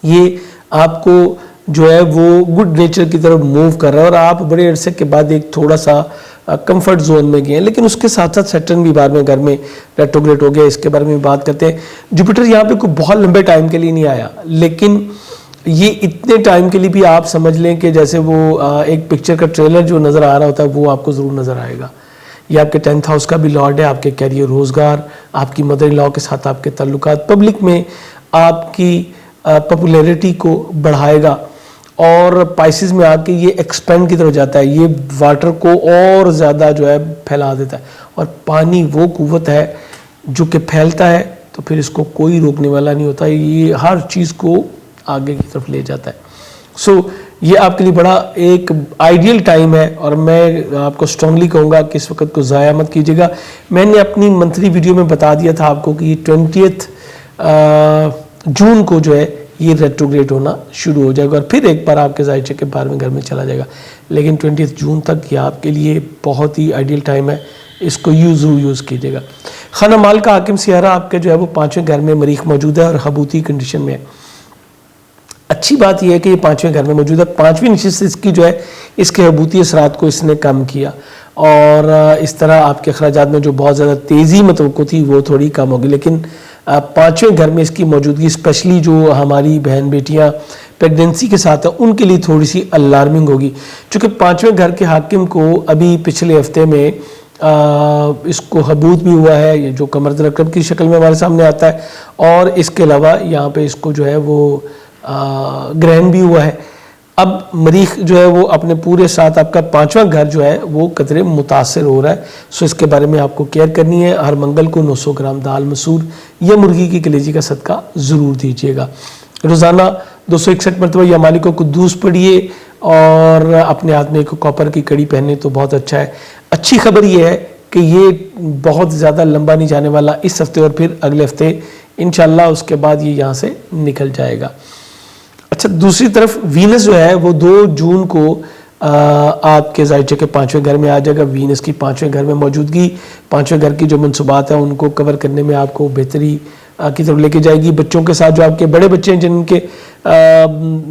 یہ آپ کو جو ہے وہ گڈ نیچر کی طرف موو کر رہا ہے, اور آپ بڑے عرصے کے بعد ایک تھوڑا سا کمفرٹ زون میں گئے ہیں. لیکن اس کے ساتھ ساتھ سیٹرن بھی بعد میں گھر میں ریٹروگریڈ ہو گیا, اس کے بارے میں بات کرتے ہیں. جوپیٹر یہاں پہ کوئی بہت لمبے ٹائم کے لیے نہیں آیا, لیکن یہ اتنے ٹائم کے لیے بھی آپ سمجھ لیں کہ جیسے وہ ایک پکچر کا ٹریلر جو نظر آ رہا ہوتا ہے وہ آپ کو ضرور نظر آئے گا. یہ آپ کے 10th ہاؤس کا بھی لارڈ ہے, آپ کے کیریئر, روزگار, آپ کی مدر ان لا کے ساتھ آپ کے تعلقات, پبلک میں آپ کی پاپولیرٹی کو بڑھائے گا. اور پائسز میں آ کے یہ ایکسپینڈ کی طرف جاتا ہے, یہ واٹر کو اور زیادہ جو ہے پھیلا دیتا ہے. اور پانی وہ قوت ہے جو کہ پھیلتا ہے تو پھر اس کو کوئی روکنے والا نہیں ہوتا, یہ ہر چیز کو آگے کی طرف لے جاتا ہے. سو یہ آپ کے لیے بڑا ایک آئیڈیل ٹائم ہے, اور میں آپ کو اسٹرانگلی کہوں گا کہ اس وقت کو ضائع مت کیجیے گا. میں نے اپنی منتھلی ویڈیو میں بتا دیا تھا آپ کو کہ 20 جون کو جو ہے یہ ریٹروگریڈ ہونا شروع ہو جائے گا, اور پھر ایک بار آپ کے ذائچے کے بارے میں گھر میں چلا جائے گا. لیکن 20 جون تک یہ آپ کے لیے بہت ہی آئیڈیل ٹائم ہے, اس کو یوز کیجیے گا. خانہ مال کا حاکم سیارہ آپ کے جو ہے وہ 5ویں گھر میں مریخ موجود ہے اور حبوتی کنڈیشن میں ہے. اچھی بات یہ ہے کہ یہ 5ویں گھر میں موجود ہے. 5ویں نشست اس کی جو ہے اس کے حبوتی اثرات کو اس نے کم کیا, اور اس طرح آپ کے اخراجات میں جو بہت زیادہ تیزی متوقع تھی وہ تھوڑی کم ہوگی. لیکن 5ویں گھر میں اس کی موجودگی اسپیشلی جو ہماری بہن بیٹیاں پریگننسی کے ساتھ ہیں ان کے لیے تھوڑی سی الارمنگ ہوگی, چونکہ 5ویں گھر کے حاکم کو ابھی پچھلے ہفتے میں اس کو حبوت بھی ہوا ہے, یہ جو قمر رقب کی شکل میں ہمارے سامنے آتا ہے, اور اس کے علاوہ یہاں پہ اس کو جو ہے وہ گرہن بھی ہوا ہے. اب مریخ جو ہے وہ اپنے پورے ساتھ آپ کا 5واں گھر جو ہے وہ قدرے متاثر ہو رہا ہے. سو اس کے بارے میں آپ کو کیئر کرنی ہے. ہر منگل کو 900 گرام دال مسور یا مرغی کی کلیجی کا صدقہ ضرور دیجیے گا. روزانہ 261 مرتبہ یا مالک کو قدوس پڑھیے, اور اپنے ہاتھ میں ایک کاپر کی کڑی پہنے تو بہت اچھا ہے. اچھی خبر یہ ہے کہ یہ بہت زیادہ لمبا نہیں جانے والا اس ہفتے, اور پھر اگلے ہفتے انشاءاللہ اس کے بعد یہ یہاں سے نکل جائے گا. اچھا, دوسری طرف وینس جو ہے وہ 2 جون کو آپ کے ذائچے کے 5ویں گھر میں آ جائے گا. وینس کی 5ویں گھر میں موجودگی 5ویں گھر کی جو منصوبات ہیں ان کو کور کرنے میں آپ کو بہتری کی طرف لے کے جائے گی. بچوں کے ساتھ جو آپ کے بڑے بچے ہیں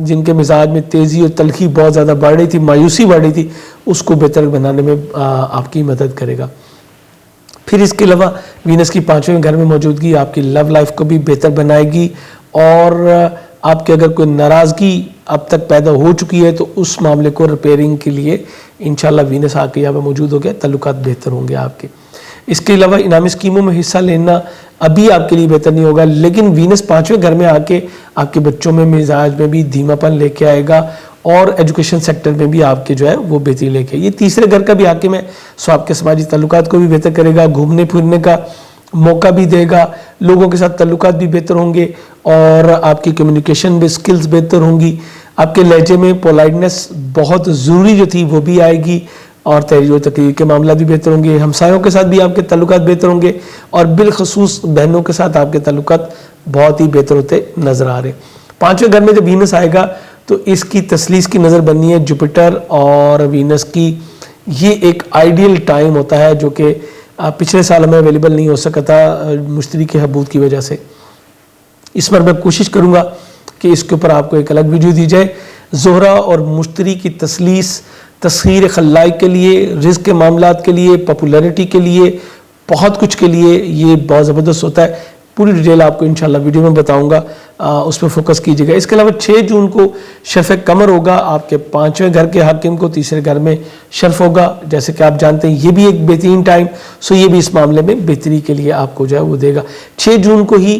جن کے مزاج میں تیزی اور تلخی بہت زیادہ بڑھ رہی تھی, مایوسی بڑھ رہی تھی, اس کو بہتر بنانے میں آپ کی مدد کرے گا. پھر اس کے علاوہ وینس کی 5ویں گھر میں موجودگی آپ کی لو لائف کو بھی بہتر بنائے گی, اور آپ کے اگر کوئی ناراضگی اب تک پیدا ہو چکی ہے تو اس معاملے کو ریپیئرنگ کے لیے انشاءاللہ وینس آ کے یہاں پہ موجود ہو گیا, تعلقات بہتر ہوں گے آپ کے. اس کے علاوہ انعامی اسکیموں میں حصہ لینا ابھی آپ کے لیے بہتر نہیں ہوگا, لیکن وینس 5ویں گھر میں آ کے آپ کے بچوں میں مزاج میں بھی دھیما پن لے کے آئے گا, اور ایجوکیشن سیکٹر میں بھی آپ کے جو ہے وہ بہتری لے کے. یہ تیسرے گھر کا بھی حاکم ہے, سو آپ کے سماجی تعلقات کو بھی بہتر کرے گا, گھومنے پھرنے کا موقع بھی دے گا, لوگوں کے ساتھ تعلقات بھی بہتر ہوں گے, اور آپ کی کمیونیکیشن بھی سکلز بہتر ہوں گی. آپ کے لہجے میں پولائٹنس بہت ضروری جو تھی وہ بھی آئے گی, اور تحریر و تقریر کے معاملات بھی بہتر ہوں گے. ہمسایوں کے ساتھ بھی آپ کے تعلقات بہتر ہوں گے, اور بالخصوص بہنوں کے ساتھ آپ کے تعلقات بہت ہی بہتر ہوتے نظر آ رہے. 5ویں گھر میں جب وینس آئے گا تو اس کی تسلیس کی نظر بننی ہے جوپیٹر اور وینس کی. یہ ایک آئیڈیل ٹائم ہوتا ہے جو کہ پچھلے سال ہمیں اویلیبل نہیں ہو سکا تھا مشتری کے حبوت کی وجہ سے. اس پر میں کوشش کروں گا کہ اس کے اوپر آپ کو ایک الگ ویڈیو دی جائے. زہرہ اور مشتری کی تسلیس تسخیر خلائق کے لیے, رزق کے معاملات کے لیے, پاپولیرٹی کے لیے, بہت کچھ کے لیے یہ بہت زبردست ہوتا ہے. پوری ڈیٹیل آپ کو انشاءاللہ ویڈیو میں بتاؤں گا, اس پہ فوکس کیجیے گا. اس کے علاوہ 6 جون کو شرف قمر ہوگا آپ کے 5ویں گھر کے حاکم کو تیسرے گھر میں شرف ہوگا, جیسے کہ آپ جانتے ہیں یہ بھی ایک بہترین ٹائم. سو یہ بھی اس معاملے میں بہتری کے لیے آپ کو جو ہے وہ دے گا. 6 جون کو ہی